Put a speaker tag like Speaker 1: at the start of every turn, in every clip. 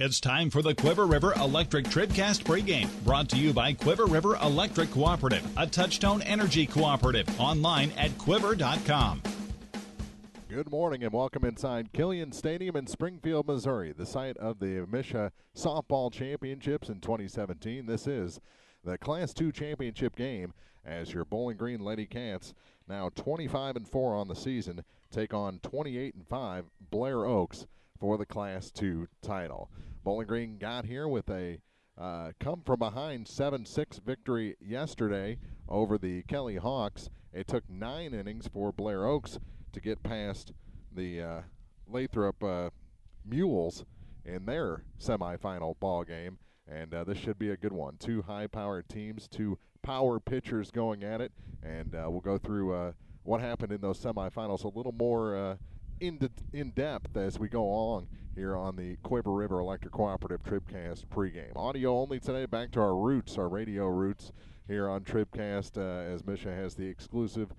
Speaker 1: It's time for the Quiver River Electric TribCast pregame, brought to you by Quiver River Electric Cooperative, a Touchstone Energy Cooperative, online at quiver.com.
Speaker 2: Good morning and welcome inside Killian Stadium in Springfield, Missouri, the site of the MSHSAA Softball Championships in 2017. This is the Class II championship game as your Bowling Green LadyCats, now 25-4 on the season, take on 28-5 Blair Oaks for the Class II title. Bowling Green got here with a come-from-behind 7-6 victory yesterday over the Kelly Hawks. It took 9 innings for Blair Oaks to get past the Lathrop Mules in their semifinal ball game, and this should be a good one. Two high-powered teams, two power pitchers going at it, and we'll go through what happened in those semifinals a little more in depth as we go along here on the Quiver River Electric Cooperative TribCast pregame. Audio only today, back to our roots, our radio roots here on TribCast, as Misha has the exclusive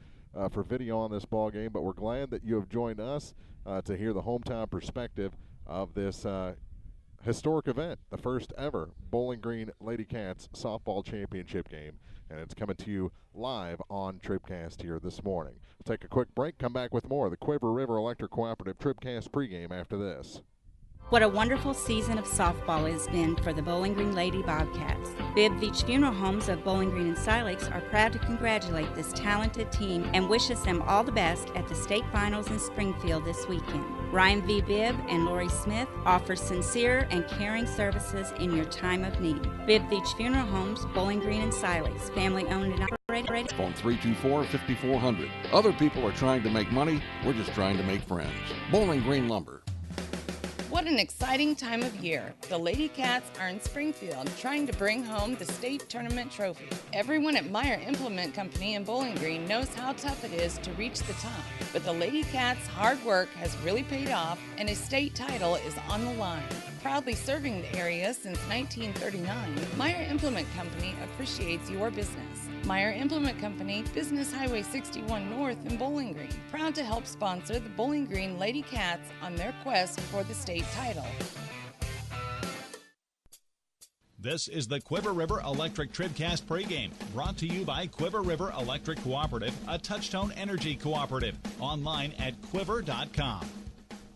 Speaker 2: for video on this ball game. But we're glad that you have joined us to hear the hometown perspective of this historic event, the first ever Bowling Green LadyCats softball championship game, and it's coming to you live on TribCast here this morning. We'll take a quick break, come back with more of the Quiver River Electric Cooperative TribCast pregame after this.
Speaker 3: What a wonderful season of softball it has been for the Bowling Green Lady Bobcats. Bibb Beach Funeral Homes of Bowling Green and Silex are proud to congratulate this talented team and wishes them all the best at the state finals in Springfield this weekend. Ryan V. Bibb and Lori Smith offer sincere and caring services in your time of need. Bibb Beach Funeral Homes, Bowling Green and Silex, family owned and operated.
Speaker 4: Phone 324-5400. Other people are trying to make money. We're just trying to make friends. Bowling Green Lumber.
Speaker 5: What an exciting time of year. The LadyCats are in Springfield trying to bring home the state tournament trophy. Everyone at Meyer Implement Company in Bowling Green knows how tough it is to reach the top. But the LadyCats' hard work has really paid off, and a state title is on the line. Proudly serving the area since 1939, Meyer Implement Company appreciates your business. Meyer Implement Company, Business Highway 61 North in Bowling Green. Proud to help sponsor the Bowling Green LadyCats on their quest for the state title.
Speaker 1: This is the Quiver River Electric TribCast pregame, brought to you by Quiver River Electric Cooperative, a Touchstone Energy Cooperative, online at quiver.com.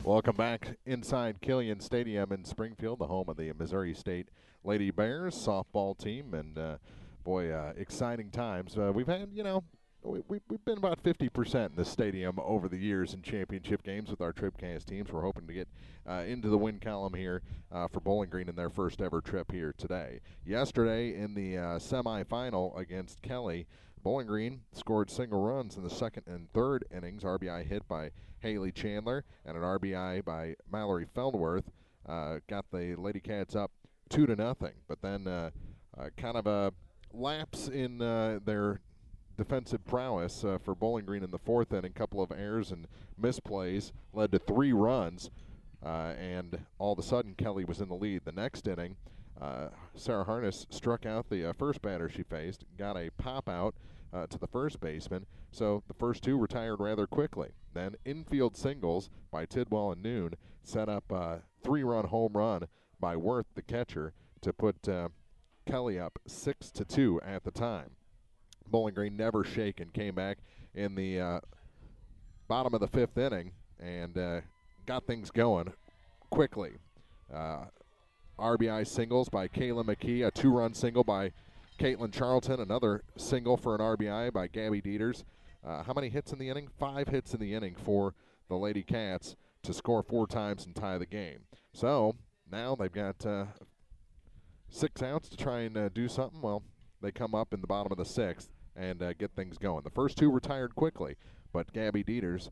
Speaker 2: Welcome back inside Killian Stadium in Springfield, the home of the Missouri State Lady Bears softball team, and exciting times. We've had, we've been about 50% in the stadium over the years in championship games with our TribCast teams. We're hoping to get into the win column here for Bowling Green in their first ever trip here today. Yesterday in the semifinal against Kelly, Bowling Green scored single runs in the second and third innings. RBI hit by Haley Chandler and an RBI by Mallory Feldworth got the LadyCats up 2-0. But then kind of a lapse in their defensive prowess for Bowling Green in the fourth inning. A couple of errors and misplays led to 3 runs, and all of a sudden Kelly was in the lead. The next inning, Sarah Harness struck out the first batter she faced, got a pop out to the first baseman, so the first 2 retired rather quickly. Then infield singles by Tidwell and Noon set up a 3-run home run by Worth, the catcher, to put Kelly up 6-2 at the time. Bowling Green never shaken, came back in the bottom of the 5th inning and got things going quickly. RBI singles by Kayla McKee, a 2-run single by Caitlin Charlton, another single for an RBI by Gabby Dieters. How many hits in the inning? 5 hits in the inning for the LadyCats to score 4 times and tie the game. So now they've got 6 outs to try and do something. Well, they come up in the bottom of the 6th and get things going. The first 2 retired quickly, but Gabby Dieters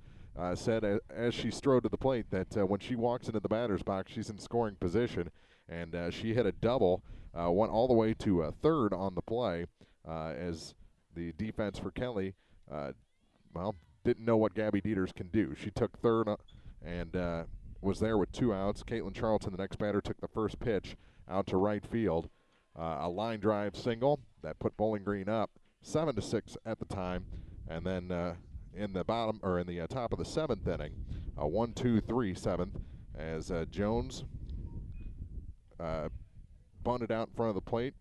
Speaker 2: said as she strode to the plate that when she walks into the batter's box, she's in scoring position, and she hit a double, went all the way to third on the play as the defense for Kelly, didn't know what Gabby Dieters can do. She took third and was there with 2 outs. Caitlin Charlton, the next batter, took the first pitch out to right field. A line drive single that put Bowling Green up 7-6 at the time, and then in the top of the 7th inning, a 1-2-3 7th as Jones bunted out in front of the plate.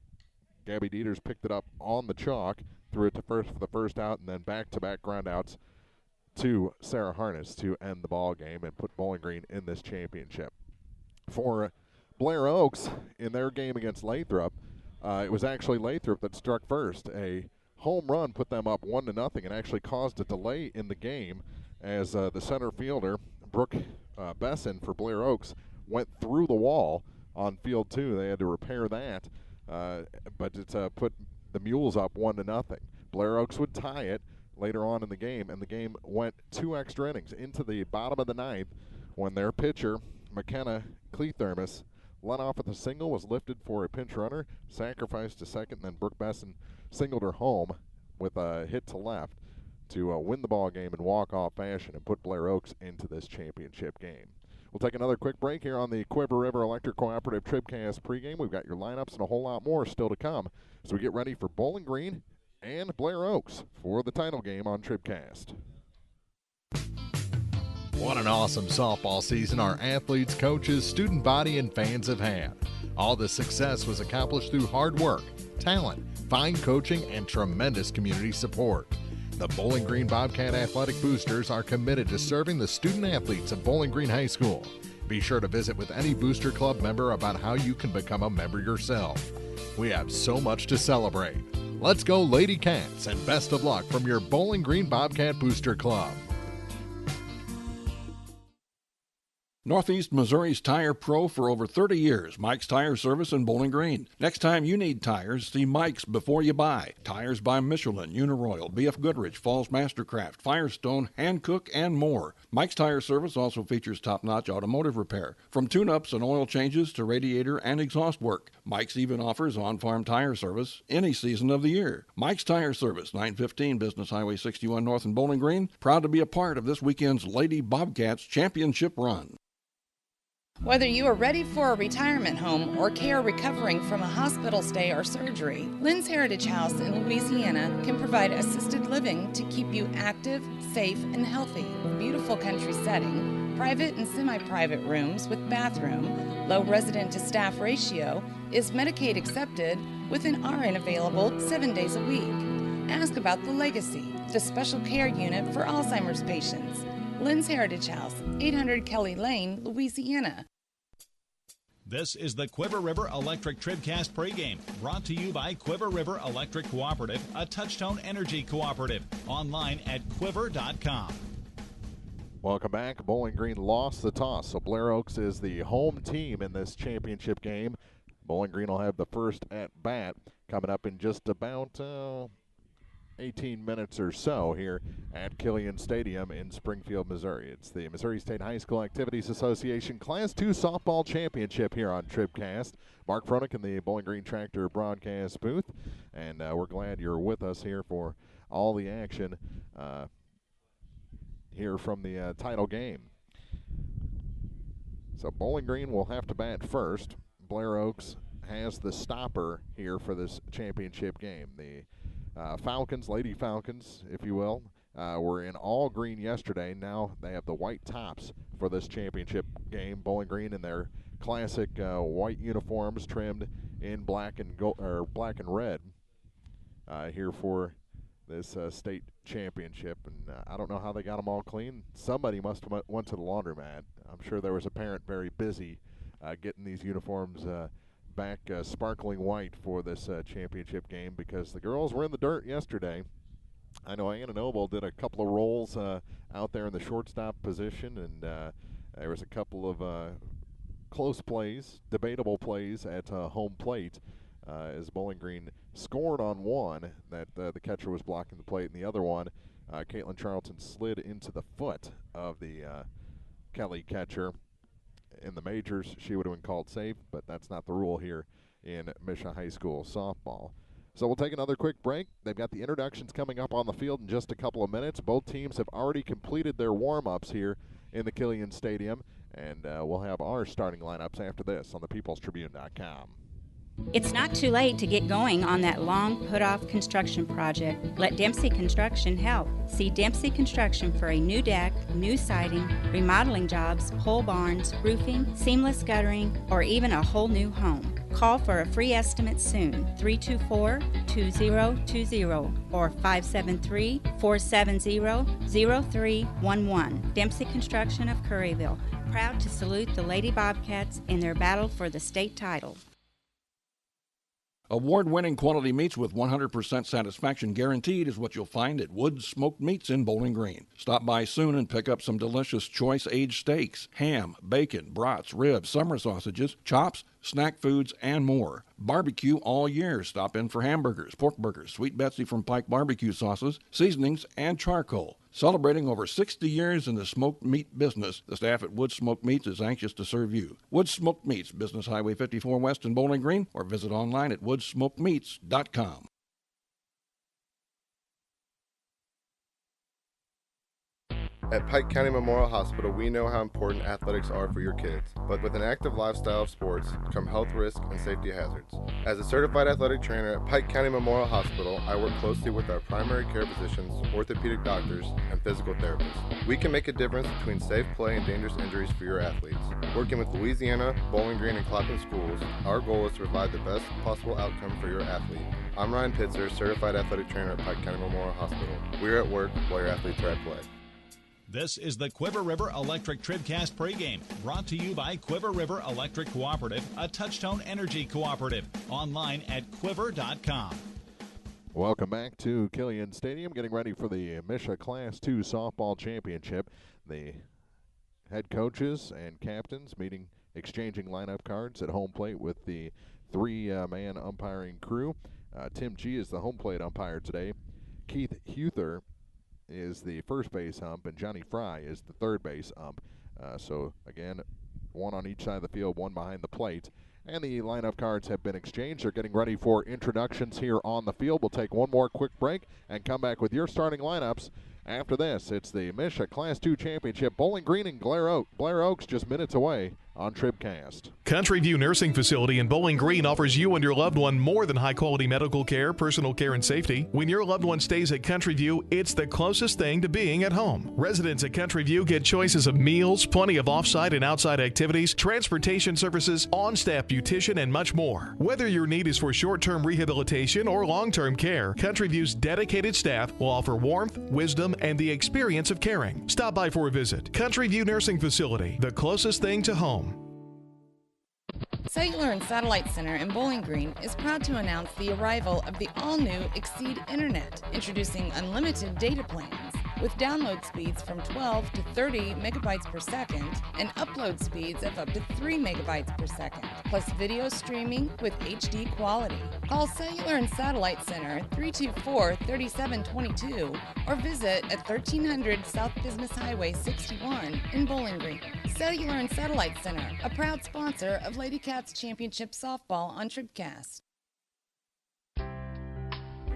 Speaker 2: Gabby Dieters picked it up on the chalk, threw it to first for the first out, and then back-to-back groundouts to Sarah Harness to end the ball game and put Bowling Green in this championship. For Blair Oaks, in their game against Lathrop, it was actually Lathrop that struck first. A home run put them up 1-0 and actually caused a delay in the game as the center fielder, Brooke Besson for Blair Oaks, went through the wall on field 2. They had to repair that, but it put the Mules up 1-0. Blair Oaks would tie it later on in the game, and the game went 2 extra innings into the bottom of the 9th when their pitcher, McKenna Clethermus, led off with a single, was lifted for a pinch runner, sacrificed to second, and then Brooke Besson singled her home with a hit to left to win the ball game in walk-off fashion and put Blair Oaks into this championship game. We'll take another quick break here on the Quiver River Electric Cooperative TribCast pregame. We've got your lineups and a whole lot more still to come as we get ready for Bowling Green and Blair Oaks for the title game on TribCast.
Speaker 6: What an awesome softball season our athletes, coaches, student body, and fans have had. All this success was accomplished through hard work, talent, fine coaching, and tremendous community support. The Bowling Green Bobcat Athletic Boosters are committed to serving the student athletes of Bowling Green High School. Be sure to visit with any Booster Club member about how you can become a member yourself. We have so much to celebrate. Let's go LadyCats, and best of luck from your Bowling Green Bobcat Booster Club.
Speaker 4: Northeast Missouri's Tire Pro for over 30 years. Mike's Tire Service in Bowling Green. Next time you need tires, see Mike's before you buy. Tires by Michelin, Uniroyal, BF Goodrich, Falls Mastercraft, Firestone, Hankook, and more. Mike's Tire Service also features top-notch automotive repair, from tune-ups and oil changes to radiator and exhaust work. Mike's even offers on-farm tire service any season of the year. Mike's Tire Service, 915 Business Highway 61 North in Bowling Green. Proud to be a part of this weekend's Lady Bobcats Championship Run.
Speaker 5: Whether you are ready for a retirement home or care recovering from a hospital stay or surgery, Lynn's Heritage House in Louisiana can provide assisted living to keep you active, safe, and healthy. Beautiful country setting, private and semi-private rooms with bathroom, low resident-to-staff ratio, is Medicaid accepted with an RN available 7 days a week. Ask about the Legacy, the special care unit for Alzheimer's patients. Lynn's Heritage House, 800 Kelly Lane, Louisiana.
Speaker 1: This is the Quiver River Electric TribCast pregame, brought to you by Quiver River Electric Cooperative, a touch-tone energy cooperative. Online at quiver.com.
Speaker 2: Welcome back. Bowling Green lost the toss, so Blair Oaks is the home team in this championship game. Bowling Green will have the first at-bat coming up in just about 18 minutes or so here at Killian Stadium in Springfield, Missouri. It's the Missouri State High School Activities Association Class II Softball Championship here on TribCast. Mark Fronick in the Bowling Green Tractor broadcast booth, and we're glad you're with us here for all the action here from the title game. So Bowling Green will have to bat first. Blair Oaks has the stopper here for this championship game. The Falcons, Lady Falcons, if you will, were in all green yesterday. Now they have the white tops for this championship game. Bowling Green in their classic white uniforms, trimmed in black and black and red here for this state championship. And I don't know how they got them all clean. Somebody must have went to the laundromat. I'm sure there was a parent very busy getting these uniforms back sparkling white for this championship game, because the girls were in the dirt yesterday. I know Anna Noble did a couple of rolls out there in the shortstop position, and there was a couple of close plays, debatable plays at home plate as Bowling Green scored on one that the catcher was blocking the plate, and the other one, Caitlin Charlton slid into the foot of the Kelly catcher. In the majors, she would have been called safe, but that's not the rule here in MSHSAA High School softball. So we'll take another quick break. They've got the introductions coming up on the field in just a couple of minutes. Both teams have already completed their warm-ups here in the Killian Stadium, and we'll have our starting lineups after this on thepeoplestribune.com.
Speaker 3: It's not too late to get going on that long put-off construction project. Let Dempsey Construction help. See Dempsey Construction for a new deck, new siding, remodeling jobs, pole barns, roofing, seamless guttering, or even a whole new home. Call for a free estimate soon, 324-2020 or 573-470-0311. Dempsey Construction of Curryville, proud to salute the Lady Bobcats in their battle for the state title.
Speaker 4: Award-winning quality meats with 100% satisfaction guaranteed is what you'll find at Wood's Smoked Meats in Bowling Green. Stop by soon and pick up some delicious choice aged steaks, ham, bacon, brats, ribs, summer sausages, chops, snack foods, and more. Barbecue all year. Stop in for hamburgers, pork burgers, Sweet Betsy from Pike barbecue sauces, seasonings, and charcoal. Celebrating over 60 years in the smoked meat business, the staff at Wood's Smoked Meats is anxious to serve you. Wood's Smoked Meats, Business Highway 54 West in Bowling Green, or visit online at woodsmokedmeats.com.
Speaker 7: At Pike County Memorial Hospital, we know how important athletics are for your kids, but with an active lifestyle of sports come health risks and safety hazards. As a certified athletic trainer at Pike County Memorial Hospital, I work closely with our primary care physicians, orthopedic doctors, and physical therapists. We can make a difference between safe play and dangerous injuries for your athletes. Working with Louisiana, Bowling Green, and Clapham schools, our goal is to provide the best possible outcome for your athlete. I'm Ryan Pitzer, certified athletic trainer at Pike County Memorial Hospital. We're at work while your athletes are at play.
Speaker 1: This is the Quiver River Electric TribCast pregame, brought to you by Quiver River Electric Cooperative, a touchtone energy cooperative. Online at quiver.com.
Speaker 2: Welcome back to Killian Stadium, getting ready for the MSHSAA Class 2 Softball Championship. The head coaches and captains meeting, exchanging lineup cards at home plate with the three-man umpiring crew. Tim G is the home plate umpire today. Keith Huther is the first base ump, and Johnny Fry is the third base ump. So, again, one on each side of the field, one behind the plate. And the lineup cards have been exchanged. They're getting ready for introductions here on the field. We'll take one more quick break and come back with your starting lineups. After this, it's the MSHSAA Class 2 Championship. Bowling Green and Blair Oaks just minutes away on TribCast.
Speaker 8: Country View Nursing Facility in Bowling Green offers you and your loved one more than high-quality medical care, personal care, and safety. When your loved one stays at Country View, it's the closest thing to being at home. Residents at Country View get choices of meals, plenty of off-site and outside activities, transportation services, on-staff beautician, and much more. Whether your need is for short-term rehabilitation or long-term care, Country View's dedicated staff will offer warmth, wisdom, and the experience of caring. Stop by for a visit. Country View Nursing Facility, the closest thing to home.
Speaker 5: Cellular and Satellite Center in Bowling Green is proud to announce the arrival of the all-new Exceed Internet, introducing unlimited data plans with download speeds from 12 to 30 megabytes per second and upload speeds of up to 3 megabytes per second, plus video streaming with HD quality. Call Cellular and Satellite Center 324-3722 or visit at 1300 South Business Highway 61 in Bowling Green. Cellular and Satellite Center, a proud sponsor of LadyCats Championship Softball on TribCast.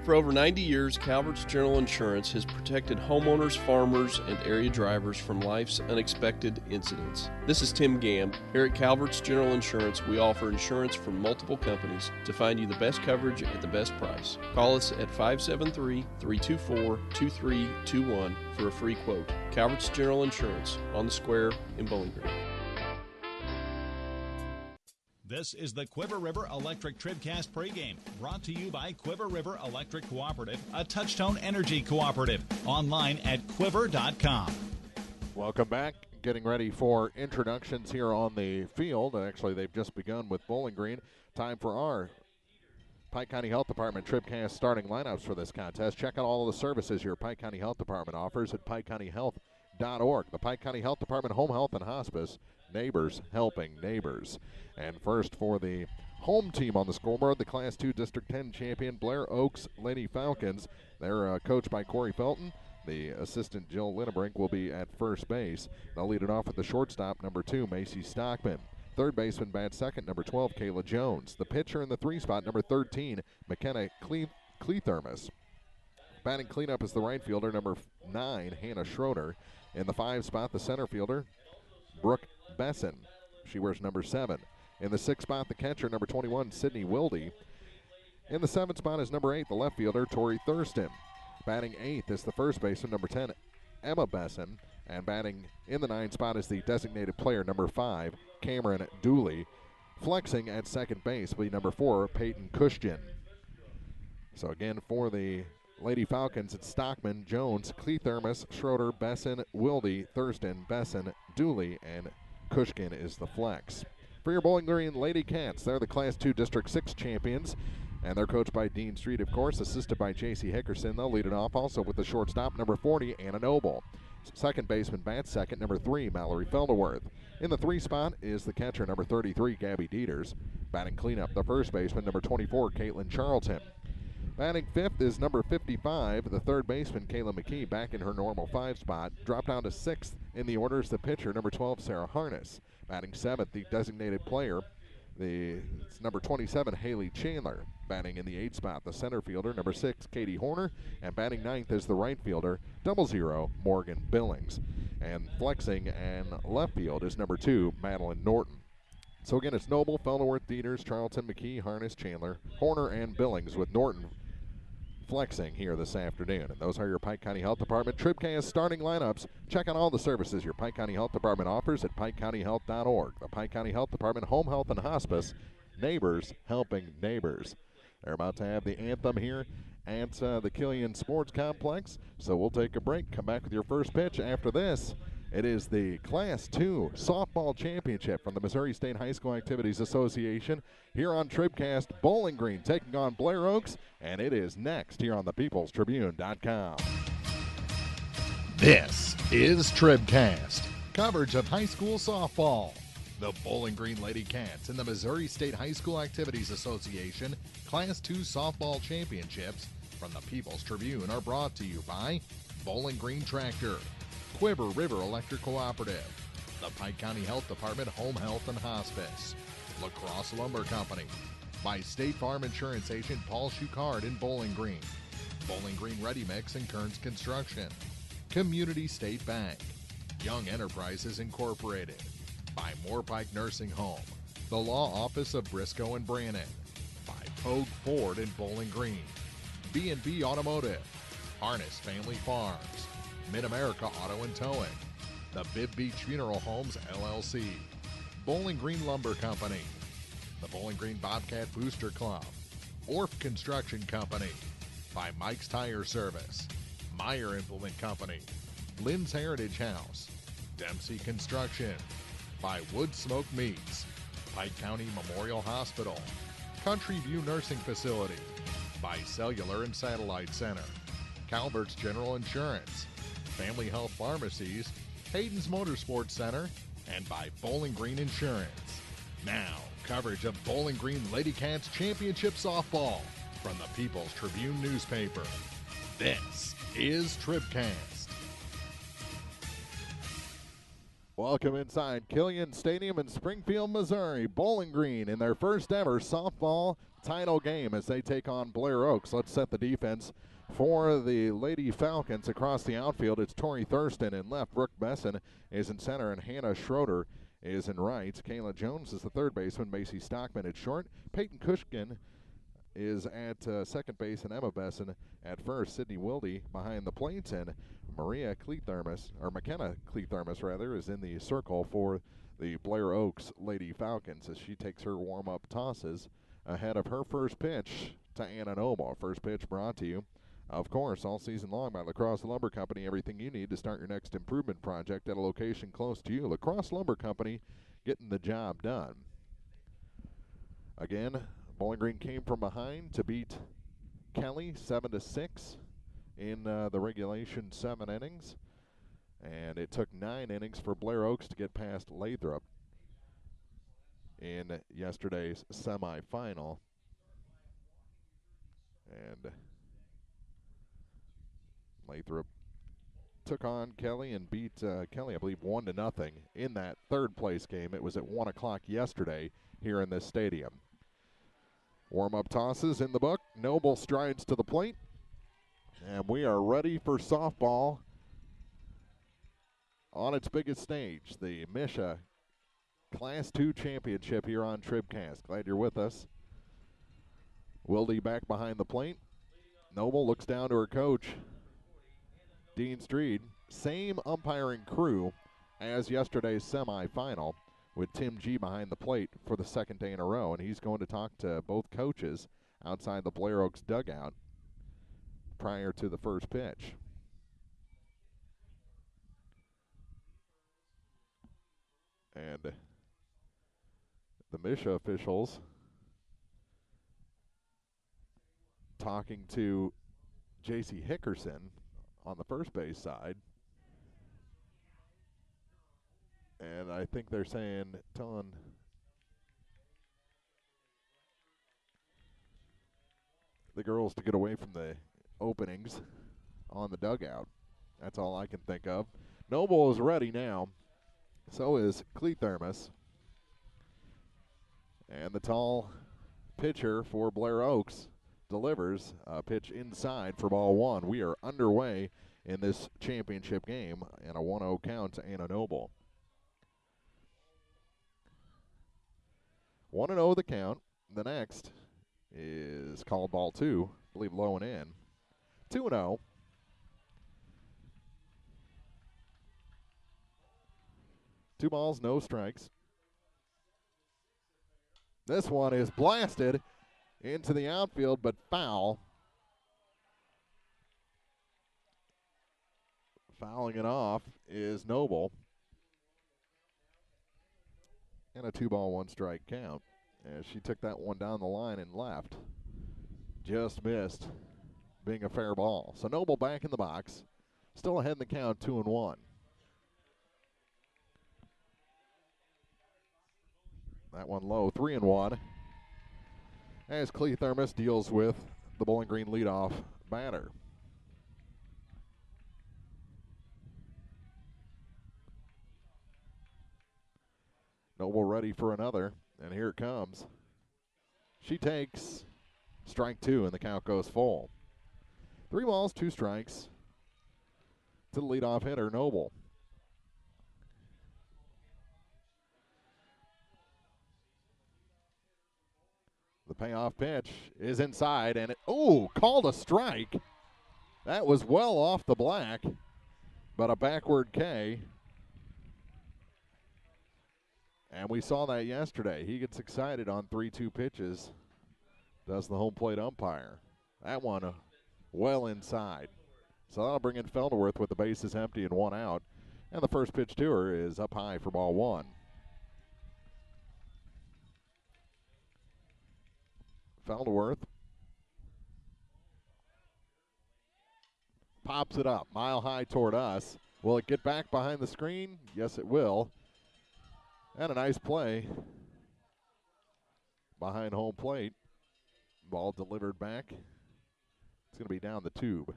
Speaker 9: For over 90 years, Calvert's General Insurance has protected homeowners, farmers, and area drivers from life's unexpected incidents. This is Tim Gamb. Here at Calvert's General Insurance, we offer insurance from multiple companies to find you the best coverage at the best price. Call us at 573-324-2321 for a free quote. Calvert's General Insurance, on the square in Bowling Green.
Speaker 1: This is the Quiver River Electric TribCast pregame, brought to you by Quiver River Electric Cooperative, a touchtone energy cooperative. Online at quiver.com.
Speaker 2: Welcome back. Getting ready for introductions here on the field. Actually, they've just begun with Bowling Green. Time for our Pike County Health Department TribCast starting lineups for this contest. Check out all of the services your Pike County Health Department offers at PikeCountyHealth.org. The Pike County Health Department Home Health and Hospice, neighbors helping neighbors. And first for the home team on the scoreboard, the Class 2 District 10 champion Blair Oaks Lady Falcons. They're coached by Corey Felton. The assistant Jill Linnebrink will be at first base. They'll lead it off with the shortstop, number 2, Macy Stockman. Third baseman, bat second, number 12, Kayla Jones. The pitcher in the 3 spot, number 13, McKenna Cleathermos. Batting cleanup is the right fielder, number 9, Hannah Schroeder. In the 5 spot, the center fielder, Brooke Besson. She wears number 7. In the 6th spot, the catcher, number 21, Sydney Wilde. In the 7th spot is number 8, the left fielder, Tori Thurston. Batting 8th is the first baseman, number 10, Emma Besson. And batting in the 9th spot is the designated player, number 5, Cameron Dooley. Flexing at second base will be number 4, Peyton Cushton. So again, for the Lady Falcons, it's Stockman, Jones, Cleathermos, Schroeder, Besson, Wilde, Thurston, Besson, Dooley, and Cushkin is the flex. For your Bowling Green Lady Cats, they're the Class 2 District 6 champions. And they're coached by Dean Street, of course, assisted by J.C. Hickerson. They'll lead it off also with the shortstop, number 40, Anna Noble. Second baseman bats second, number 3, Mallory Felderworth. In the 3 spot is the catcher, number 33, Gabby Dieters. Batting cleanup, the first baseman, number 24, Caitlin Charlton. Batting 5th is number 55, the third baseman, Kayla McKee, back in her normal 5 spot. Dropped down to 6th in the order is the pitcher, number 12, Sarah Harness. Batting 7th, the designated player, it's number 27, Haley Chandler. Batting in the 8th spot, the center fielder, number 6, Katie Horner. And batting 9th is the right fielder, 00, Morgan Billings. And flexing and left field is number 2, Madeline Norton. So again, it's Noble, Felderworth, Dieters, Charlton, McKee, Harness, Chandler, Horner, and Billings, with Norton flexing here this afternoon. And those are your Pike County Health Department TribCast starting lineups. Check out all the services your Pike County Health Department offers at PikeCountyHealth.org. The Pike County Health Department, Home Health and Hospice, neighbors helping neighbors. They're about to have the anthem here at the Killian Sports Complex. So we'll take a break, come back with your first pitch. After this, it is the Class 2 Softball Championship from the Missouri State High School Activities Association here on TribCast. Bowling Green taking on Blair Oaks, and it is next here on thepeoplestribune.com.
Speaker 6: This is TribCast, coverage of high school softball. The Bowling Green LadyCats and the Missouri State High School Activities Association Class 2 Softball Championships from the People's Tribune are brought to you by Bowling Green Tractor, Quiver River Electric Cooperative, the Pike County Health Department Home Health and Hospice, La Crosse Lumber Company, by State Farm Insurance Agent Paul Schuchard in Bowling Green, Bowling Green Ready Mix and Kearns Construction, Community State Bank, Young Enterprises Incorporated, by Moorpike Nursing Home, the Law Office of Briscoe and Brannon, by Pogue Ford in Bowling Green, B&B Automotive, Harness Family Farms, Mid-America Auto and Towing, the Bibb Beach Funeral Homes, LLC, Bowling Green Lumber Company, the Bowling Green Bobcat Booster Club, Orff Construction Company, by Mike's Tire Service, Meyer Implement Company, Lynn's Heritage House, Dempsey Construction, by Wood Smoke Meats, Pike County Memorial Hospital, Country View Nursing Facility, by Cellular and Satellite Center, Calvert's General Insurance, Family Health Pharmacies, Hayden's Motorsports Center, and by Bowling Green Insurance. Now, coverage of Bowling Green LadyCats Championship Softball from the People's Tribune newspaper. This is TribCast.
Speaker 2: Welcome inside Killian Stadium in Springfield, Missouri. Bowling Green in their first ever softball title game as they take on Blair Oaks. Let's set the defense for the Lady Falcons. Across the outfield, it's Tori Thurston in left. Brooke Besson is in center, and Hannah Schroeder is in right. Kayla Jones is the third baseman. Macy Stockman at short. Peyton Cushkin is at second base, and Emma Besson at first. Sydney Wilde behind the plates, and McKenna Cleathermos rather, is in the circle for the Blair Oaks Lady Falcons as she takes her warm-up tosses ahead of her first pitch to Anna Noble. First pitch brought to you, of course, all season long by La Crosse Lumber Company. Everything you need to start your next improvement project at a location close to you. La Crosse Lumber Company, getting the job done. Again, Bowling Green came from behind to beat Kelly 7-6 in the regulation 7 innings. And it took 9 innings for Blair Oaks to get past Lathrop in yesterday's semifinal. And Lathrop took on Kelly and beat Kelly, I believe, 1-0 in that third place game. It was at 1 o'clock yesterday here in this stadium. Warm-up tosses in the book. Noble strides to the plate. And we are ready for softball on its biggest stage, the MSHSAA Class 2 championship here on TribCast. Glad you're with us. Wilde back behind the plate. Noble looks down to her coach, Dean Street. Same umpiring crew as yesterday's semifinal, with Tim G behind the plate for the second day in a row, and he's going to talk to both coaches outside the Blair Oaks dugout prior to the first pitch. And the MSHSAA officials talking to J.C. Hickerson on the first base side. And I think they're telling the girls to get away from the openings on the dugout. That's all I can think of. Noble is ready now. So is Clethermus. And the tall pitcher for Blair Oaks delivers a pitch inside for ball one. We are underway in this championship game, and a 1-0 count to Anna Noble. 1-0 the count. The next is called ball two, I believe low and in. 2-0. Two balls, no strikes. This one is blasted into the outfield, but foul. Fouling it off is Noble. And a 2-ball, 1-strike count as she took that one down the line and left. Just missed being a fair ball. So Noble back in the box. Still ahead in the count, 2-1. That one low, 3-1. As Clethermus deals with the Bowling Green leadoff batter. Noble ready for another, and here it comes. She takes strike two, and the count goes full. 3 balls, 2 strikes to the leadoff hitter, Noble. The payoff pitch is inside, and called a strike. That was well off the black, but a backward K. And we saw that yesterday. He gets excited on 3-2 pitches, does the home plate umpire. That one well inside. So that'll bring in Felderworth with the bases empty and 1 out. And the first pitch to her is up high for ball 1. Felderworth pops it up, mile high toward us. Will it get back behind the screen? Yes, it will. And a nice play behind home plate. Ball delivered back. It's going to be down the tube.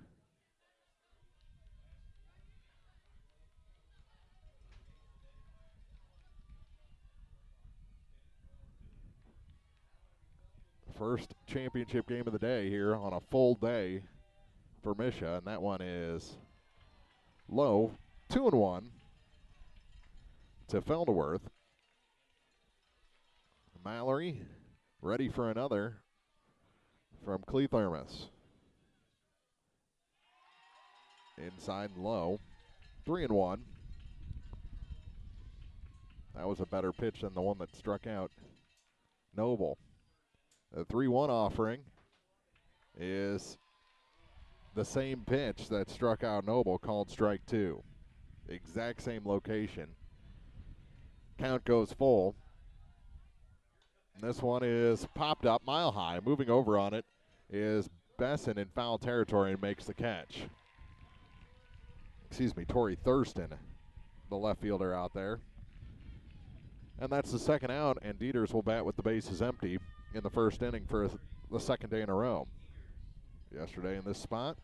Speaker 2: First championship game of the day here on a full day for MSHSAA, and that one is low, 2-1 to Felderworth. Mallory ready for another from Clethermus. Inside and low, 3-1. That was a better pitch than the one that struck out Noble. The 3-1 offering is the same pitch that struck out Noble, called strike two. Exact same location. Count goes full. And this one is popped up mile high. Moving over on it is Besson in foul territory and makes the catch. Tori Thurston, the left fielder out there. And that's the second out, and Dieters will bat with the bases empty in the first inning for the second day in a row. Yesterday in this spot,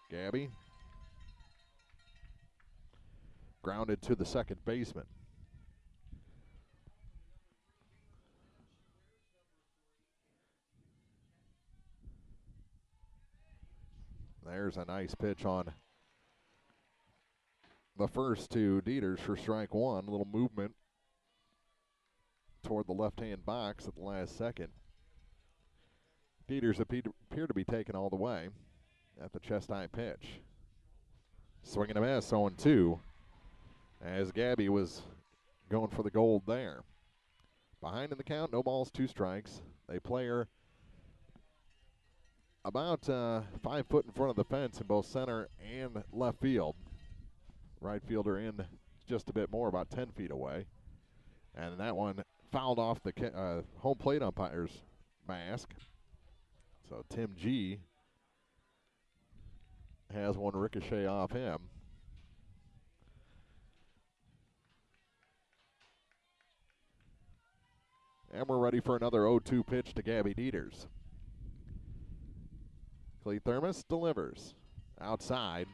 Speaker 2: Gabby grounded to the second baseman. There's a nice pitch on the first to Dieters for strike one. A little movement toward the left-hand box at the last second. Dieters appear to be taken all the way at the chest-high pitch. Swing and a miss, 0-2, as Gabby was going for the gold there. Behind in the count, no balls, 2 strikes. They play her about 5 foot in front of the fence in both center and left field. Right fielder in just a bit more, about 10 feet away. And that one fouled off the home plate umpire's mask. So Tim G has one ricochet off him. And we're ready for another 0-2 pitch to Gabby Dieters. Clee Thermos delivers. Outside,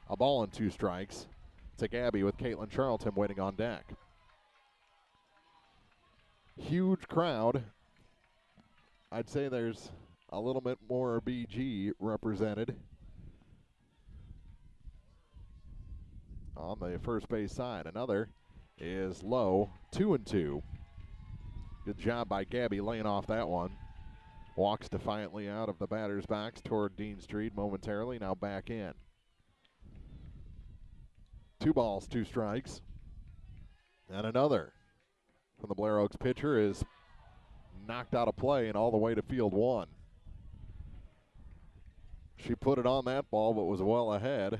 Speaker 2: a ball and 2 strikes to Gabby with Caitlin Charlton waiting on deck. Huge crowd. I'd say there's a little bit more BG represented on the first base side. Another is low, 2-2. Good job by Gabby laying off that one. Walks defiantly out of the batter's box toward Dean Street momentarily, now back in. 2 balls, 2 strikes. And another from the Blair Oaks pitcher is knocked out of play and all the way to field 1. She put it on that ball but was well ahead,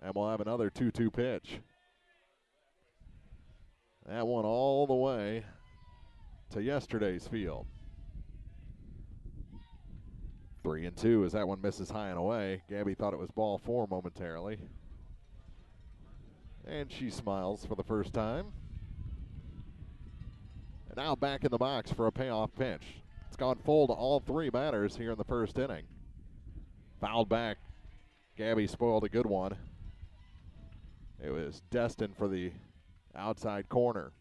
Speaker 2: and we'll have another 2-2 pitch. That one all the way to yesterday's field. 3-2 as that one misses high and away. Gabby thought it was ball 4 momentarily. And she smiles for the first time. And now back in the box for a payoff pitch. It's gone full to all 3 batters here in the first inning. Fouled back. Gabby spoiled a good one. It was destined for the outside corner.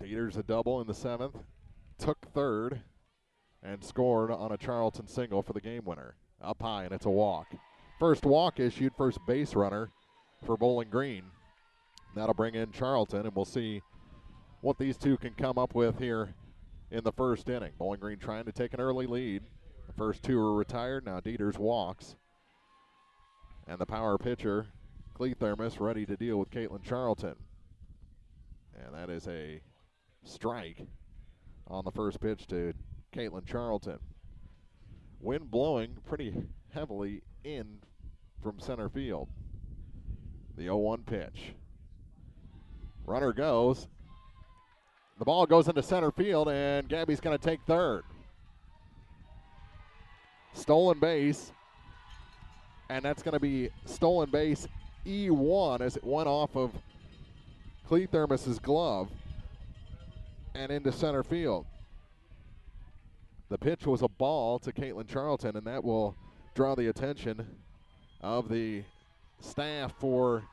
Speaker 2: Dieters a double in the 7th, took 3rd, and scored on a Charlton single for the game winner. Up high, and it's a walk. First walk issued, first base runner for Bowling Green. That'll bring in Charlton, and we'll see what these two can come up with here in the first inning. Bowling Green trying to take an early lead. The first 2 are retired. Now Dieters walks. And the power pitcher, Clee Thermos, ready to deal with Caitlin Charlton. And that is a strike on the first pitch to Caitlin Charlton. Wind blowing pretty heavily in from center field. The 0-1 pitch. Runner goes. The ball goes into center field, and Gabby's going to take 3rd. Stolen base, and that's going to be stolen base E1 as it went off of Clee Thermos's glove and into center field. The pitch was a ball to Caitlin Charlton, and that will draw the attention of the staff for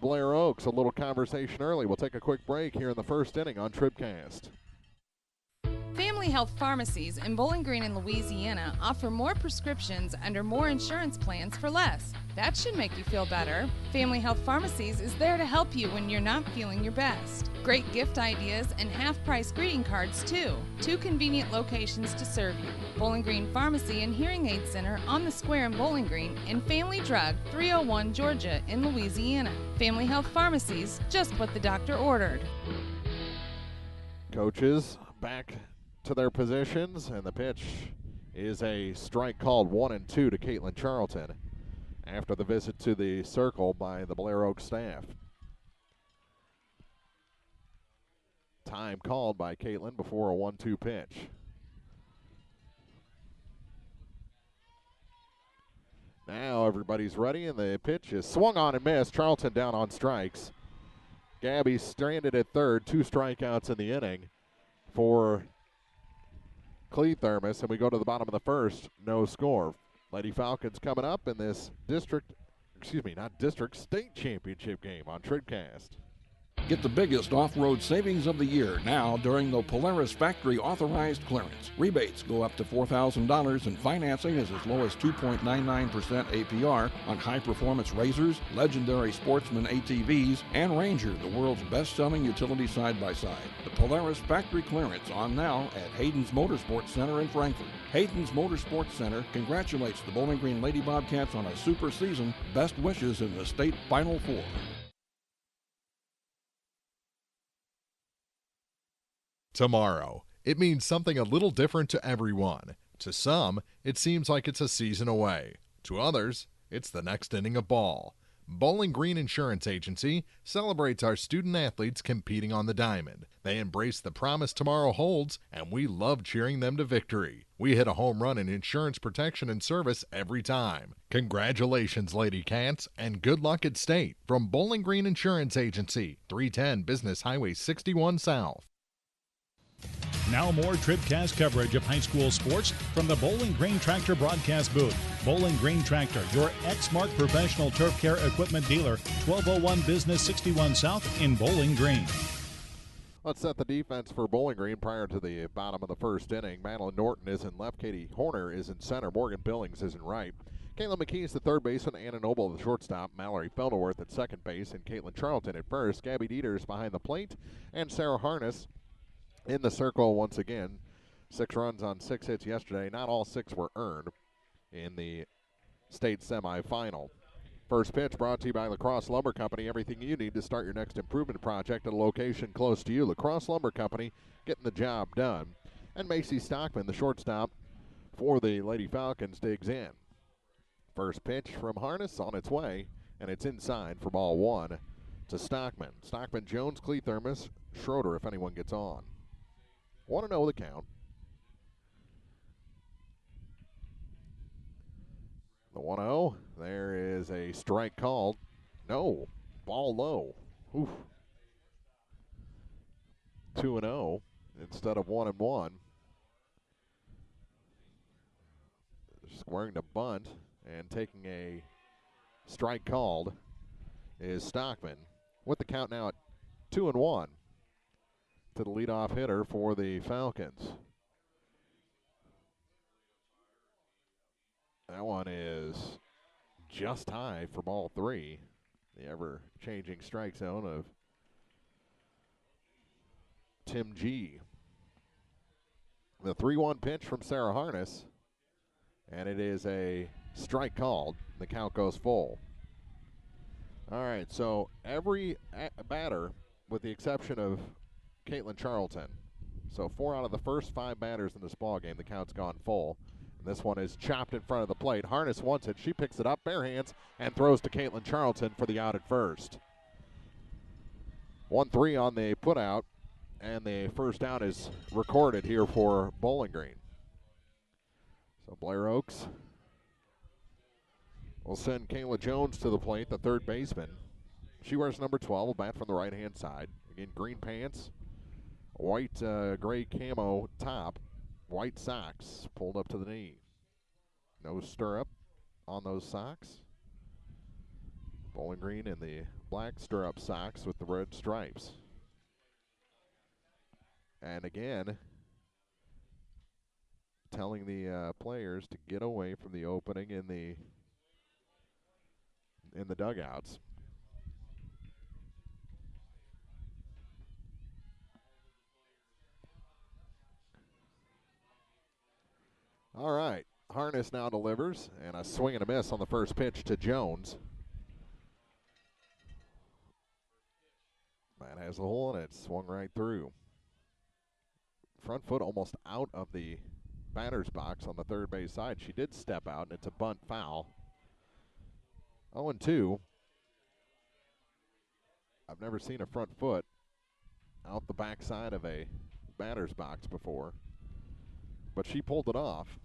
Speaker 2: Blair Oaks. A little conversation early. We'll take a quick break here in the first inning on TribCast.
Speaker 5: Family Health Pharmacies in Bowling Green and Louisiana offer more prescriptions under more insurance plans for less. That should make you feel better. Family Health Pharmacies is there to help you when you're not feeling your best. Great gift ideas and half-price greeting cards, too. 2 convenient locations to serve you. Bowling Green Pharmacy and Hearing Aid Center on the Square in Bowling Green, and Family Drug, 301 Georgia in Louisiana. Family Health Pharmacies, just what the doctor ordered.
Speaker 2: Coaches back to their positions, and the pitch is a strike called 1-2 to Caitlin Charlton after the visit to the circle by the Blair Oaks staff. Time called by Caitlin before a 1-2 pitch. Now everybody's ready, and the pitch is swung on and missed. Charlton down on strikes. Gabby stranded at 3rd, 2 strikeouts in the inning for Clee Thermos, and we go to the bottom of the first, no score. Lady Falcons coming up in this state championship game on TribCast.
Speaker 4: Get the biggest off-road savings of the year now during the Polaris Factory Authorized Clearance. Rebates go up to $4,000 and financing is as low as 2.99% APR on high-performance Razors, legendary Sportsman ATVs, and Ranger, the world's best-selling utility side-by-side. The Polaris Factory Clearance on now at Hayden's Motorsports Center in Frankfort. Hayden's Motorsports Center congratulates the Bowling Green Lady Bobcats on a super season. Best wishes in the state Final Four.
Speaker 6: Tomorrow, it means something a little different to everyone. To some, it seems like it's a season away. To others, it's the next inning of ball. Bowling Green Insurance Agency celebrates our student athletes competing on the diamond. They embrace the promise tomorrow holds, and we love cheering them to victory. We hit a home run in insurance protection and service every time. Congratulations, LadyCats, and good luck at state from Bowling Green Insurance Agency, 310 Business Highway 61 South.
Speaker 1: Now more TribCast coverage of high school sports from the Bowling Green Tractor broadcast booth. Bowling Green Tractor, your Exmark professional turf care equipment dealer, 1201 Business 61 South in Bowling Green.
Speaker 2: Let's set the defense for Bowling Green prior to the bottom of the first inning. Madeline Norton is in left. Katie Horner is in center. Morgan Billings is in right. Caitlin McKee is the third baseman. Anna Noble, the shortstop. Mallory Felderworth at second base. And Caitlin Charlton at first. Gabby Dieters behind the plate. And Sarah Harness in the circle once again. 6 runs on 6 hits yesterday. Not all 6 were earned in the state semifinal. First pitch brought to you by Lacrosse Lumber Company. Everything you need to start your next improvement project at a location close to you. Lacrosse Lumber Company, getting the job done. And Macy Stockman, the shortstop for the Lady Falcons, digs in. First pitch from Harness on its way, and it's inside for ball 1 to Stockman. Stockman, Jones, Cleathermos, Schroeder if anyone gets on. 1-0 the count. The 1-0, there is a strike called. No, ball low. Oof. 2-0 instead of 1-1. Squaring to bunt and taking a strike called is Stockman. With the count now at 2-1 to the leadoff hitter for the Falcons. That one is just high for ball 3. The ever-changing strike zone of Tim G. The 3-1 pitch from Sarah Harness, and it is a strike called. The count goes full. All right, so every batter, with the exception of Caitlin Charlton, so 4 out of the first 5 batters in this ball game, the count's gone full. This one is chopped in front of the plate. Harness wants it. She picks it up, bare hands, and throws to Caitlin Charlton for the out at first. 1-3 on the put out, and the first out is recorded here for Bowling Green. So Blair Oaks will send Kayla Jones to the plate, the third baseman. She wears number 12, will bat from the right-hand side. Again, green pants, white gray camo top, white socks pulled up to the knee. No stirrup on those socks. Bowling Green in the black stirrup socks with the red stripes. And again, telling the players to get away from the opening in the dugouts. All right, Harness now delivers, and a swing and a miss on the first pitch to Jones. That has a hole in it, swung right through. Front foot almost out of the batter's box on the third base side. She did step out, and it's a bunt foul. 0-2. I've never seen a front foot out the backside of a batter's box before, but she pulled it off.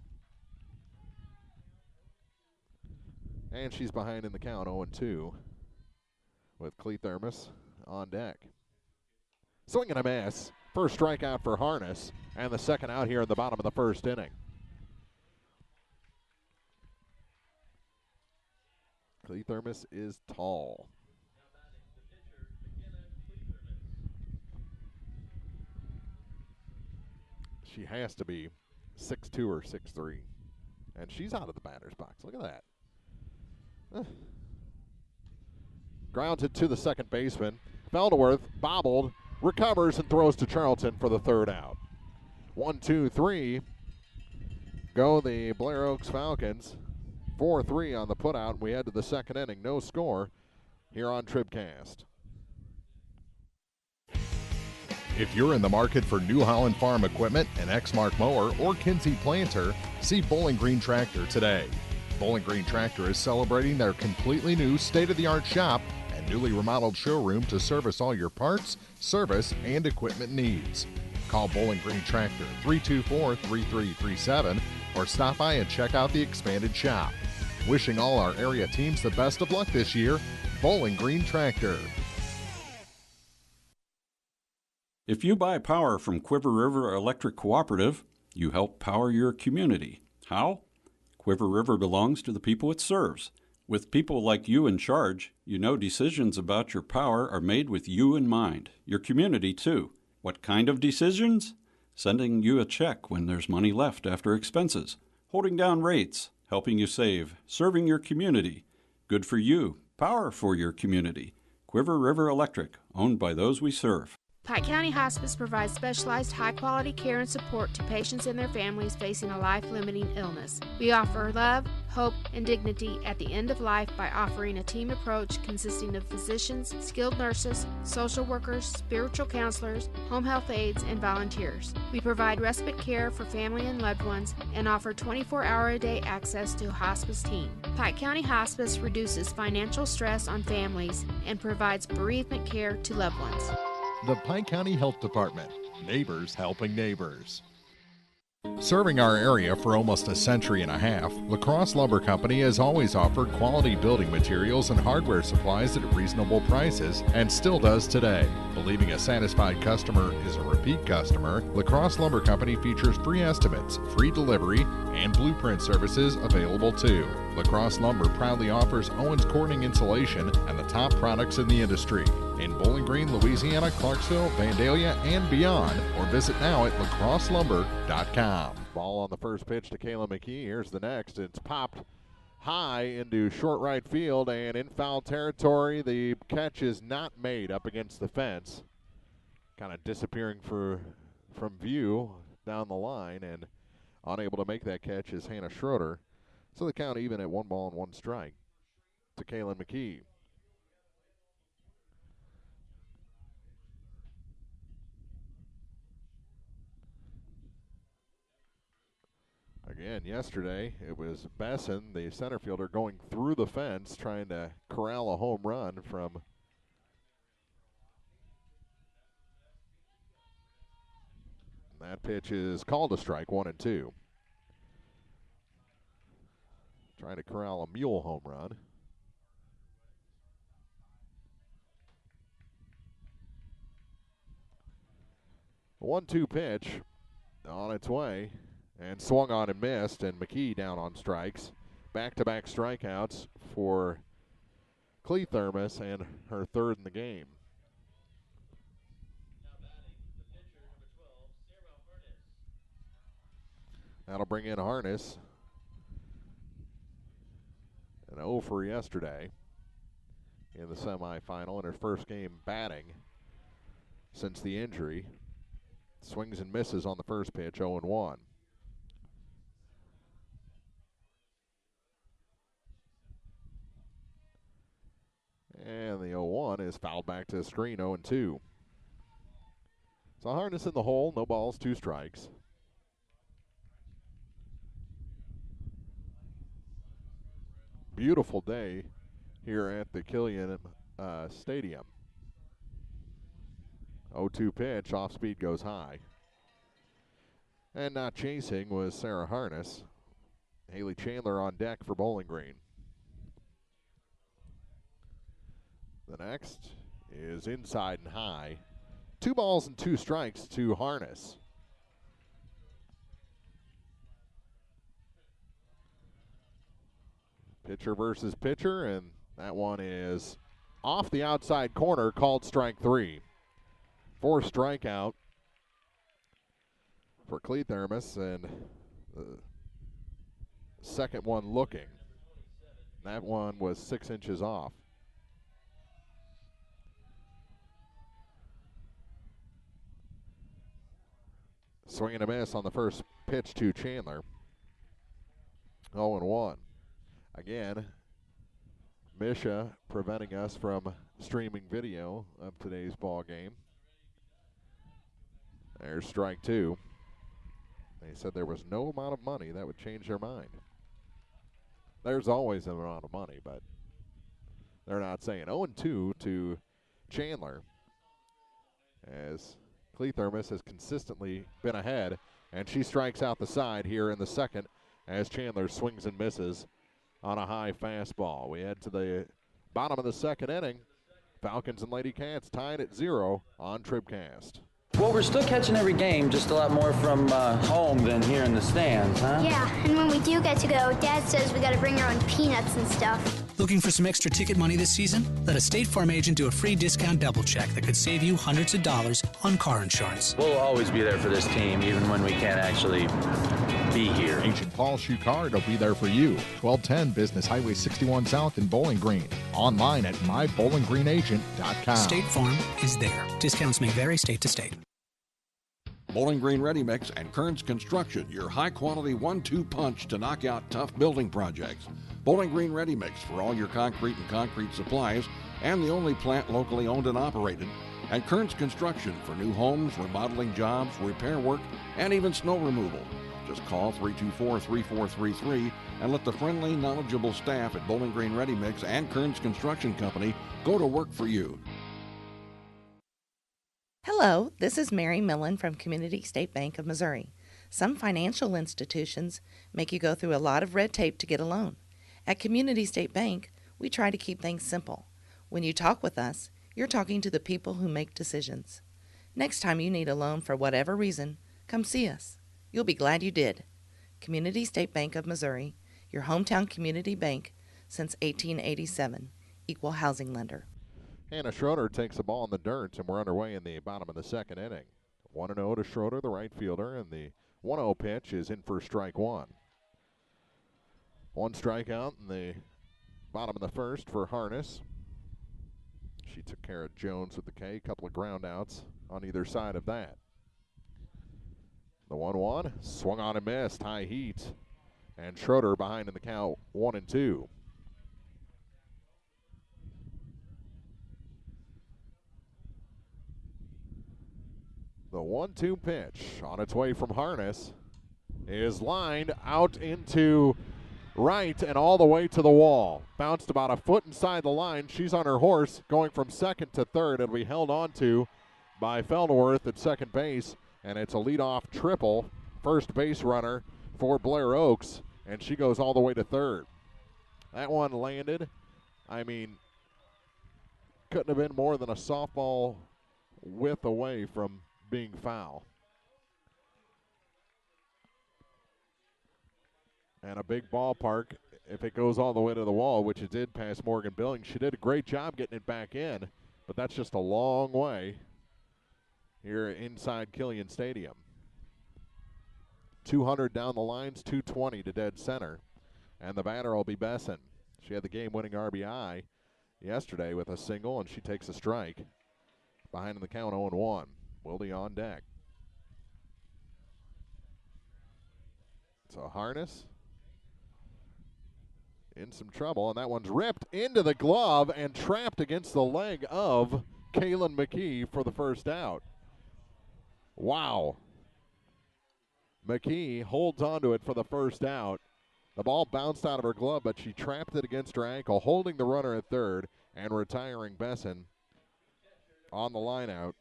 Speaker 2: And she's behind in the count, 0-2, with Cleathermos on deck. Swing and a miss. First strikeout for Harness, and the second out here in the bottom of the first inning. Cleathermos is tall. she has to be 6'2" or 6'3". And she's out of the batter's box. Look at that. Grounds it to the second baseman. Felderworth bobbled, recovers, and throws to Charlton for the third out. 1, 2, 3. Go the Blair Oaks Falcons. 4-3 on the putout. We head to the second inning. No score here on TribCast.
Speaker 6: If you're in the market for New Holland Farm equipment, an Exmark mower, or Kinsey planter, see Bowling Green Tractor today. Bowling Green Tractor is celebrating their completely new state-of-the-art shop and newly remodeled showroom to service all your parts, service, and equipment needs. Call Bowling Green Tractor 324-3337 or stop by and check out the expanded shop. Wishing all our area teams the best of luck this year, Bowling Green Tractor.
Speaker 10: If you buy power from Quiver River Electric Cooperative, you help power your community. How? Quiver River belongs to the people it serves. With people like you in charge, you know decisions about your power are made with you in mind, your community too. What kind of decisions? Sending you a check when there's money left after expenses, holding down rates, helping you save, serving your community. Good for you, power for your community. Quiver River Electric, owned by those we serve.
Speaker 11: Pike County Hospice provides specialized high-quality care and support to patients and their families facing a life-limiting illness. We offer love, hope, and dignity at the end of life by offering a team approach consisting of physicians, skilled nurses, social workers, spiritual counselors, home health aides, and volunteers. We provide respite care for family and loved ones and offer 24-hour-a-day access to a hospice team. Pike County Hospice reduces financial stress on families and provides bereavement care to loved ones.
Speaker 6: The Pike County Health Department, neighbors helping neighbors. Serving our area for almost a century and a half, La Crosse Lumber Company has always offered quality building materials and hardware supplies at reasonable prices and still does today. Believing a satisfied customer is a repeat customer, La Crosse Lumber Company features free estimates, free delivery, and blueprint services available too. La Crosse Lumber proudly offers Owens Corning insulation and the top products in the industry. In Bowling Green, Louisiana, Clarksville, Vandalia, and beyond, or visit now at lacrosselumber.com.
Speaker 2: Ball on the first pitch to Kayla McKee. Here's the next. It's popped high into short right field and in foul territory. The catch is not made up against the fence. Kind of disappearing from view down the line, and unable to make that catch is Hannah Schroeder. So the count even at 1 ball and 1 strike to Kaylin McKee. Again, yesterday it was Besson, the center fielder, going through the fence trying to corral a home run from that pitch is called a strike, 1-2. Trying to corral a mule home run. A 1-2 pitch on its way and swung on and missed, and McKee down on strikes. Back-to-back strikeouts for Clee Thermos and her third in the game. That'll bring in Harness. An 0 for yesterday in the semifinal in her first game batting since the injury. Swings and misses on the first pitch, 0-1. And the 0-1 is fouled back to the screen, 0-2. So Harness in the hole, no balls, 2 strikes. Beautiful day here at the Killian Stadium. 0-2 pitch, off speed goes high. And not chasing was Sarah Harness. Haley Chandler on deck for Bowling Green. The next is inside and high. 2 balls and 2 strikes to Harness. Pitcher versus pitcher, and that one is off the outside corner, called strike 3. 4 strikeout for Cleathermos, and the second one looking. That one was 6 inches off. Swing and a miss on the first pitch to Chandler. 0-1. Again, Misha preventing us from streaming video of today's ball game. There's strike two. They said there was no amount of money that would change their mind. There's always an amount of money, but they're not saying. 0-2 to Chandler, as Cleathermos has consistently been ahead, and she strikes out the side here in the second as Chandler swings and misses on a high fastball. We head to the bottom of the second inning. Falcons and LadyCats tied at 0 on TribCast.
Speaker 12: Well, we're still catching every game, just a lot more from home than here in the stands, huh?
Speaker 13: Yeah, and when we do get to go, Dad says we got to bring our own peanuts and stuff.
Speaker 14: Looking for some extra ticket money this season? Let a State Farm agent do a free discount double check that could save you hundreds of dollars on car insurance.
Speaker 12: We'll always be there for this team, even when we can't actually be here.
Speaker 6: Agent Paul Shucard will be there for you. 1210 Business Highway 61 South in Bowling Green. Online at mybowlinggreenagent.com.
Speaker 14: State Farm is there. Discounts may vary state to state.
Speaker 4: Bowling Green Ready Mix and Kearns Construction, your high-quality 1-2 punch to knock out tough building projects. Bowling Green Ready Mix for all your concrete and concrete supplies, and the only plant locally owned and operated. And Kearns Construction for new homes, remodeling jobs, repair work, and even snow removal. Just call 324-3433 and let the friendly, knowledgeable staff at Bowling Green Ready Mix and Kearns Construction Company go to work for you.
Speaker 15: Hello, this is Mary Millen from Community State Bank of Missouri. Some financial institutions make you go through a lot of red tape to get a loan. At Community State Bank, we try to keep things simple. When you talk with us, you're talking to the people who make decisions. Next time you need a loan for whatever reason, come see us. You'll be glad you did. Community State Bank of Missouri, your hometown community bank since 1887, equal housing lender.
Speaker 2: Hannah Schroeder takes the ball in the dirt, and we're underway in the bottom of the second inning. 1-0 to Schroeder, the right fielder, and the 1-0 pitch is in for strike one. One strikeout in the bottom of the first for Harness. She took care of Jones with the K, a couple of ground outs on either side of that. The 1-1, swung on and missed, high heat, and Schroeder behind in the count, 1-2. The 1-2 pitch on its way from Harness is lined out into right and all the way to the wall. Bounced about a foot inside the line. She's on her horse going from second to third. It'll be held on to by Feldworth at second base, and it's a leadoff triple. First base runner for Blair Oaks, and she goes all the way to third. That one landed. I mean, couldn't have been more than a softball width away from being foul. And a big ballpark, if it goes all the way to the wall, which it did past Morgan Billings. She did a great job getting it back in, but that's just a long way here inside Killian Stadium. 200 down the lines, 220 to dead center. And the batter will be Besson. She had the game-winning RBI yesterday with a single, and she takes a strike. Behind in the count, 0-1. Wilde on deck. So Harness in some trouble, and that one's ripped into the glove and trapped against the leg of Kaylin McKee for the first out. Wow. McKee holds onto it for the first out. The ball bounced out of her glove, but she trapped it against her ankle, holding the runner at third and retiring Besson on the line out.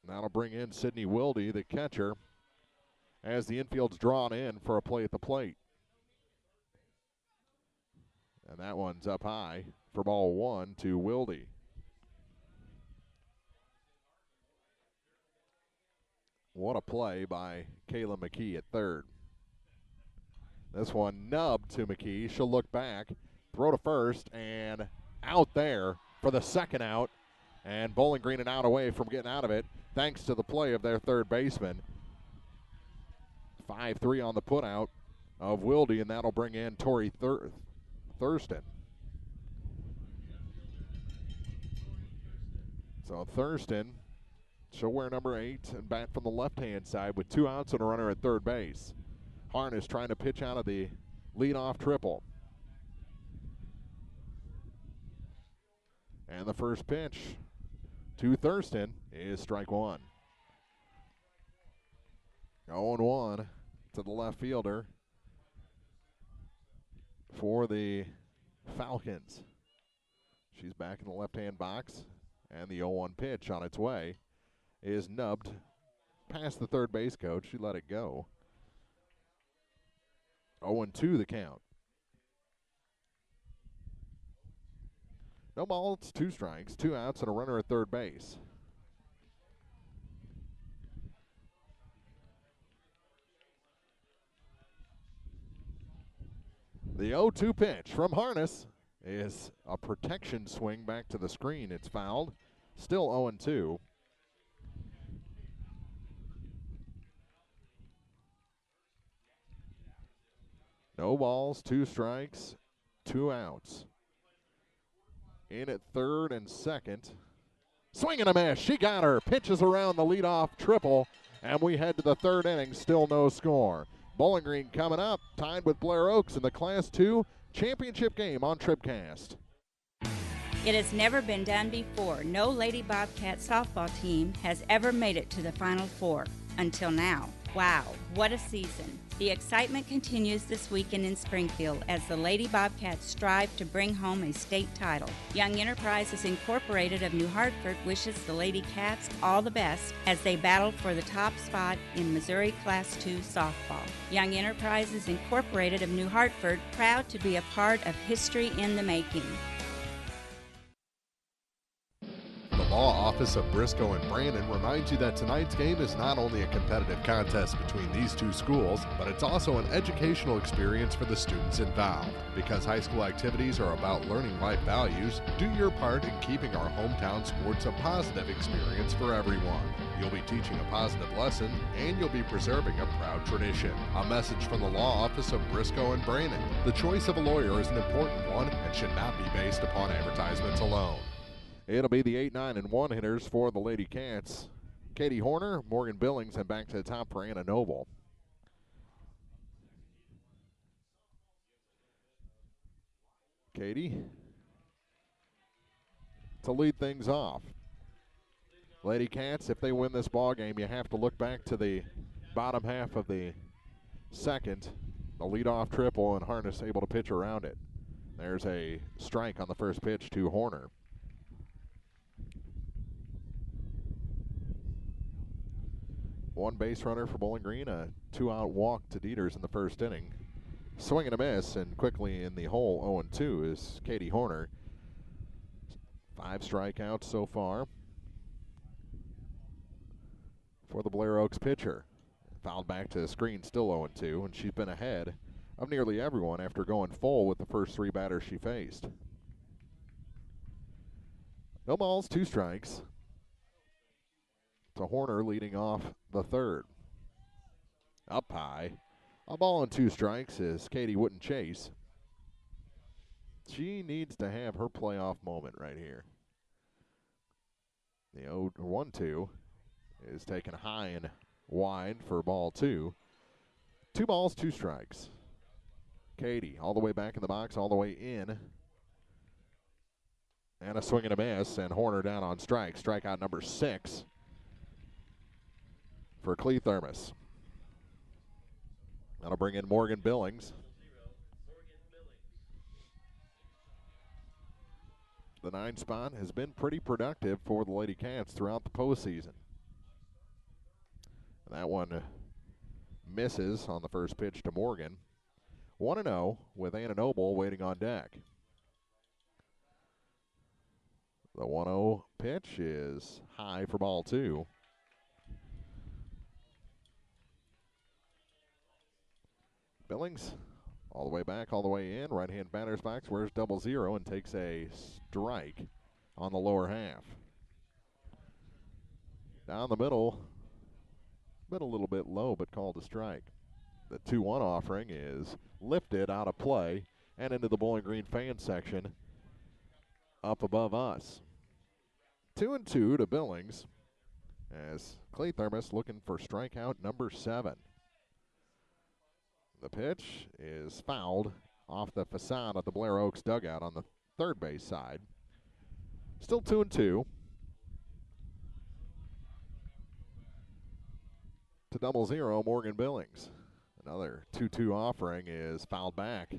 Speaker 2: That'll bring in Sydney Wilde, the catcher, as the infield's drawn in for a play at the plate. And that one's up high for ball one to Wilde. What a play by Kayla McKee at third. This one nubbed to McKee. She'll look back, throw to first, and out there for the second out. And Bowling Green an out away from getting out of it, thanks to the play of their third baseman. 5-3 on the putout of Wilde, and that'll bring in Tori Thurston. So Thurston, she'll wear number 8 and bat from the left-hand side with 2 outs and a runner at third base. Harness trying to pitch out of the leadoff triple. And the first pitch to Thurston is strike 1. 0-1 to the left fielder for the Falcons. She's back in the left-hand box, and the 0-1 pitch on its way is nubbed past the third base coach. She let it go. 0-2 the count. No balls, 2 strikes, 2 outs, and a runner at third base. The 0-2 pitch from Harness is a protection swing back to the screen. It's fouled. Still 0-2. No balls, 2 strikes, 2 outs. In at third and second. Swing and a miss. She got her. Pitches around the leadoff triple, and we head to the third inning. Still no score. Bowling Green coming up, tied with Blair Oaks in the Class 2 championship game on TribCast.
Speaker 3: It has never been done before. No Lady Bobcat softball team has ever made it to the Final Four until now. Wow, what a season. The excitement continues this weekend in Springfield as the Lady Bobcats strive to bring home a state title. Young Enterprises Incorporated of New Hartford wishes the LadyCats all the best as they battle for the top spot in Missouri Class 2 softball. Young Enterprises Incorporated of New Hartford, proud to be a part of history in the making.
Speaker 6: The Law Office of Briscoe and Brandon reminds you that tonight's game is not only a competitive contest between these two schools, but it's also an educational experience for the students involved. Because high school activities are about learning life values, do your part in keeping our hometown sports a positive experience for everyone. You'll be teaching a positive lesson, and you'll be preserving a proud tradition. A message from the Law Office of Briscoe and Brandon. The choice of a lawyer is an important one and should not be based upon advertisements alone.
Speaker 2: It'll be the 8, 9, and 1 hitters for the LadyCats. Katie Horner, Morgan Billings, and back to the top for Anna Noble. Katie to lead things off. LadyCats, if they win this ball game, you have to look back to the bottom half of the second. The leadoff triple, and Harness able to pitch around it. There's a strike on the first pitch to Horner. One base runner for Bowling Green, a 2-out walk to Dieters in the first inning. Swing and a miss, and quickly in the hole, 0-2 is Katie Horner. 5 strikeouts so far for the Blair Oaks pitcher. Fouled back to the screen, still 0-2, and she's been ahead of nearly everyone after going full with the first 3 batters she faced. No balls, 2 strikes. To Horner leading off the third. Up high. A ball and 2 strikes as Katie wouldn't chase. She needs to have her playoff moment right here. The 0-1-2 is taken high and wide for ball 2. 2 balls, 2 strikes. Katie all the way back in the box, all the way in. And a swing and a miss, and Horner down on strike. Strikeout number 6. For Clee Thermos. That'll bring in Morgan Billings. The 9 spot has been pretty productive for the LadyCats throughout the postseason. And that one misses on the first pitch to Morgan. 1-0 with Anna Noble waiting on deck. The 1-0 pitch is high for ball 2. Billings all the way back, all the way in. Right-hand batter's box, wears 0-0 and takes a strike on the lower half. Down the middle, been a little bit low, but called a strike. The 2-1 offering is lifted out of play and into the Bowling Green fan section up above us. 2-2 to Billings as Clay Thermos looking for strikeout number 7. The pitch is fouled off the facade of the Blair Oaks dugout on the third base side. Still 2-2. To 0-0 Morgan Billings. Another 2-2 offering is fouled back.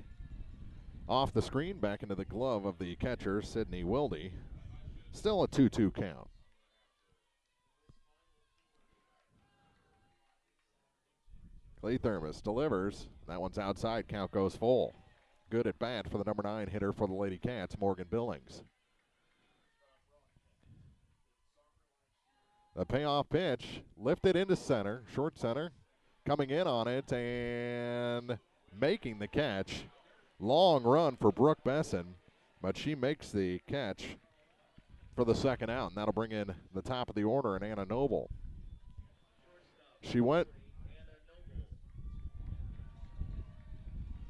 Speaker 2: Off the screen, back into the glove of the catcher, Sidney Wilde. Still a 2-2 count. Clay Thermos delivers. That one's outside. Count goes full. Good at bat for the number 9 hitter for the LadyCats, Morgan Billings. The payoff pitch lifted into center, short center. Coming in on it and making the catch. Long run for Brooke Besson, but she makes the catch for the second out, and that'll bring in the top of the order and Anna Noble. She went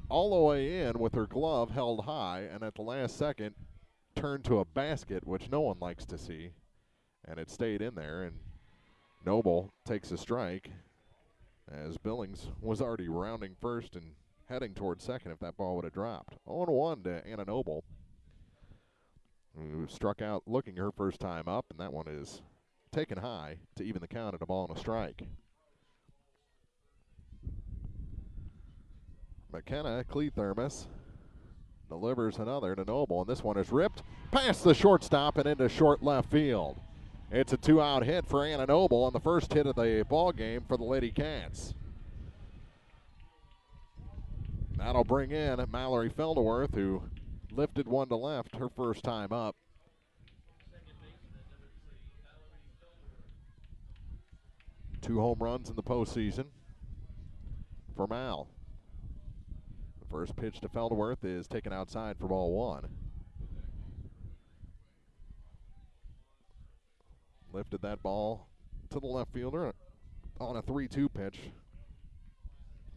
Speaker 2: all the way in with her glove held high, and at the last second turned to a basket, which no one likes to see, and it stayed in there, and Noble takes a strike as Billings was already rounding first and heading towards second if that ball would have dropped. 0-1 to Anna Noble, who struck out looking her first time up, and that one is taken high to even the count at a ball and a strike. McKenna Cleathermos delivers another to Noble, and this one is ripped past the shortstop and into short left field. It's a 2-out hit for Anna Noble on the first hit of the ball game for the LadyCats. That'll bring in Mallory Felderworth, who lifted one to left her first time up. Two home runs in the postseason for Mal. The first pitch to Felderworth is taken outside for ball 1. Lifted that ball to the left fielder on a 3-2 pitch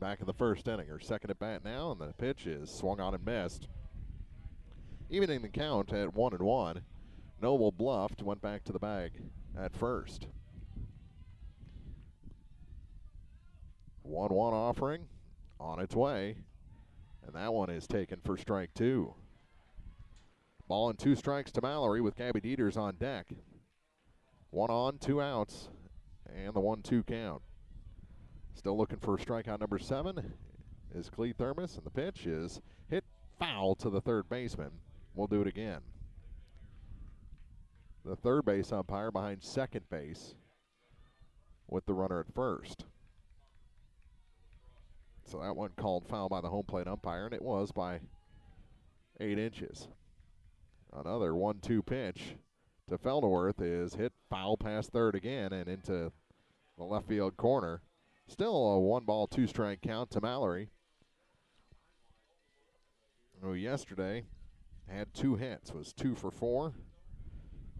Speaker 2: back in the first inning. Her second at bat now, and the pitch is swung on and missed. Evening the count at 1-1. Noble bluffed, went back to the bag at first. 1-1 offering on its way, and that one is taken for strike 2. Ball and 2 strikes to Mallory with Gabby Dieters on deck. 1 on, 2 outs, and the 1-2 count. Still looking for strikeout number 7 is Cleathermos, and the pitch is hit foul to the third baseman. We'll do it again. The third base umpire behind second base with the runner at first. So that one called foul by the home plate umpire, and it was by 8 inches. Another 1-2 pitch to Felderworth is hit foul past third again and into the left field corner. Still a 1-ball, 2-strike count to Mallory, who yesterday had 2 hits, was 2 for 4.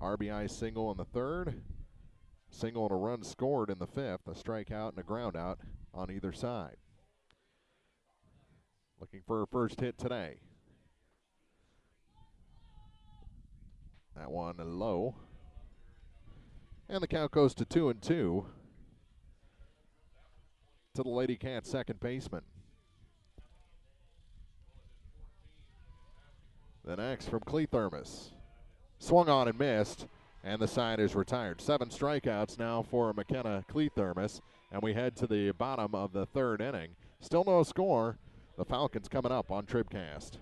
Speaker 2: RBI single in the third, single and a run scored in the fifth, a strikeout and a ground out on either side. Looking for her first hit today. That one low. And the count goes to 2-2 to the LadyCats second baseman. The next from Cleathermos. Swung on and missed, and the side is retired. 7 strikeouts now for McKenna Cleathermos, and we head to the bottom of the third inning. Still no score. The Falcons coming up on TribCast.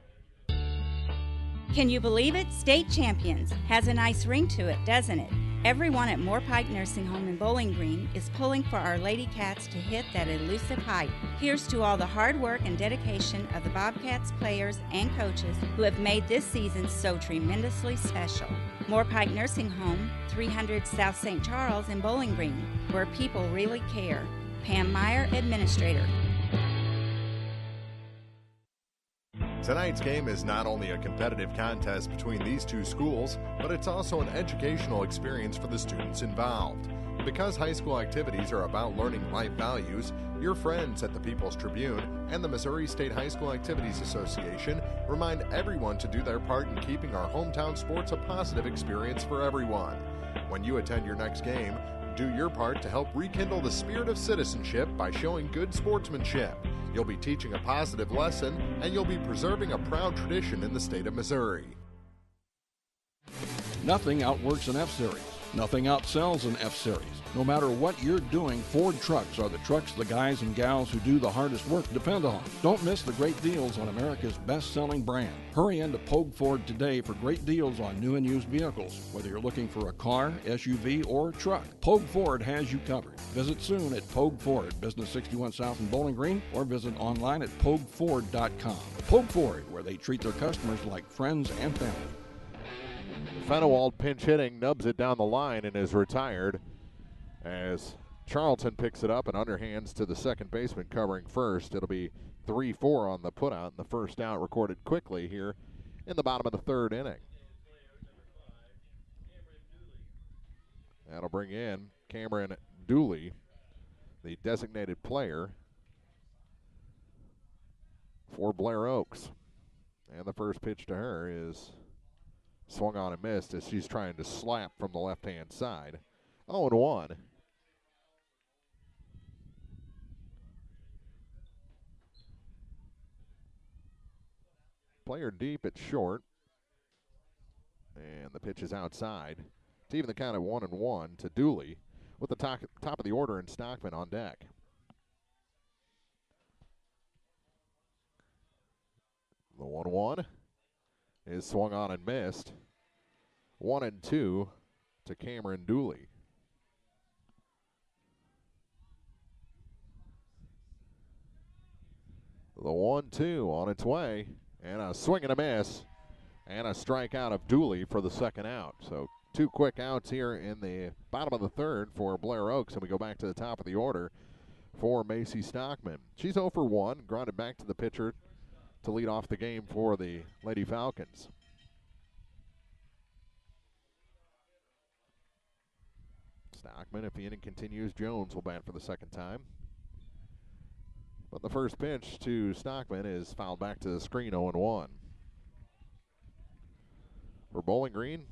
Speaker 3: Can you believe it? State champions. Has a nice ring to it, doesn't it? Everyone at Moore Pike Nursing Home in Bowling Green is pulling for our LadyCats to hit that elusive height. Here's to all the hard work and dedication of the Bobcats players and coaches who have made this season so tremendously special. Moore Pike Nursing Home, 300 South St. Charles in Bowling Green, where people really care. Pam Meyer, Administrator.
Speaker 6: Tonight's game is not only a competitive contest between these two schools, but it's also an educational experience for the students involved. Because high school activities are about learning life values, Your friends at the People's Tribune and the Missouri State High School Activities Association remind everyone to do their part in keeping our hometown sports a positive experience for everyone. When you attend your next game, do your part to help rekindle the spirit of citizenship by showing good sportsmanship. You'll be teaching a positive lesson, and you'll be preserving a proud tradition in the state of Missouri.
Speaker 4: Nothing outworks an F-Series. Nothing outsells an F-Series. No matter what you're doing, Ford trucks are the trucks the guys and gals who do the hardest work depend on. Don't miss the great deals on America's best-selling brand. Hurry into Pogue Ford today for great deals on new and used vehicles. Whether you're looking for a car, SUV, or truck, Pogue Ford has you covered. Visit soon at Pogue Ford, Business 61 South in Bowling Green, or visit online at PogueFord.com. Pogue Ford, where they treat their customers like friends and family.
Speaker 2: Fenewald pinch hitting, nubs it down the line and is retired as Charlton picks it up and underhands to the second baseman covering first. It'll be 3-4 on the putout, and the first out recorded quickly here in the bottom of the third inning. That'll bring in Cameron Dooley, the designated player for Blair Oaks. And the first pitch to her is swung on and missed as she's trying to slap from the left-hand side. 0-1. Player deep at short. And the pitch is outside. To even the count of 1-1 to Dooley with the top of the order and Stockman on deck. The 1-1 is swung on and missed. 1-2 to Cameron Dooley. The 1-2 on its way, and a swing and a miss, and a strikeout of Dooley for the second out. So 2 quick outs here in the bottom of the third for Blair Oaks, and we go back to the top of the order for Macy Stockman. She's 0 for 1, grounded back to the pitcher to lead off the game for the Lady Falcons. Stockman, if the inning continues, Jones will bat for the second time. But the first pitch to Stockman is fouled back to the screen, 0-1. For Bowling Green,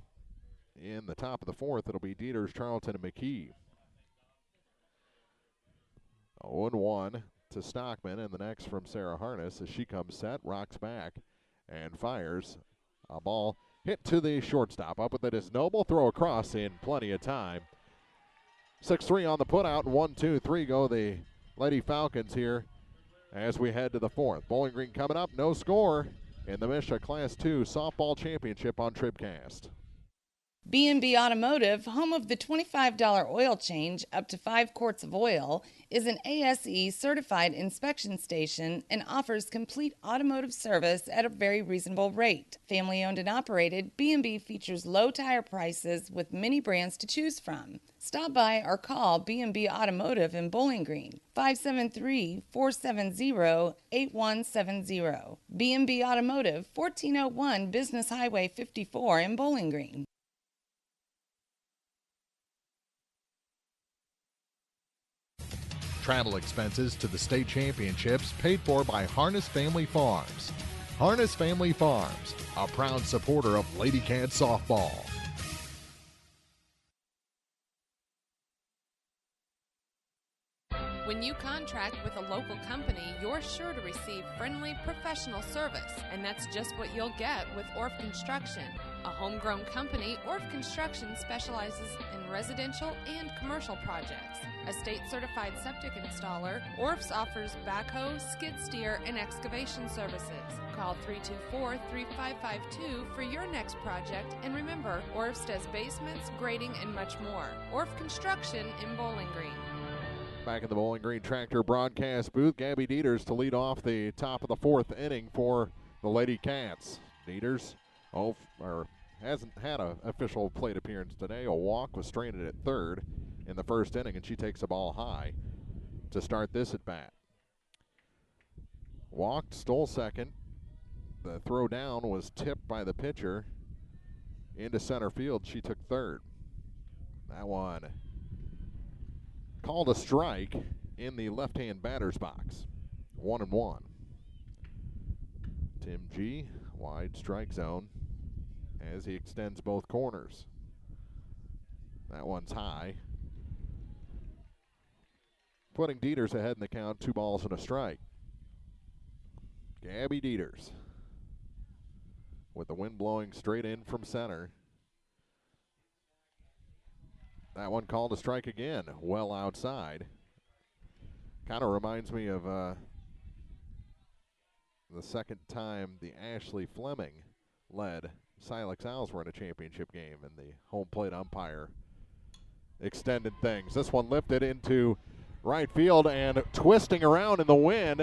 Speaker 2: in the top of the fourth, it'll be Dieters, Charlton, and McKee. 0-1 to Stockman, and the next from Sarah Harness as she comes set, rocks back, and fires a ball hit to the shortstop. Up with it is Noble, throw across in plenty of time. 6-3 on the putout, and 1-2-3 go the Lady Falcons here as we head to the fourth. Bowling Green coming up, no score in the MSHSAA Class 2 Softball Championship on TribCast.
Speaker 5: B&B Automotive, home of the $25 oil change up to 5 quarts of oil, is an ASE certified inspection station and offers complete automotive service at a very reasonable rate. Family owned and operated, B&B features low tire prices with many brands to choose from. Stop by or call B&B Automotive in Bowling Green, 573-470-8170. B&B Automotive, 1401 Business Highway 54 in Bowling Green.
Speaker 6: Travel expenses to the state championships paid for by Harness Family Farms. Harness Family Farms, a proud supporter of LadyCats softball.
Speaker 16: When you contract with a local company, you're sure to receive friendly, professional service, and that's just what you'll get with Orff Construction. A homegrown company, Orff Construction specializes in residential and commercial projects. A state-certified septic installer, Orff's offers backhoe, skid steer, and excavation services. Call 324-3552 for your next project, and remember, Orff's does basements, grading, and much more. Orff Construction in Bowling Green.
Speaker 2: Back in the Bowling Green Tractor broadcast booth, Gabby Dieters to lead off the top of the fourth inning for the LadyCats. Dieters hasn't had an official plate appearance today. A walk was stranded at third in the first inning, and she takes a ball high to start this at bat. Walked, stole second. The throw down was tipped by the pitcher into center field. She took third. That one called a strike, in the left-hand batter's box. 1-1. Tim G, wide strike zone as he extends both corners. That one's high, putting Dieters ahead in the count, 2 balls and a strike. Gabby Dieters with the wind blowing straight in from center. That one called a strike again, well outside. Kind of reminds me of the second time the Ashley Fleming led Silex Owls were in a championship game, and the home plate umpire extended things. This one lifted into right field and twisting around in the wind.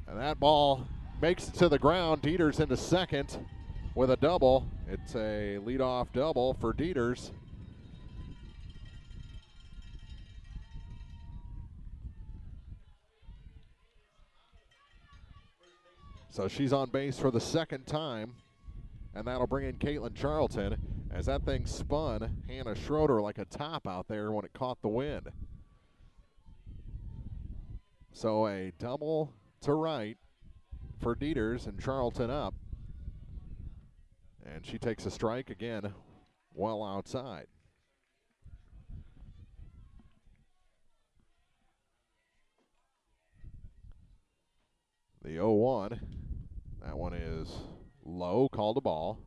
Speaker 2: And that ball makes it to the ground. Dieters into second with a double. It's a leadoff double for Dieters. So she's on base for the second time, and that'll bring in Caitlin Charlton as that thing spun Hannah Schroeder like a top out there when it caught the wind. So a double to right for Dieters and Charlton up. And she takes a strike again, well outside. The 0-1, that one is low, called a ball.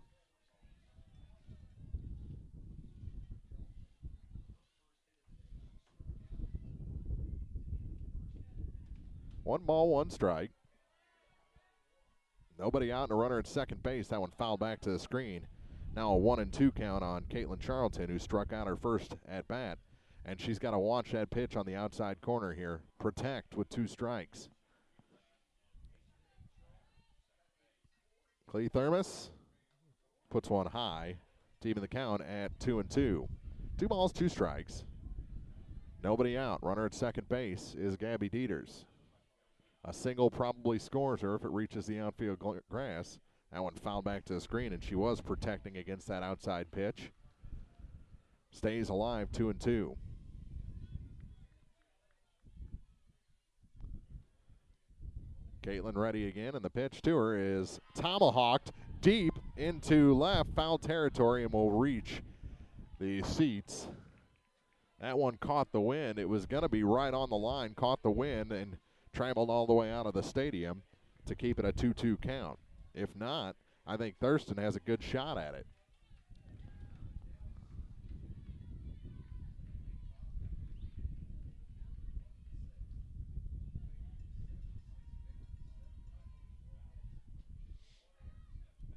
Speaker 2: One ball, one strike. Nobody out and a runner at second base. That one fouled back to the screen. Now a 1-2 count on Caitlin Charlton, who struck out her first at bat. And she's got to watch that pitch on the outside corner here. Protect with 2 strikes. Clee Thermos puts one high to even the count at 2-2. 2 balls, 2 strikes. Nobody out. Runner at second base is Gabby Dieters. A single probably scores her if it reaches the outfield grass. That one fouled back to the screen, and she was protecting against that outside pitch. Stays alive, 2-2. Caitlin ready again, and the pitch to her is tomahawked deep into left foul territory and will reach the seats. That one caught the wind. It was going to be right on the line, caught the wind, and traveled all the way out of the stadium to keep it a 2-2 count. If not, I think Thurston has a good shot at it.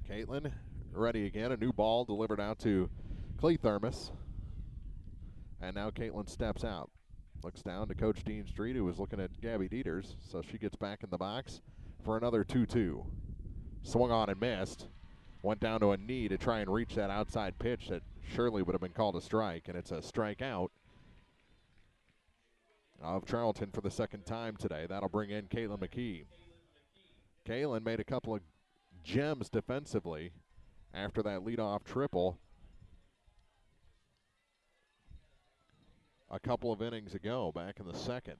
Speaker 2: Caitlin ready again. A new ball delivered out to Clee Thermos. And now Caitlin steps out. Looks down to Coach Dean Street, who was looking at Gabby Dieters. So she gets back in the box for another 2-2. Swung on and missed. Went down to a knee to try and reach that outside pitch that surely would have been called a strike. And it's a strikeout of Charlton for the second time today. That'll bring in Caitlin McKee. Caitlin made a couple of gems defensively after that leadoff triple a couple of innings ago, back in the second.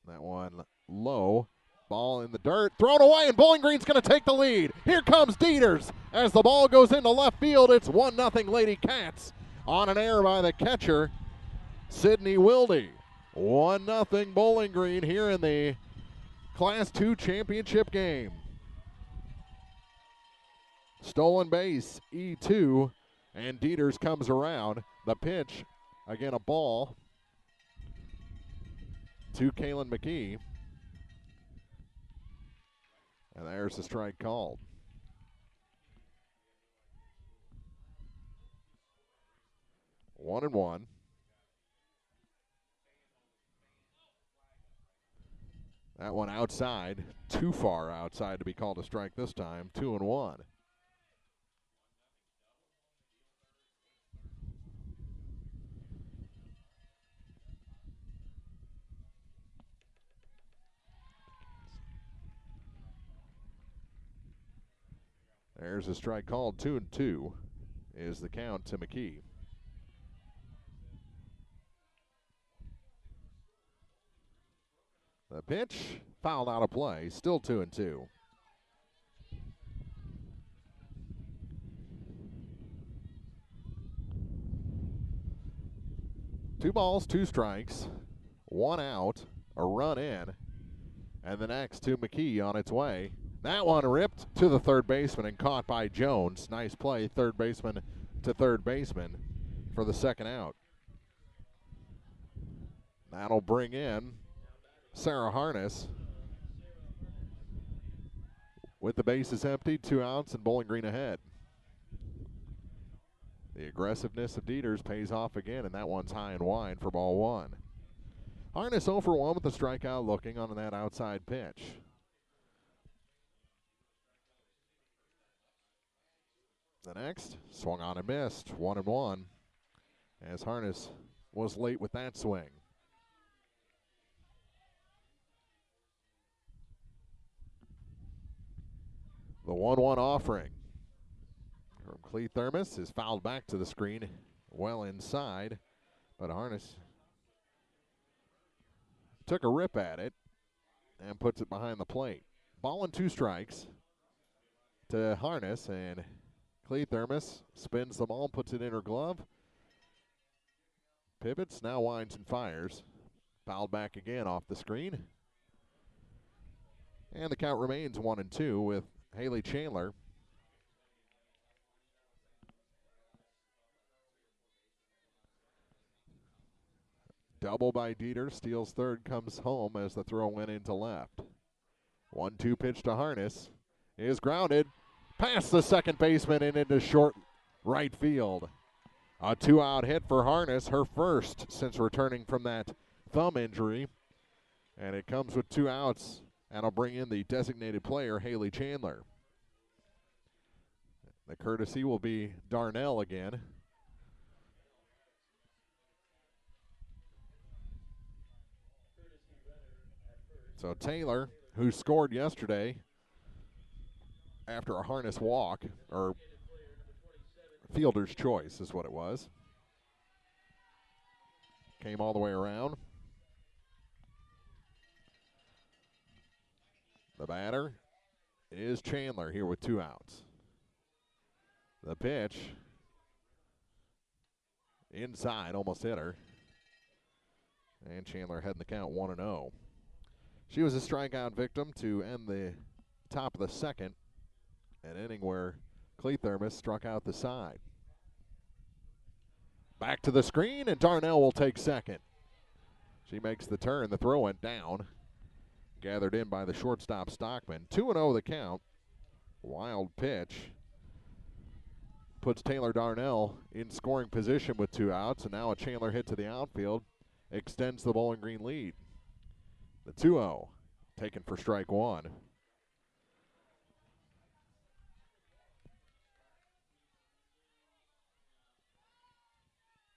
Speaker 2: That one low, ball in the dirt, thrown away, and Bowling Green's going to take the lead. Here comes Dieters as the ball goes into left field. It's 1-0 Lady Cats on an error by the catcher, Sydney Wilde. 1-0 Bowling Green here in the Class 2 championship game. Stolen base, E2, and Dieters comes around. The pitch, again a ball to Caitlin McKee. And there's the strike called. One and one. That one outside, too far outside to be called a strike this time, 2-1. There's a strike called, 2-2. is the count to McKee. The pitch fouled out of play, still 2-2. Two balls, two strikes, one out, a run in, and the next to McKee on its way. That one ripped to the third baseman and caught by Jones. Nice play, third baseman to third baseman for the second out. That'll bring in Sarah Harness. With the bases empty, 2 outs, and Bowling Green ahead. The aggressiveness of Dieters pays off again, and that one's high and wide for ball one. Harness 0 for 1 with the strikeout looking on that outside pitch. The next, swung on and missed, 1-1, as Harness was late with that swing. The 1-1 offering from Clee Thermos is fouled back to the screen, well inside, but Harness took a rip at it and puts it behind the plate. Ball and 2 strikes to Harness, and Clee Thermos spins the ball, puts it in her glove, pivots, now winds and fires. Fouled back again off the screen. And the count remains 1-2 with Haley Chandler double by Dieter, steals third, comes home as the throw went into left. 1-2 pitch to Harness is grounded past the second baseman and into short right field. A 2-out hit for Harness, her first since returning from that thumb injury, and it comes with 2 outs. And I'll bring in the designated player, Haley Chandler. The courtesy will be Darnell again. So Taylor, who scored yesterday after a Harness walk, or fielder's choice is what it was, came all the way around. The batter is Chandler here with 2 outs. The pitch inside, almost hit her. And Chandler heading the count 1-0. She was a strikeout victim to end the top of the second, an inning where Clee Thermos struck out the side. Back to the screen, and Darnell will take second. She makes the turn. The throw went down. Gathered in by the shortstop Stockman. 2-0 the count. Wild pitch. Puts Taylor Darnell in scoring position with 2 outs, and now a Chandler hit to the outfield extends the Bowling Green lead. The 2-0 taken for strike one.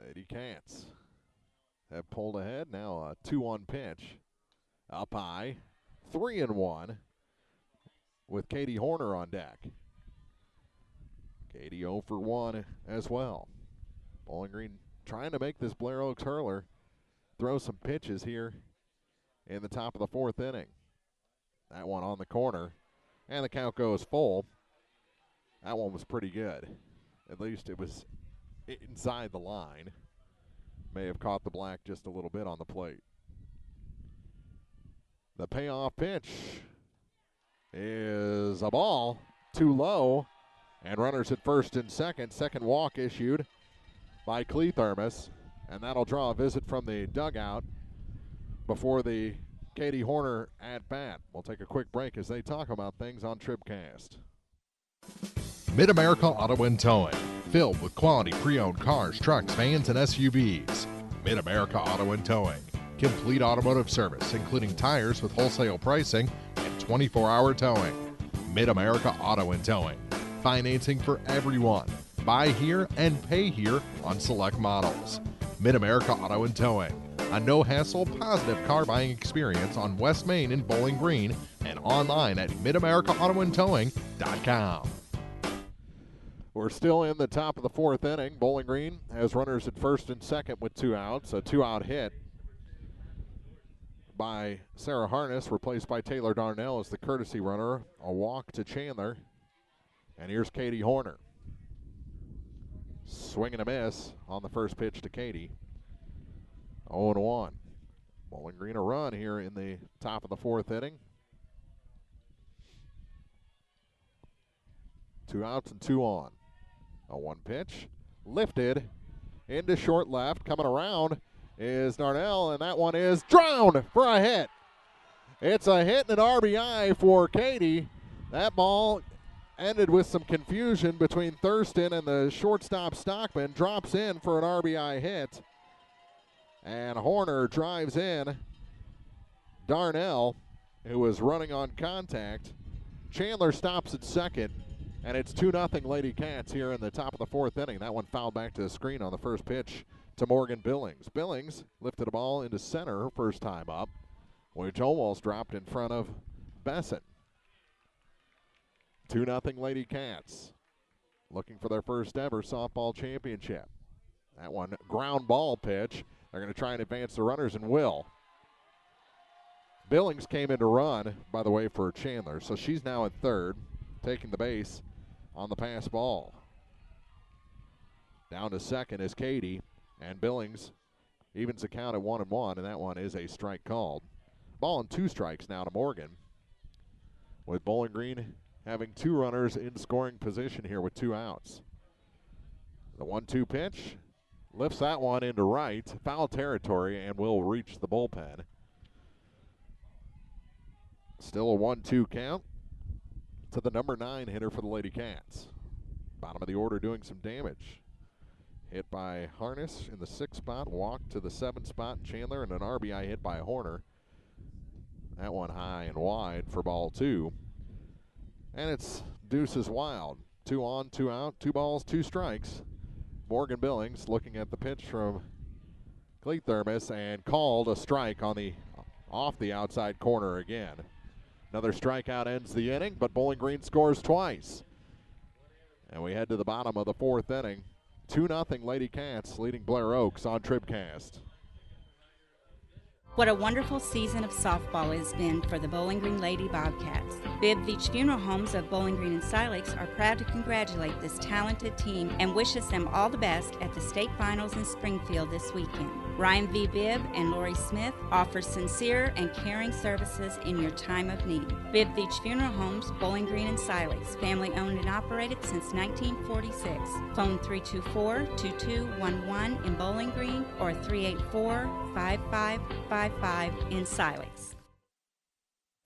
Speaker 2: LadyCats have pulled ahead. Now a 2-1 pitch. Up high. 3-1 with Katie Horner on deck. Katie 0 for 1 as well. Bowling Green trying to make this Blair Oaks hurler throw some pitches here in the top of the 4th inning. That one on the corner, and the count goes full. That one was pretty good. At least it was inside the line. May have caught the black just a little bit on the plate. The payoff pitch is a ball, too low, and runners at first and second. Second walk issued by Clee Thermos, and that'll draw a visit from the dugout before the Katie Horner at bat. We'll take a quick break as they talk about things on TribCast.
Speaker 6: Mid-America Auto and Towing, filled with quality pre-owned cars, trucks, vans, and SUVs. Mid-America Auto and Towing. Complete automotive service, including tires with wholesale pricing and 24-hour towing. Mid-America Auto and Towing. Financing for everyone. Buy here and pay here on select models. Mid-America Auto and Towing. A no-hassle, positive car buying experience on West Main in Bowling Green and online at midamericaautoandtowing.com.
Speaker 2: We're still in the top of the fourth inning. Bowling Green has runners at first and second with 2 outs. A 2-out hit by Sarah Harness, replaced by Taylor Darnell as the courtesy runner. A walk to Chandler. And here's Katie Horner. Swing and a miss on the first pitch to Katie. 0-1. Bowling Green a run here in the top of the fourth inning. 2 outs and 2 on. A 1 pitch. Lifted into short left. Coming around is Darnell, and that one is drowned for a hit. It's a hit and an RBI for Katie. That ball ended with some confusion between Thurston and the shortstop Stockman. Drops in for an RBI hit. And Horner drives in Darnell, who was running on contact. Chandler stops at second. And it's 2-0 Lady Cats here in the top of the fourth inning. That one fouled back to the screen on the first pitch to Morgan Billings. Billings lifted a ball into center her first time up, which almost dropped in front of Besson. 2-0 Lady Cats, looking for their first ever softball championship. That one, ground ball pitch. They're going to try and advance the runners and will. Billings came in to run, by the way, for Chandler, so she's now at third, taking the base on the pass ball. Down to second is Katie, and Billings evens the count at 1-1, and that one is a strike called. Ball and 2 strikes now to Morgan, with Bowling Green having 2 runners in scoring position here with 2 outs. The 1-2 pitch lifts that one into right, foul territory, and will reach the bullpen. Still a 1-2 count to the number 9 hitter for the Lady Cats. Bottom of the order doing some damage. Hit by Harness in the 6th spot, walk to the 7th spot, Chandler, and an RBI hit by Horner. That one high and wide for ball 2. And it's deuces wild. 2 on, 2 out, 2 balls, 2 strikes. Morgan Billings looking at the pitch from Cleathermos and called a strike on the off the outside corner again. Another strikeout ends the inning, but Bowling Green scores twice. And we head to the bottom of the fourth inning. 2-0 Lady Cats leading Blair Oaks on TribCast.
Speaker 3: What a wonderful season of softball it has been for the Bowling Green Lady Bobcats. Bibb Beach Funeral Homes of Bowling Green and Silex are proud to congratulate this talented team and wishes them all the best at the state finals in Springfield this weekend. Ryan V. Bibb and Lori Smith offer sincere and caring services in your time of need. Bibb Beach Funeral Homes, Bowling Green and Silex, family owned and operated since 1946. Phone 324-2211 in Bowling Green or 384-5555 in Silex.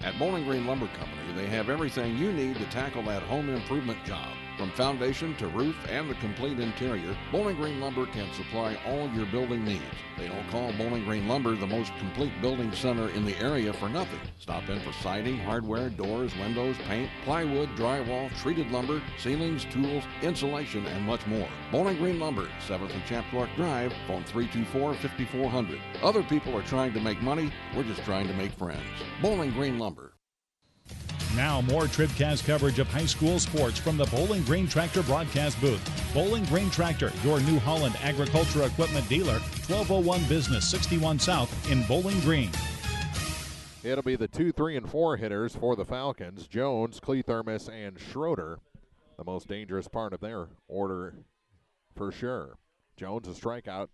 Speaker 4: At Bowling Green Lumber Company, they have everything you need to tackle that home improvement job. From foundation to roof and the complete interior, Bowling Green Lumber can supply all your building needs. They don't call Bowling Green Lumber the most complete building center in the area for nothing. Stop in for siding, hardware, doors, windows, paint, plywood, drywall, treated lumber, ceilings, tools, insulation, and much more. Bowling Green Lumber, 7th and Chapdork Drive, phone 324-5400. Other people are trying to make money, we're just trying to make friends. Bowling Green Lumber.
Speaker 1: Now more TribCast coverage of high school sports from the Bowling Green Tractor broadcast booth. Bowling Green Tractor, your New Holland agriculture equipment dealer, 1201 Business 61 South in Bowling Green.
Speaker 2: It'll be the 2, 3, and 4 hitters for the Falcons. Jones, Cleathermos, and Schroeder, the most dangerous part of their order for sure. Jones a strikeout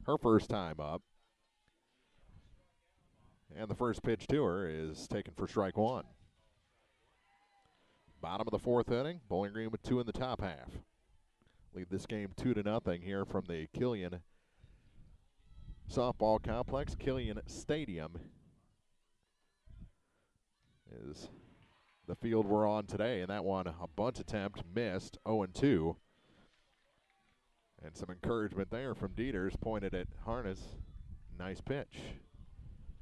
Speaker 2: her first time up. And the first pitch to her is taken for strike 1. Bottom of the fourth inning, Bowling Green with 2 in the top half. Lead this game 2-0 here from the Killian softball complex. Killian Stadium is the field we're on today, and that one, a bunt attempt, missed, 0-2. And some encouragement there from Dieters, pointed at Harness. Nice pitch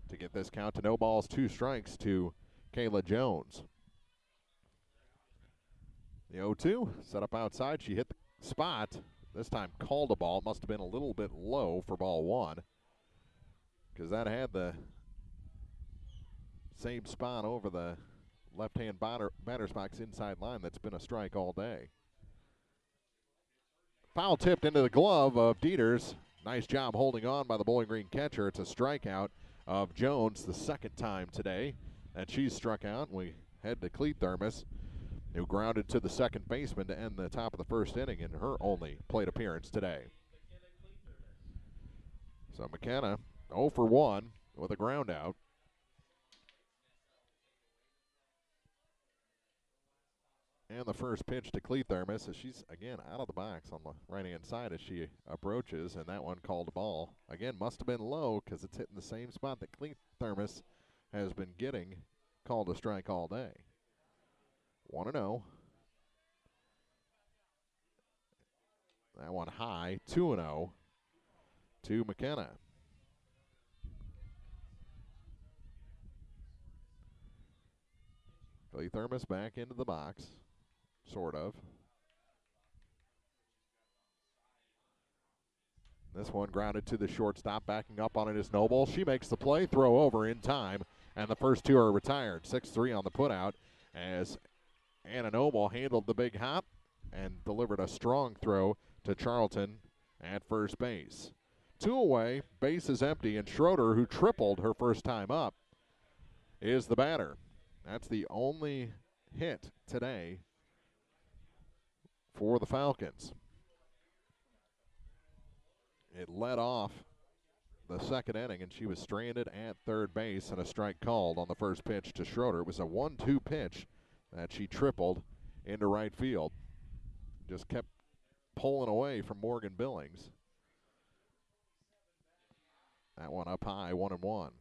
Speaker 2: to get this count to no balls, 2 strikes to Kayla Jones. The 0-2 set up outside. She hit the spot. This time called a ball. It must have been a little bit low for ball 1, because that had the same spot over the left-hand batter's box inside line. That's been a strike all day. Foul tipped into the glove of Dieters. Nice job holding on by the Bowling Green catcher. It's a strikeout of Jones, the second time today that she's struck out. We head to Cleat Thermos, who grounded to the second baseman to end the top of the first inning in her only plate appearance today. So McKenna 0 for 1 with a ground out. And the first pitch to Cleat Thermos as she's, again, out of the box on the right-hand side as she approaches, and that one called a ball. Again, must have been low because it's hitting the same spot that Cleat Thermos has been getting. Called a strike all day. 1-0. That one high, 2-0 to McKenna. Cleat Thermos back into the box. Sort of. This one grounded to the shortstop. Backing up on it is Noble. She makes the play. Throw over in time. And the first two are retired. 6-3 on the putout as Anna Noble handled the big hop and delivered a strong throw to Charlton at first base. 2 away. Base is empty. And Schroeder, who tripled her first time up, is the batter. That's the only hit today for the Falcons. It led off the second inning, and she was stranded at third base and a strike called on the first pitch to Schroeder. It was a 1-2 pitch that she tripled into right field. Just kept pulling away from Morgan Billings. That one up high, 1-1.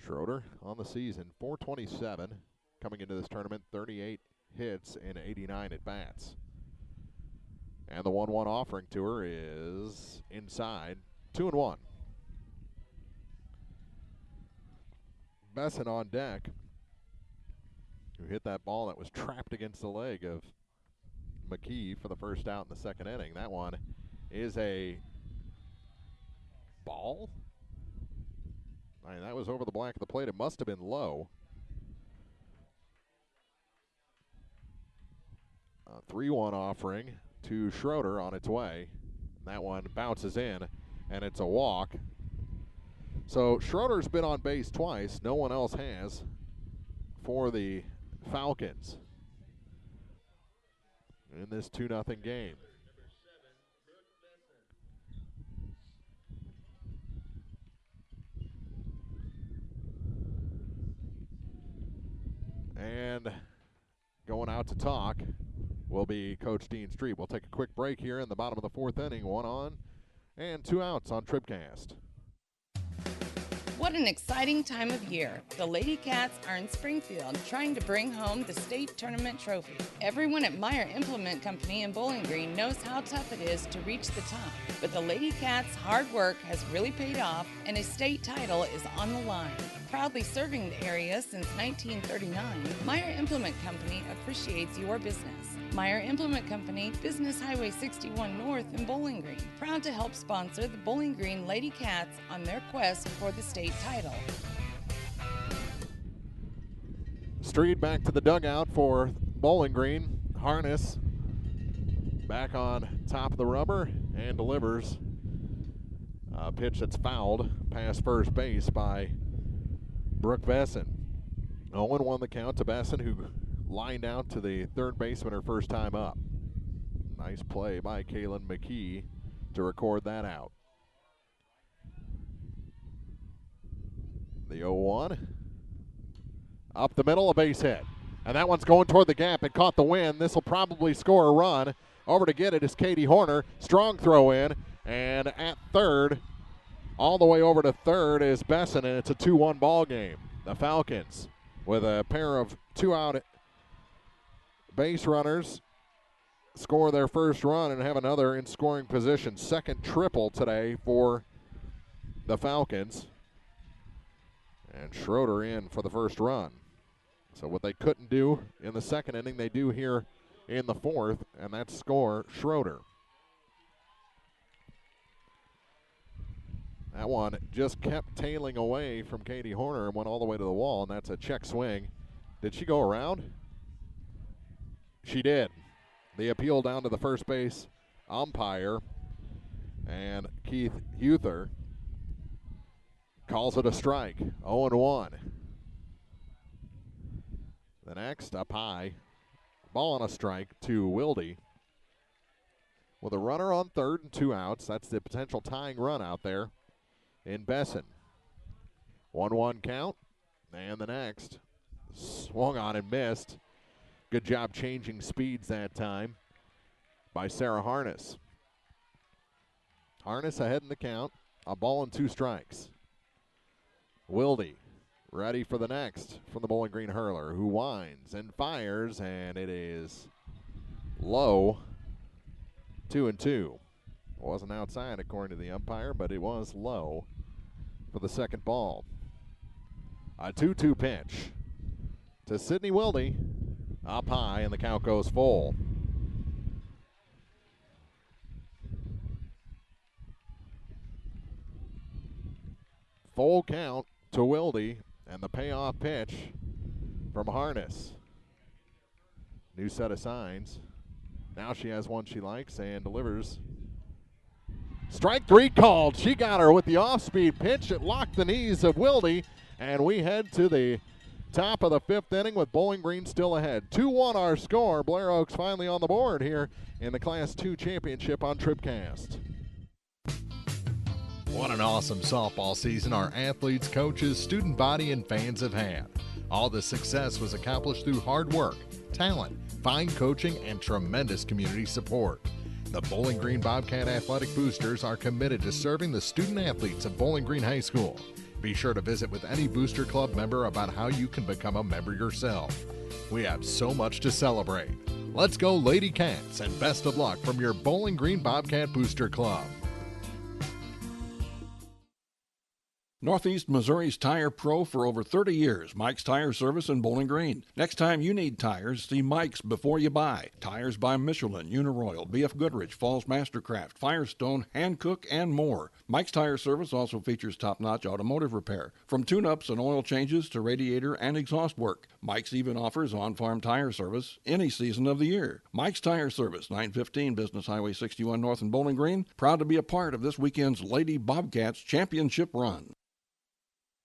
Speaker 2: Schroeder on the season, 427 coming into this tournament, 38 hits and 89 at-bats. And the 1-1 offering to her is inside, 2-1. Besson on deck, who hit that ball that was trapped against the leg of McKee for the first out in the second inning. That one is a ball. I mean, that was over the black of the plate. It must have been low. A 3-1 offering to Schroeder on its way. That one bounces in, and it's a walk. So Schroeder's been on base twice. No one else has for the Falcons in this 2-0 game. And going out to talk will be Coach Dean Street. We'll take a quick break here in the bottom of the fourth inning. 1 on and 2 outs on TribCast.
Speaker 5: What an exciting time of year. The LadyCats are in Springfield trying to bring home the state tournament trophy. Everyone at Meyer Implement Company in Bowling Green knows how tough it is to reach the top. But the LadyCats' hard work has really paid off, and a state title is on the line. Proudly serving the area since 1939, Meyer Implement Company appreciates your business. Meyer Implement Company, Business Highway 61 North in Bowling Green. Proud to help sponsor the Bowling Green LadyCats on their quest for the state title.
Speaker 2: Street back to the dugout for Bowling Green. Harness back on top of the rubber and delivers a pitch that's fouled past first base by Brooke Besson. 0-1 the count to Besson, who lined out to the third baseman her first time up. Nice play by Kaylin McKee to record that out. The 0-1. Up the middle, a base hit. And that one's going toward the gap. It caught the wind. This will probably score a run. Over to get it is Katie Horner. Strong throw in. And at third, all the way over to third is Besson, and it's a 2-1 ball game. The Falcons with a pair of 2-out base runners score their first run and have another in scoring position. Second triple today for the Falcons. And Schroeder in for the first run. So what they couldn't do in the second inning, they do here in the fourth, and that's score Schroeder. That one just kept tailing away from Katie Horner and went all the way to the wall, and that's a check swing. Did she go around? She did. The appeal down to the first base umpire, and Keith Huther calls it a strike, 0-1. The next, up high, ball on a strike to Wilde. With a runner on third and 2 outs, that's the potential tying run out there in Besson. 1-1 count, and the next, swung on and missed. Good job changing speeds that time by Sarah Harness. Harness ahead in the count, a ball and 2 strikes. Wilde ready for the next from the Bowling Green hurler, who winds and fires, and it is low, 2-2. Wasn't outside according to the umpire, but it was low for the second ball. A 2-2 pitch to Sydney Wilde, up high, and the count goes full. Full count to Wilde, and the payoff pitch from Harness. New set of signs. Now she has one she likes and delivers. Strike 3 called. She got her with the off-speed pitch. It locked the knees of Wilde, and we head to the top of the 5th inning with Bowling Green still ahead. 2-1 our score. Blair Oaks finally on the board here in the Class 2 championship on TribCast.
Speaker 6: What an awesome softball season our athletes, coaches, student body, and fans have had. All this success was accomplished through hard work, talent, fine coaching, and tremendous community support. The Bowling Green Bobcat Athletic Boosters are committed to serving the student athletes of Bowling Green High School. Be sure to visit with any Booster Club member about how you can become a member yourself. We have so much to celebrate. Let's go LadyCats, and best of luck from your Bowling Green Bobcat Booster Club.
Speaker 4: Northeast Missouri's Tire Pro for over 30 years. Mike's Tire Service in Bowling Green. Next time you need tires, see Mike's before you buy. Tires by Michelin, Uniroyal, B.F. Goodrich, Falls Mastercraft, Firestone, Hankook, and more. Mike's Tire Service also features top-notch automotive repair, from tune-ups and oil changes to radiator and exhaust work. Mike's even offers on-farm tire service any season of the year. Mike's Tire Service, 915 Business Highway 61 North in Bowling Green, proud to be a part of this weekend's Lady Bobcats Championship Run.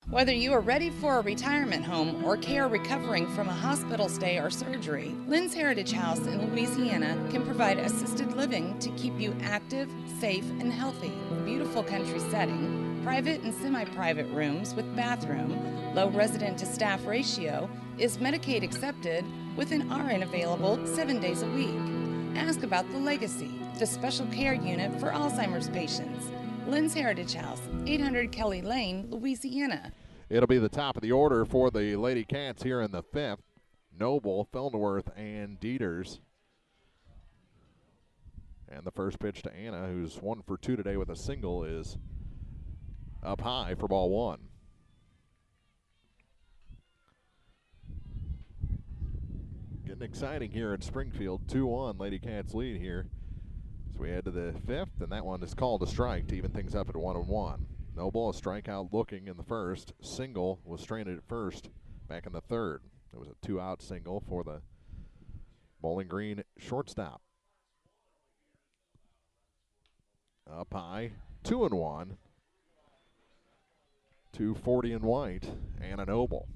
Speaker 5: Whether you are ready for a retirement home or care recovering from a hospital stay or surgery, Lynn's Heritage House in Louisiana can provide assisted living to keep you active, safe, and healthy. Beautiful country setting, private and semi-private rooms with bathroom, low resident-to-staff ratio, is Medicaid accepted with an RN available 7 days a week. Ask about the Legacy, the special care unit for Alzheimer's patients. Lynn's Heritage House, 800 Kelly Lane, Louisiana.
Speaker 2: It'll be the top of the order for the Lady Cats here in the 5th. Noble, Felderworth, and Dieters. And the first pitch to Anna, who's 1 for 2 today with a single, is up high for ball 1. Getting exciting here at Springfield. 2-1, Lady Cats lead here. So we head to the 5th, and that one is called a strike to even things up at 1-1. Noble, a strikeout looking in the first. Single was stranded at first back in the 3rd. It was a 2-out single for the Bowling Green shortstop. Up high, 2-1. 240 in white, and a Noble.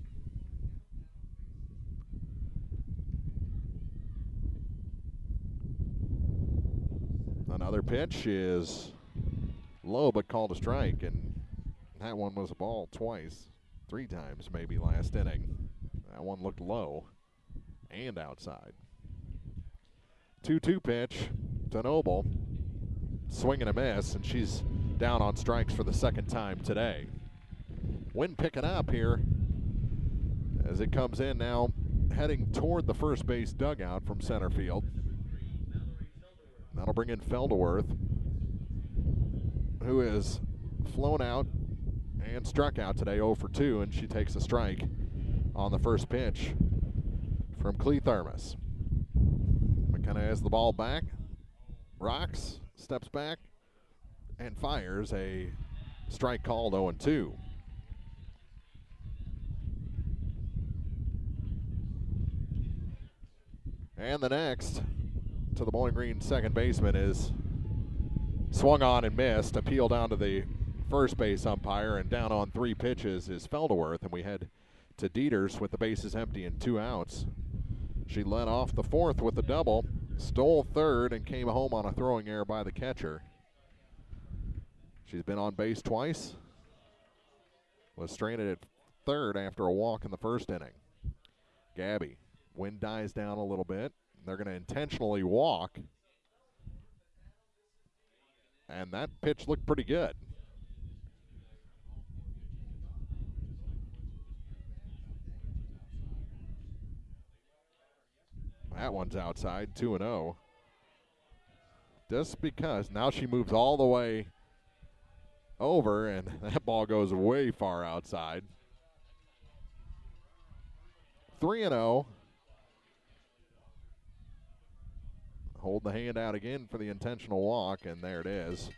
Speaker 2: Another pitch is low but called a strike, and that one was a ball twice, 3 times maybe last inning. That one looked low and outside. 2-2 pitch to Noble. Swing and a miss, and she's down on strikes for the 2nd time today. Wind picking up here as it comes in now, heading toward the first base dugout from center field. That'll bring in Felderworth, who is flown out and struck out today 0 for 2, and she takes a strike on the first pitch from Cleathermos. McKenna has the ball back, rocks, steps back, and fires a strike called 0-2. And the next to the Bowling Green second baseman is Swung on and missed. Appeal down to the first base umpire, and down on 3 pitches is Felderworth, and we head to Dieters with the bases empty and 2 outs. She led off the 4th with a double, stole 3rd, and came home on a throwing error by the catcher. She's been on base twice. Was stranded at 3rd after a walk in the 1st inning. Gabby, wind dies down a little bit. They're going to intentionally walk. And that pitch looked pretty good. That one's outside, 2-0. Just because now she moves all the way over, and that ball goes way far outside. 3-0. Hold the hand out again for the intentional walk, and there it is.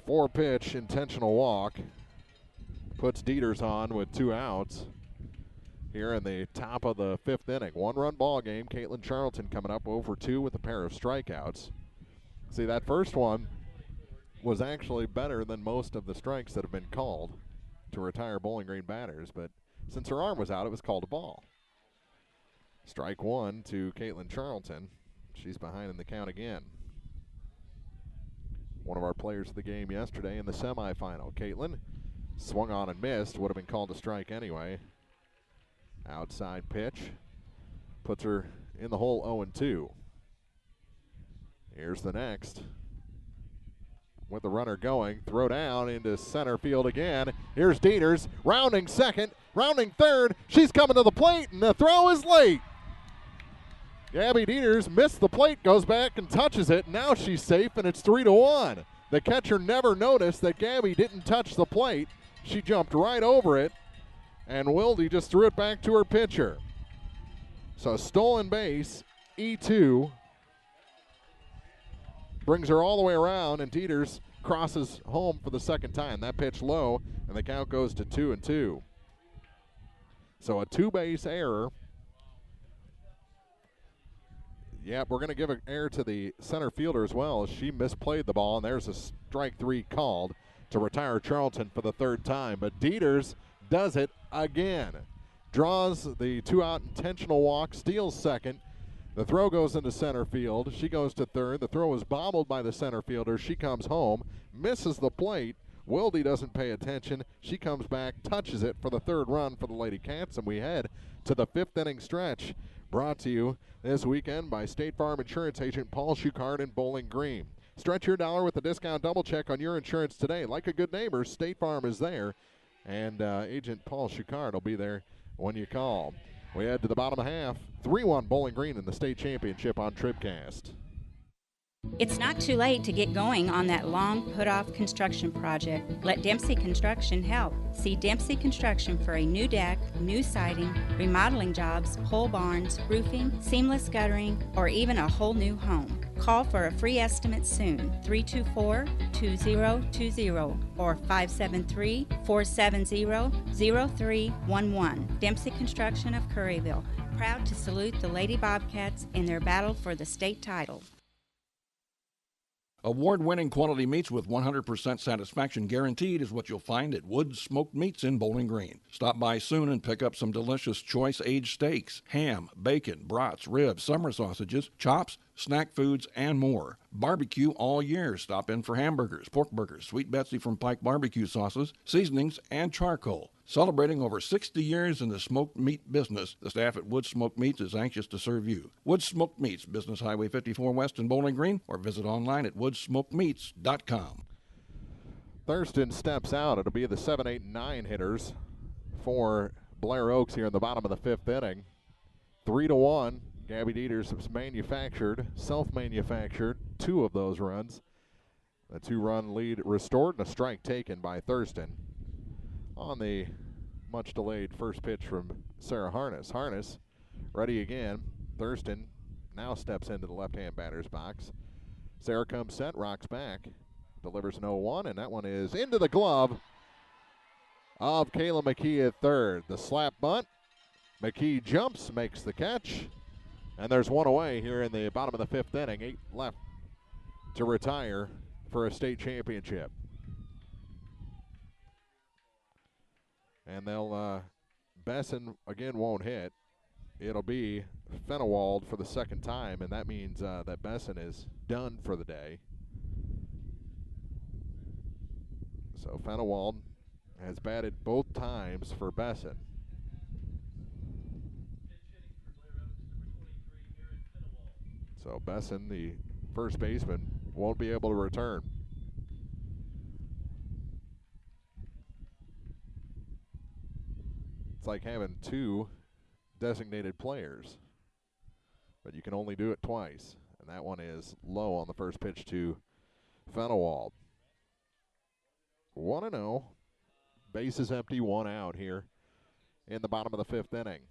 Speaker 2: 4-pitch intentional walk. Puts Dieters on with 2 outs here in the top of the 5th inning. 1-run ball game. Caitlin Charlton coming up over 2 with a pair of strikeouts. See, that first one was actually better than most of the strikes that have been called to retire Bowling Green batters, but since her arm was out, it was called a ball. Strike 1 to Caitlin Charlton. She's behind in the count again. One of our players of the game yesterday in the semifinal. Caitlin swung on and missed. Would have been called a strike anyway. Outside pitch. Puts her in the hole 0-2. Here's the next. With the runner going. Throw down into center field again. Here's Dieters. Rounding second. Rounding third. She's coming to the plate, and the throw is late. Gabby Dieters missed the plate, goes back and touches it. Now she's safe, and it's 3-1. The catcher never noticed that Gabby didn't touch the plate. She jumped right over it, and Wilde just threw it back to her pitcher. So stolen base, E2. Brings her all the way around, and Dieters crosses home for the second time. That pitch low, and the count goes to 2-2. So a 2-base error. Yeah, we're going to give an error to the center fielder as well, as she misplayed the ball, and there's a strike 3 called to retire Charlton for the 3rd time. But Dieters does it again. Draws the 2-out intentional walk, steals second. The throw goes into center field. She goes to 3rd. The throw is bobbled by the center fielder. She comes home, misses the plate. Wilde doesn't pay attention. She comes back, touches it for the 3rd run for the LadyCats, and we head to the 5th inning stretch. Brought to you this weekend by State Farm Insurance Agent Paul Schuchard in Bowling Green. Stretch your dollar with a discount double check on your insurance today. Like a good neighbor, State Farm is there, and Agent Paul Schuchard will be there when you call. We head to the bottom half. 3-1 Bowling Green in the state championship on TribCast.
Speaker 3: It's not too late to get going on that long put-off construction project. Let Dempsey Construction help. See Dempsey Construction for a new deck, new siding, remodeling jobs, pole barns, roofing, seamless guttering, or even a whole new home. Call for a free estimate soon, 324-2020 or 573-470-0311. Dempsey Construction of Curryville, proud to salute the Lady Bobcats in their battle for the state title.
Speaker 4: Award-winning quality meats with 100% satisfaction guaranteed is what you'll find at Wood's Smoked Meats in Bowling Green. Stop by soon and pick up some delicious choice aged steaks, ham, bacon, brats, ribs, summer sausages, chops, snack foods, and more. Barbecue all year. Stop in for hamburgers, pork burgers, Sweet Betsy from Pike barbecue sauces, seasonings, and charcoal. Celebrating over 60 years in the smoked meat business, the staff at Wood's Smoked Meats is anxious to serve you. Wood's Smoked Meats, Business Highway 54 West in Bowling Green, or visit online at woodsmokedmeats.com.
Speaker 2: Thurston steps out. It'll be the 7, 8, and 9 hitters for Blair Oaks here in the bottom of the 5th inning. 3-1. Gabby Dieters self-manufactured 2 of those runs. The 2-run lead restored and a strike taken by Thurston on the much-delayed first pitch from Sarah Harness. Harness ready again. Thurston now steps into the left-hand batter's box. Sarah comes set, rocks back, delivers an 0-1, and that one is into the glove of Kayla McKee at third. The slap bunt. McKee jumps, makes the catch, and there's one away here in the bottom of the 5th inning. 8 left to retire for a state championship. And they'll, Besson again won't hit. It'll be Fenewald for the second time, and that means that Besson is done for the day. So Fenewald has batted both times for Besson. So Besson, the first baseman, won't be able to return. It's like having two designated players, but you can only do it twice. And that one is low on the first pitch to Fenewald. 1-0. Base is empty, 1 out here in the bottom of the 5th inning.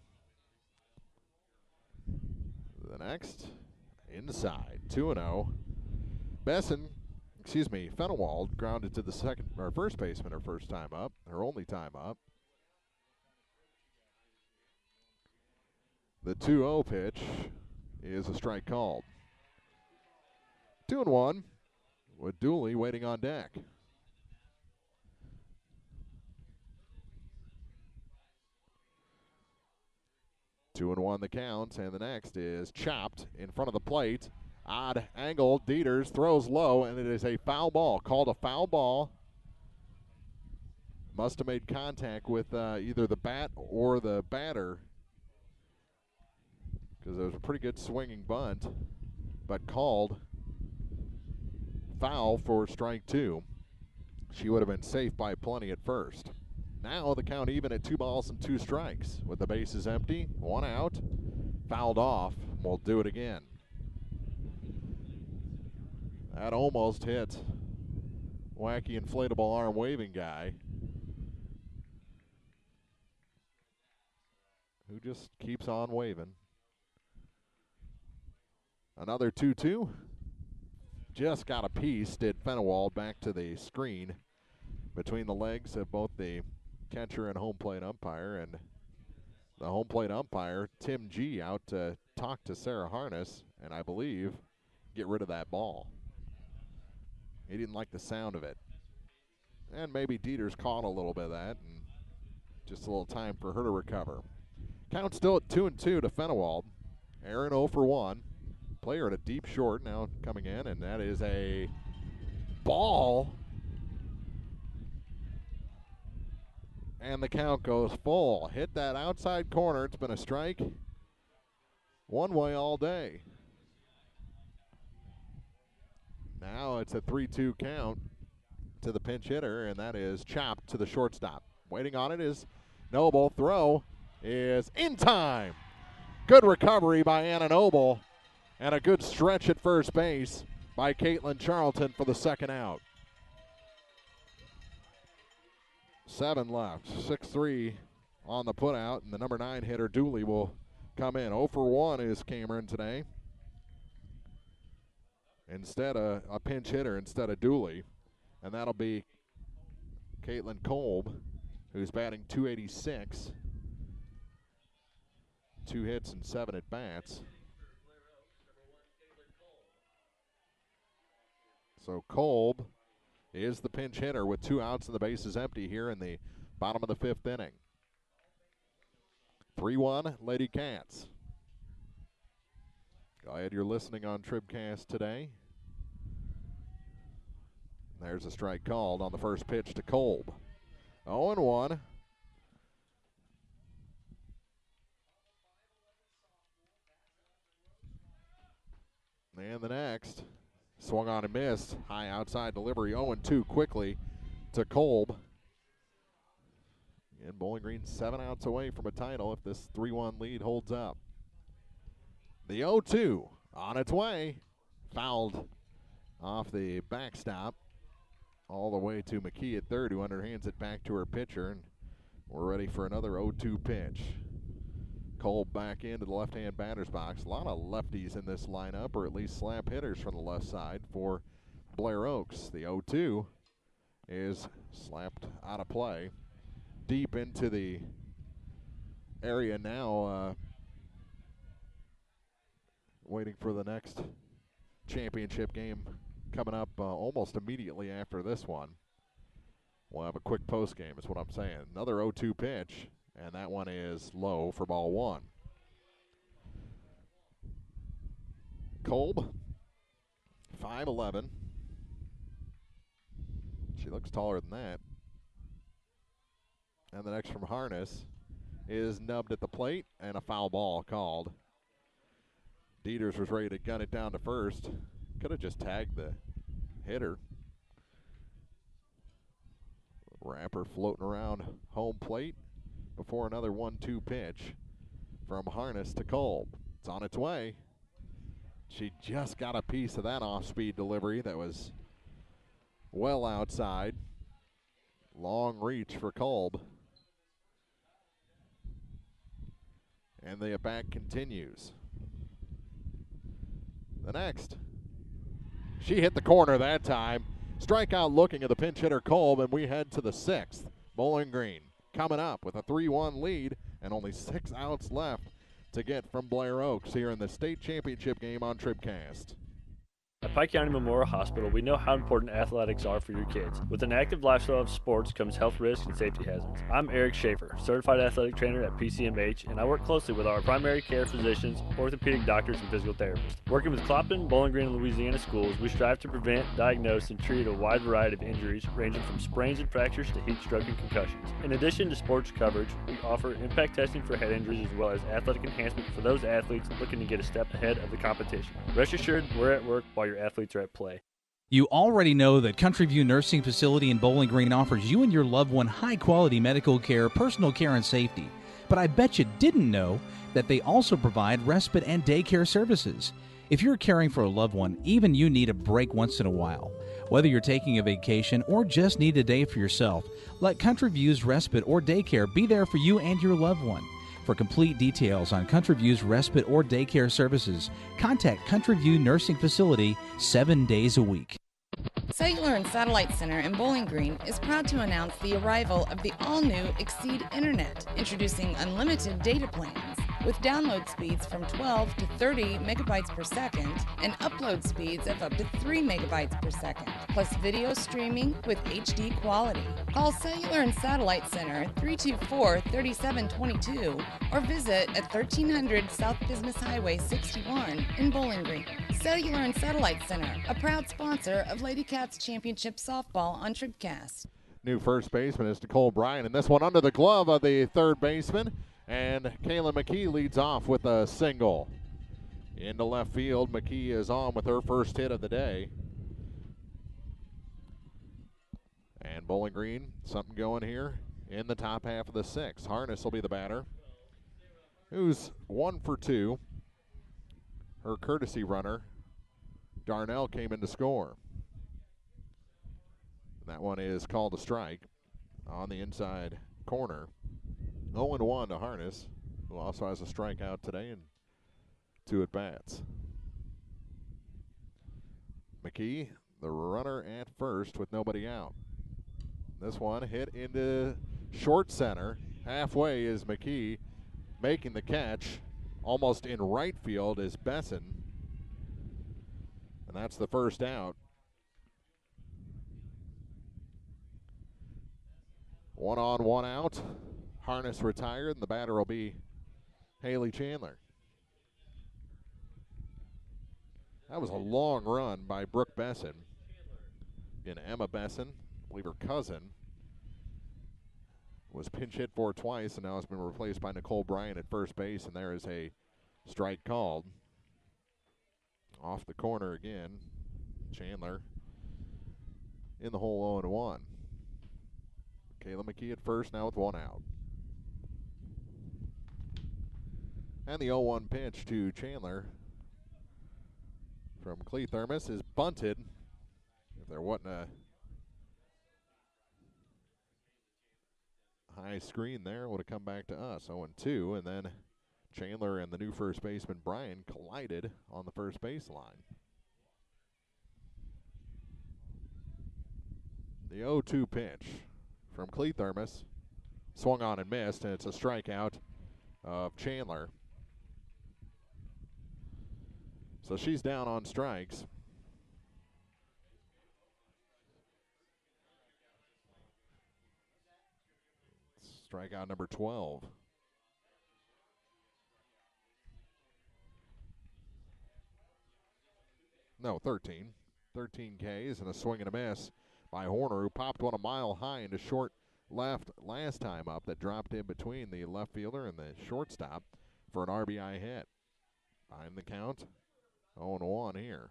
Speaker 2: The next, inside, 2-0. Fenewald grounded to the first baseman her first time up, her only time up. The 2-0 pitch is a strike called. 2-1 with Dooley waiting on deck. Two and one the count, and the next is chopped in front of the plate. Odd angle. Dieters throws low, and it is a foul ball. Called a foul ball. Must have made contact with either the bat or the batter, because it was a pretty good swinging bunt, but called foul for strike 2. She would have been safe by plenty at first. Now the count even at 2 balls and 2 strikes. With the bases empty, 1 out, fouled off. We'll do it again. That almost hit wacky inflatable arm waving guy, who just keeps on waving. Another 2-2. Just got a piece, did Fenewald, back to the screen between the legs of both the catcher and home plate umpire, and the home plate umpire, Tim G., out to talk to Sarah Harness, and I believe get rid of that ball. He didn't like the sound of it. And maybe Dieters caught a little bit of that, and just a little time for her to recover. Count still at 2-2 to Fenewald. Aaron 0 for 1. Player at a deep short now coming in, and that is a ball. And the count goes full. Hit that outside corner. It's been a strike one way all day. Now it's a 3-2 count to the pinch hitter, and that is chopped to the shortstop. Waiting on it is Noble. Throw is in time. Good recovery by Anna Noble, and a good stretch at first base by Caitlin Charlton for the second out. 7 left, 6-3 on the putout, and the number 9 hitter, Dooley, will come in. 0 for 1 is Cameron today. Instead of a pinch hitter instead of Dooley, and that'll be Caitlin Kolb, who's batting .286. 2 hits and 7 at bats. So Kolb is the pinch hitter with 2 outs and the bases empty here in the bottom of the 5th inning. 3-1 LadyCats. Glad you're listening on TribCast today. There's a strike called on the first pitch to Kolb. 0-1. And the next, swung on and missed. High outside delivery, 0-2 quickly to Kolb. And Bowling Green 7 outs away from a title if this 3-1 lead holds up. The 0-2 on its way. Fouled off the backstop all the way to McKee at third, who underhands it back to her pitcher. And we're ready for another 0-2 pitch. Kolb back into the left-hand batter's box. A lot of lefties in this lineup, or at least slap hitters from the left side for Blair Oaks. The 0-2 is slapped out of play. Deep into the area now, waiting for the next championship game coming up almost immediately after this one. We'll have a quick post game is what I'm saying. Another 0-2 pitch, and that one is low for ball one. Kolb, 5'11". She looks taller than that. And the next from Harness is nubbed at the plate, and a foul ball called. Dieters was ready to gun it down to first. Could have just tagged the hitter. Rapper floating around home plate before another 1-2 pitch from Harness to Kolb. It's on its way. She just got a piece of that off-speed delivery that was well outside. Long reach for Kolb. And the at-bat continues. The next. She hit the corner that time. Strikeout looking at the pinch hitter Kolb, and we head to the sixth. Bowling Green coming up with a 3-1 lead and only 6 outs left to get from Blair Oaks here in the state championship game on TribCast.
Speaker 17: At Pike County Memorial Hospital, we know how important athletics are for your kids. With an active lifestyle of sports comes health risks and safety hazards. I'm Eric Schaefer, certified athletic trainer at PCMH, and I work closely with our primary care physicians, orthopedic doctors, and physical therapists. Working with Clopton, Bowling Green, and Louisiana schools, we strive to prevent, diagnose, and treat a wide variety of injuries, ranging from sprains and fractures to heat stroke and concussions. In addition to sports coverage, we offer impact testing for head injuries as well as athletic enhancement for those athletes looking to get a step ahead of the competition. Rest assured, we're at work while your athletes are at play.
Speaker 18: You already know that Country View Nursing Facility in Bowling Green offers you and your loved one high-quality medical care, personal care, and safety. But I bet you didn't know that they also provide respite and daycare services. If you're caring for a loved one, even you need a break once in a while. Whether you're taking a vacation or just need a day for yourself, let Country View's respite or daycare be there for you and your loved one. For complete details on Country View's respite or daycare services, contact Country View Nursing Facility 7 days a week.
Speaker 5: Cellular and Satellite Center in Bowling Green is proud to announce the arrival of the all-new Exceed Internet, introducing unlimited data plans with download speeds from 12 to 30 megabytes per second and upload speeds of up to 3 megabytes per second, plus video streaming with HD quality. Call Cellular and Satellite Center 324-3722 or visit at 1300 South Business Highway 61 in Bowling Green. Cellular and Satellite Center, a proud sponsor of LadyCats Championship Softball on TribCast.
Speaker 2: New first baseman is Nicole Bryan, and this one under the glove of the third baseman. And Kayla McKee leads off with a single. Into left field, McKee is on with her first hit of the day. And Bowling Green, something going here in the top half of the sixth. Harness will be the batter, who's 1 for 2. Her courtesy runner, Darnell, came in to score. That one is called a strike on the inside corner. 0-1 to Harness, who also has a strikeout today and 2 at-bats. McKee, the runner at first with nobody out. This one hit into short center. Halfway is McKee making the catch. Almost in right field is Besson. And that's the first out. 1 on, 1 out. Harness retired, and the batter will be Haley Chandler. That was a long run by Brooke Besson. Again, Emma Besson, I believe her cousin, was pinch hit for twice, and now has been replaced by Nicole Bryan at first base, and there is a strike called. Off the corner again. Chandler in the hole 0-1. Kayla McKee at first, now with 1 out. And the 0-1 pitch to Chandler from Clee Thermos is bunted. If there wasn't a high screen there, it would have come back to us. 0-2, and then Chandler and the new first baseman Bryan collided on the first base line. The 0-2 pitch from Clee Thermos swung on and missed, and it's a strikeout of Chandler. So she's down on strikes. Strikeout number 12. No, 13. 13 Ks and a swing and a miss by Horner, who popped one a mile high into short left last time up that dropped in between the left fielder and the shortstop for an RBI hit. Behind the count, 0-1 here.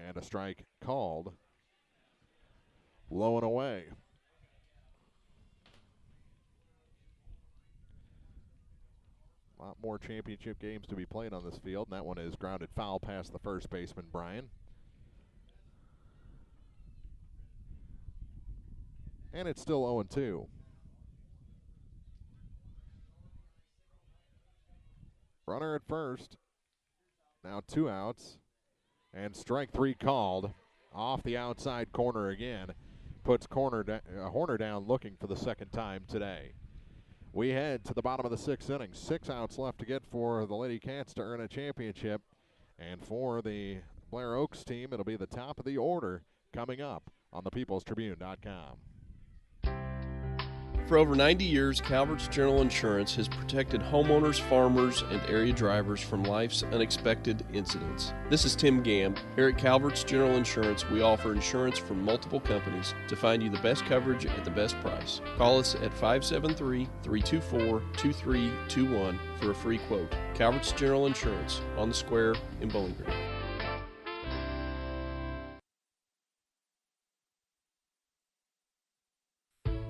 Speaker 2: And a strike called. Low and away. A lot more championship games to be played on this field, and that one is grounded foul past the first baseman, Brian. And it's still 0-2. Runner at first. Now 2 outs. And strike 3 called. Off the outside corner again. Puts Horner down looking for the second time today. We head to the bottom of the 6th inning. 6 outs left to get for the LadyCats to earn a championship. And for the Blair Oaks team, it'll be the top of the order coming up on thepeoplestribune.com.
Speaker 9: For over 90 years, Calvert's General Insurance has protected homeowners, farmers, and area drivers from life's unexpected incidents. This is Tim Gamb. Here at Calvert's General Insurance, we offer insurance from multiple companies to find you the best coverage at the best price. Call us at 573-324-2321 for a free quote. Calvert's General Insurance on the Square in Bowling Green.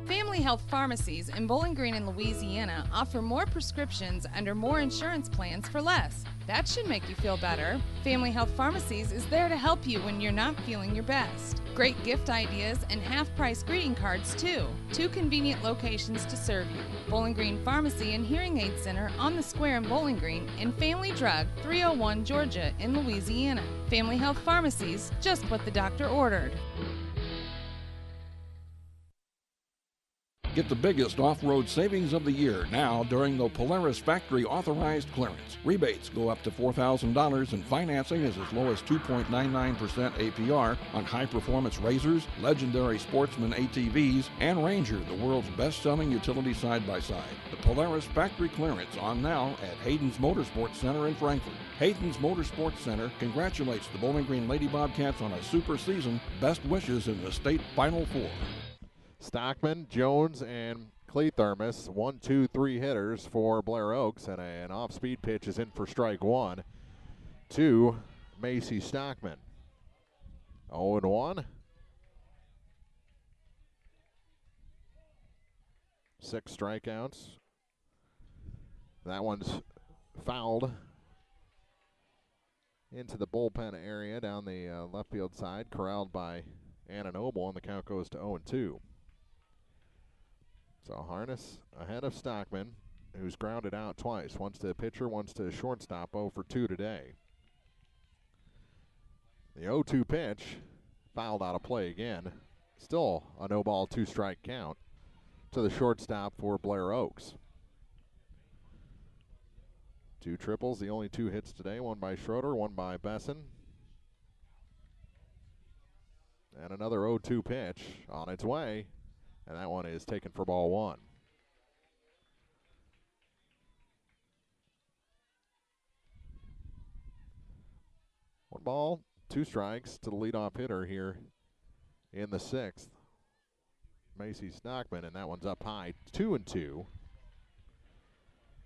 Speaker 5: Family Health Pharmacies in Bowling Green and Louisiana offer more prescriptions under more insurance plans for less. That should make you feel better. Family Health Pharmacies is there to help you when you're not feeling your best. Great gift ideas and half-price greeting cards too. 2 convenient locations to serve you. Bowling Green Pharmacy and Hearing Aid Center on the Square in Bowling Green, and Family Drug 301 Georgia in Louisiana. Family Health Pharmacies, just what the doctor ordered.
Speaker 4: Get the biggest off-road savings of the year now during the Polaris Factory Authorized Clearance. Rebates go up to $4,000 and financing is as low as 2.99% APR on high-performance Razors, legendary Sportsman ATVs, and Ranger, the world's best-selling utility side-by-side. The Polaris Factory Clearance on now at Hayden's Motorsports Center in Frankfort. Hayden's Motorsports Center congratulates the Bowling Green Lady Bobcats on a super season. Best wishes in the state Final Four.
Speaker 2: Stockman, Jones, and Cleathermos, 1, 2, 3 hitters for Blair Oaks, and an off-speed pitch is in for strike 1 to Macy Stockman. 0-1. 6 strikeouts. That one's fouled into the bullpen area down the left field side, corralled by Anna Noble, and the count goes to 0-2. So Harness ahead of Stockman, who's grounded out twice. Once to the pitcher, once to the shortstop, 0 for 2 today. The 0-2 pitch, fouled out of play again. Still a no-ball, 2-strike count to the shortstop for Blair Oaks. 2 triples, the only 2 hits today, one by Schroeder, one by Besson. And another 0-2 pitch on its way. And that one is taken for ball 1. One ball, 2 strikes to the leadoff hitter here in the 6th, Macy Stockman, and that one's up high, 2-2.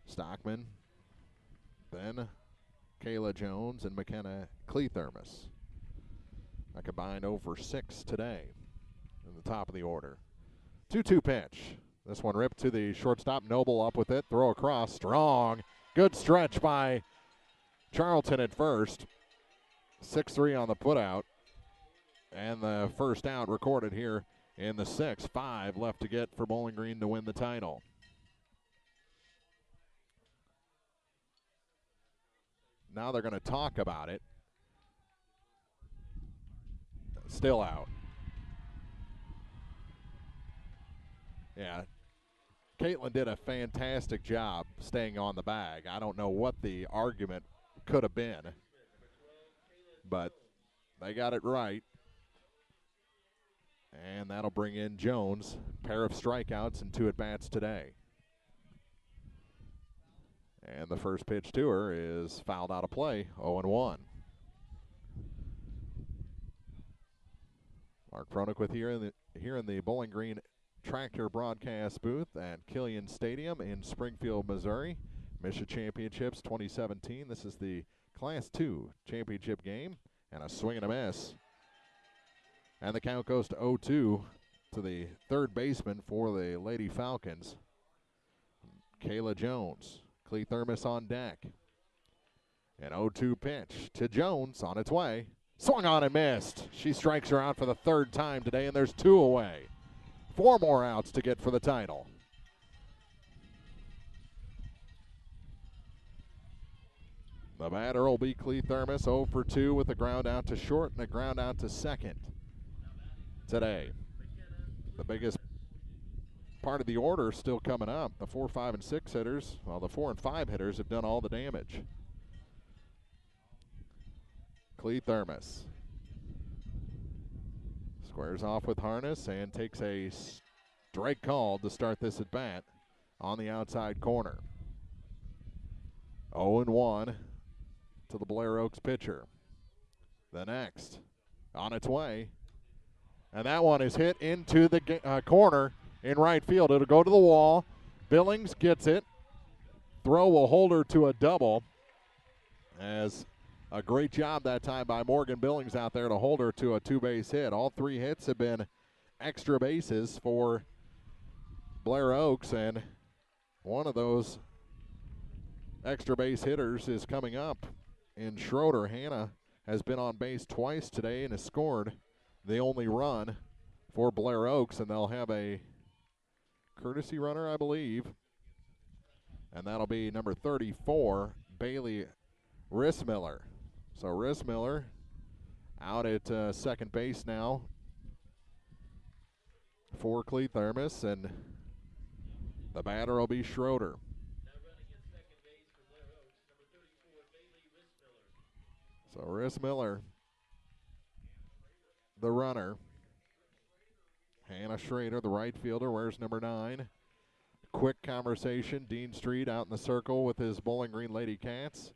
Speaker 2: Stockman, then Kayla Jones and McKenna Cleathermos. A combined 0 for 6 today in the top of the order. 2-2 pitch. This one ripped to the shortstop. Noble up with it. Throw across. Strong. Good stretch by Charlton at first. 6-3 on the putout. And the first out recorded here in the 6th. 5 left to get for Bowling Green to win the title. Now they're going to talk about it. Still out. Yeah, Caitlin did a fantastic job staying on the bag. I don't know what the argument could have been, but they got it right. And that'll bring in Jones. Pair of strikeouts and 2 at-bats today. And the first pitch to her is fouled out of play, 0-1. Mark Froelich with here in the Bowling Green Tractor broadcast booth at Killian Stadium in Springfield, Missouri. MSHSAA Championships 2017. This is the Class 2 championship game, and a swing and a miss. And the count goes to 0-2 to the third baseman for the Lady Falcons, Kayla Jones. Clee Thermos on deck. An 0-2 pitch to Jones on its way. Swung on and missed. She strikes her out for the third time today, and there's 2 away. 4 more outs to get for the title. The batter will be Clee Thermos, 0 for 2 with a ground out to short and a ground out to second today. The biggest part of the order still coming up. The 4, 5, and 6 hitters, well, the 4 and 5 hitters have done all the damage. Clee Thermos squares off with Harness and takes a strike call to start this at bat on the outside corner. 0-1 to the Blair Oaks pitcher. The next on its way, and that one is hit into the corner in right field. It'll go to the wall. Billings gets it. Throw will hold her to a double, as a great job that time by Morgan Billings out there to hold her to a 2-base hit. All 3 hits have been extra bases for Blair Oaks, and one of those extra base hitters is coming up in Schroeder. Hannah has been on base twice today and has scored the only run for Blair Oaks, and they'll have a courtesy runner, I believe, and that'll be number 34, Bailey Rissmiller. So Rissmiller out at second base now for Clee Thermos, and the batter will be Schroeder. So Rissmiller, the runner. Hannah Schrader, the right fielder, wears number 9. Quick conversation. Dean Street out in the circle with his Bowling Green LadyCats.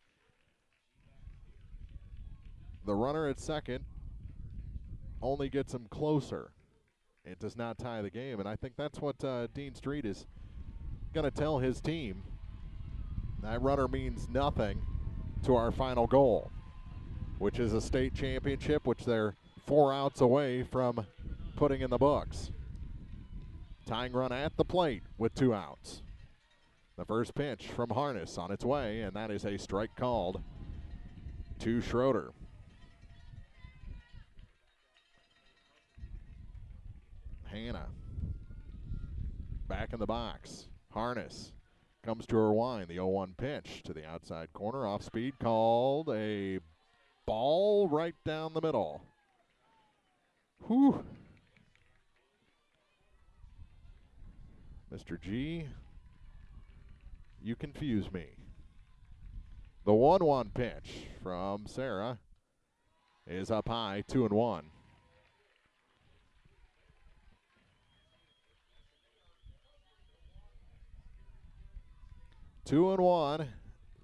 Speaker 2: The runner at second only gets him closer. It does not tie the game, and I think that's what Dean Street is going to tell his team. That runner means nothing to our final goal, which is a state championship, which they're 4 outs away from putting in the books. Tying run at the plate with 2 outs. The first pitch from Harness on its way, and that is a strike called to Schroeder. Hannah back in the box. Harness comes to her wind. The 0-1 pitch to the outside corner. Off speed, called a ball right down the middle. Whew. Mr. G, you confuse me. The 1-1 pitch from Sarah is up high, 2-1. Two and one.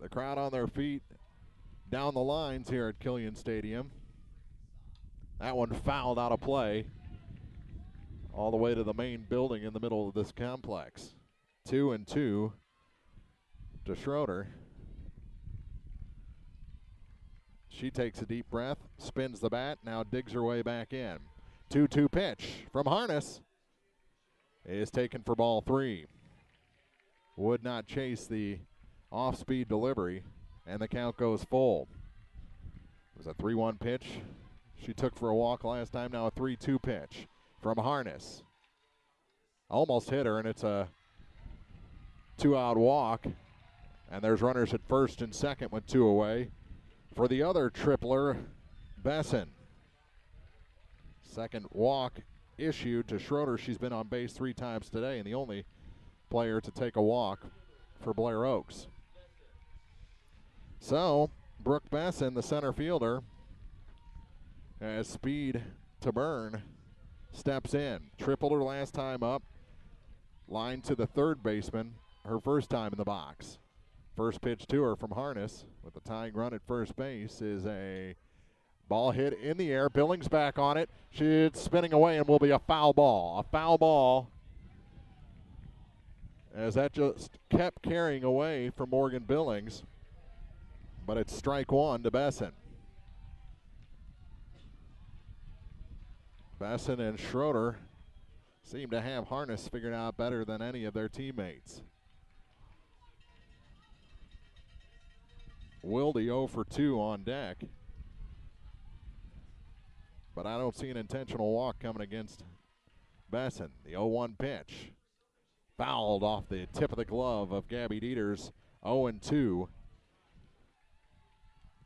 Speaker 2: The crowd on their feet down the lines here at Killian Stadium. That one fouled out of play all the way to the main building in the middle of this complex. 2-2 to Schroeder. She takes a deep breath, spins the bat, now digs her way back in. 2-2 pitch from Harness is taken for ball 3. Would not chase the off-speed delivery, and the count goes full. It was a 3-1 pitch she took for a walk last time, now a 3-2 pitch from Harness. Almost hit her, and it's a 2-out walk, and there's runners at first and second with 2 away for the other tripler, Besson. Second walk issued to Schroeder. She's been on base 3 times today, and the only player to take a walk for Blair Oaks. So, Brooke Besson, the center fielder, has speed to burn steps in. Tripled her last time up. Line to the third baseman, her first time in the box. First pitch to her from Harness with the tying run at first base is a ball hit in the air. Billings back on it. She's spinning away and will be a foul ball. A foul ball as that just kept carrying away from Morgan Billings. But it's strike one to Besson. Besson and Schroeder seem to have Harness figured out better than any of their teammates. Wilde 0 for 2 on deck. But I don't see an intentional walk coming against Besson. The 0-1 pitch. Fouled off the tip of the glove of Gabby Dieters. 0-2.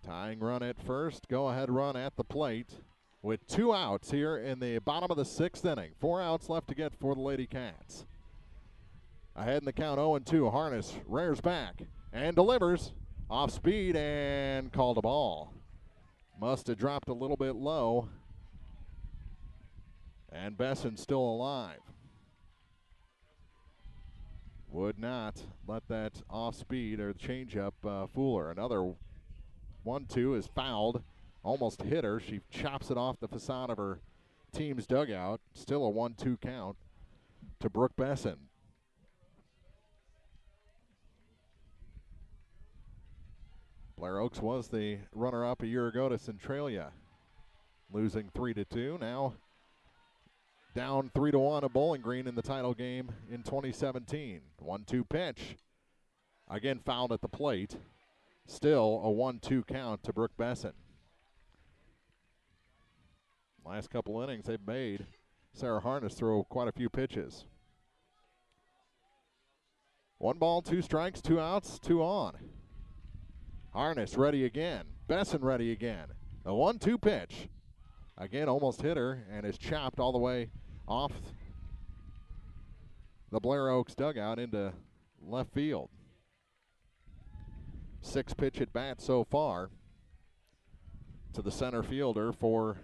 Speaker 2: Tying run at first. Go-ahead run at the plate with 2 outs here in the bottom of the 6th inning. 4 outs left to get for the Lady Cats. Ahead in the count, 0-2. Harness rears back and delivers. Off speed and called a ball. Must have dropped a little bit low. And Besson still alive. Would not let that off speed or changeup fool her. Another 1-2 is fouled. Almost hit her. She chops it off the facade of her team's dugout. Still a 1-2 count to Brooke Besson. Blair Oaks was the runner-up a year ago to Centralia, losing 3-2. Now down 3-1 at Bowling Green in the title game in 2017. 1-2 pitch. Again fouled at the plate. Still a 1-2 count to Brooke Besson. Last couple innings they've made Sarah Harness throw quite a few pitches. 1 ball, 2 strikes, 2 outs, 2 on. Harness ready again. Besson ready again. A 1-2 pitch. Again, almost hit her and is chopped all the way off the Blair Oaks dugout into left field. 6 pitch at bat so far to the center fielder for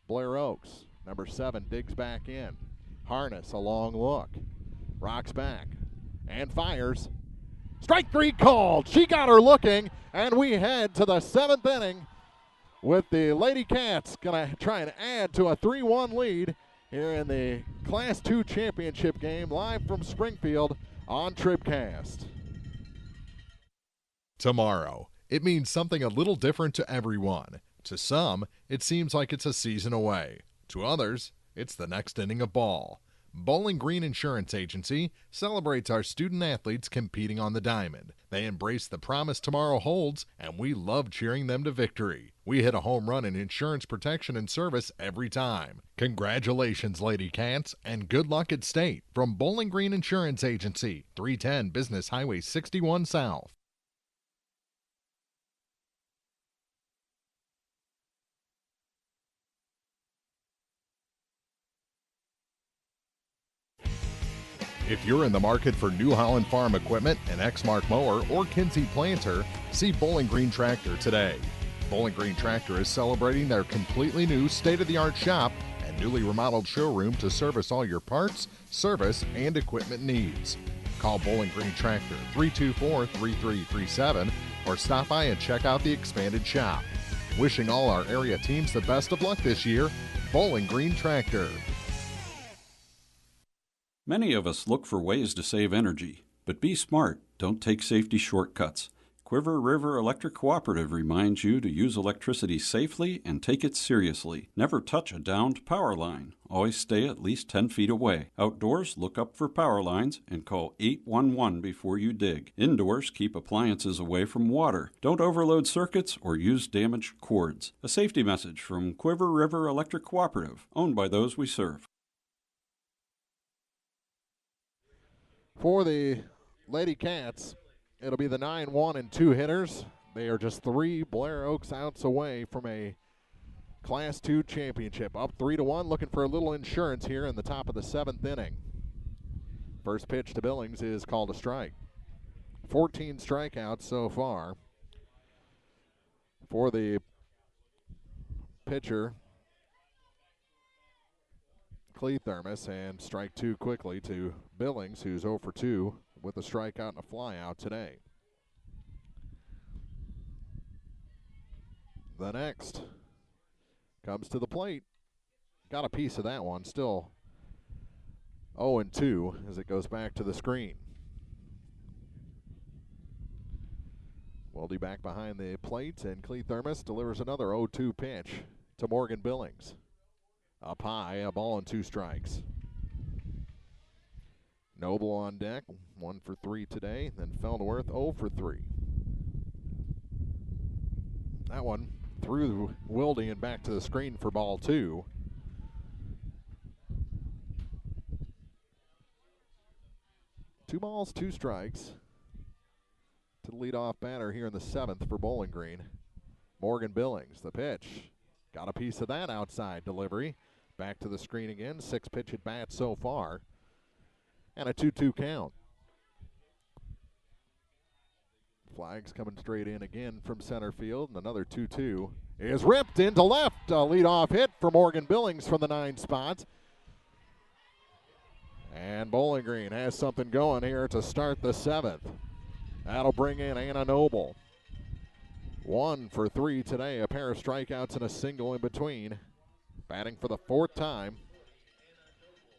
Speaker 2: Blair Oaks. Number 7 digs back in. Harness, a long look. Rocks back and fires. Strike 3 called. She got her looking, and we head to the 7th inning with the Lady Cats going to try and add to a 3-1 lead here in the Class 2 championship game, live from Springfield on TribCast.
Speaker 6: Tomorrow, it means something a little different to everyone. To some, it seems like it's a season away. To others, it's the next inning of ball. Bowling Green Insurance Agency celebrates our student athletes competing on the diamond. They embrace the promise tomorrow holds, and we love cheering them to victory. We hit a home run in insurance protection and service every time. Congratulations, Lady Cats, and good luck at state. From Bowling Green Insurance Agency, 310 Business Highway 61 South. If you're in the market for New Holland Farm equipment, an Exmark mower, or Kinsey planter, see Bowling Green Tractor today. Bowling Green Tractor is celebrating their completely new state-of-the-art shop and newly remodeled showroom to service all your parts, service, and equipment needs. Call Bowling Green Tractor 324-3337 or stop by and check out the expanded shop. Wishing all our area teams the best of luck this year, Bowling Green Tractor.
Speaker 10: Many of us look for ways to save energy, but be smart. Don't take safety shortcuts. Quiver River Electric Cooperative reminds you to use electricity safely and take it seriously. Never touch a downed power line. Always stay at least 10 feet away. Outdoors, look up for power lines and call 811 before you dig. Indoors, keep appliances away from water. Don't overload circuits or use damaged cords. A safety message from Quiver River Electric Cooperative, owned by those we serve.
Speaker 2: For the Lady Cats, it'll be the 9-1 and 2 hitters. They are just 3 Blair Oaks outs away from a Class 2 championship. Up 3-1, looking for a little insurance here in the top of the 7th inning. First pitch to Billings is called a strike. 14 strikeouts so far for the pitcher, Thermos, and strike 2 quickly to Billings, who's 0 for 2 with a strikeout and a flyout today. The next comes to the plate. Got a piece of that one. Still 0-2 as it goes back to the screen. Weldy back behind the plate, and Thermos delivers another 0-2 pitch to Morgan Billings. Up high, a ball and 2 strikes. Noble on deck, 1 for 3 today. Then Feldworth 0 for 3. That one through Weldy and back to the screen for ball 2. Two balls, 2 strikes to the leadoff batter here in the 7th for Bowling Green. Morgan Billings, the pitch. Got a piece of that outside delivery. Back to the screen again. 6 pitch at bat so far. And a 2-2 count. Flags coming straight in again from center field. And another 2-2 is ripped into left. A leadoff hit for Morgan Billings from the 9 spot. And Bowling Green has something going here to start the 7th. That'll bring in Anna Noble. 1 for 3 today, a pair of strikeouts and a single in between. Batting for the 4th time,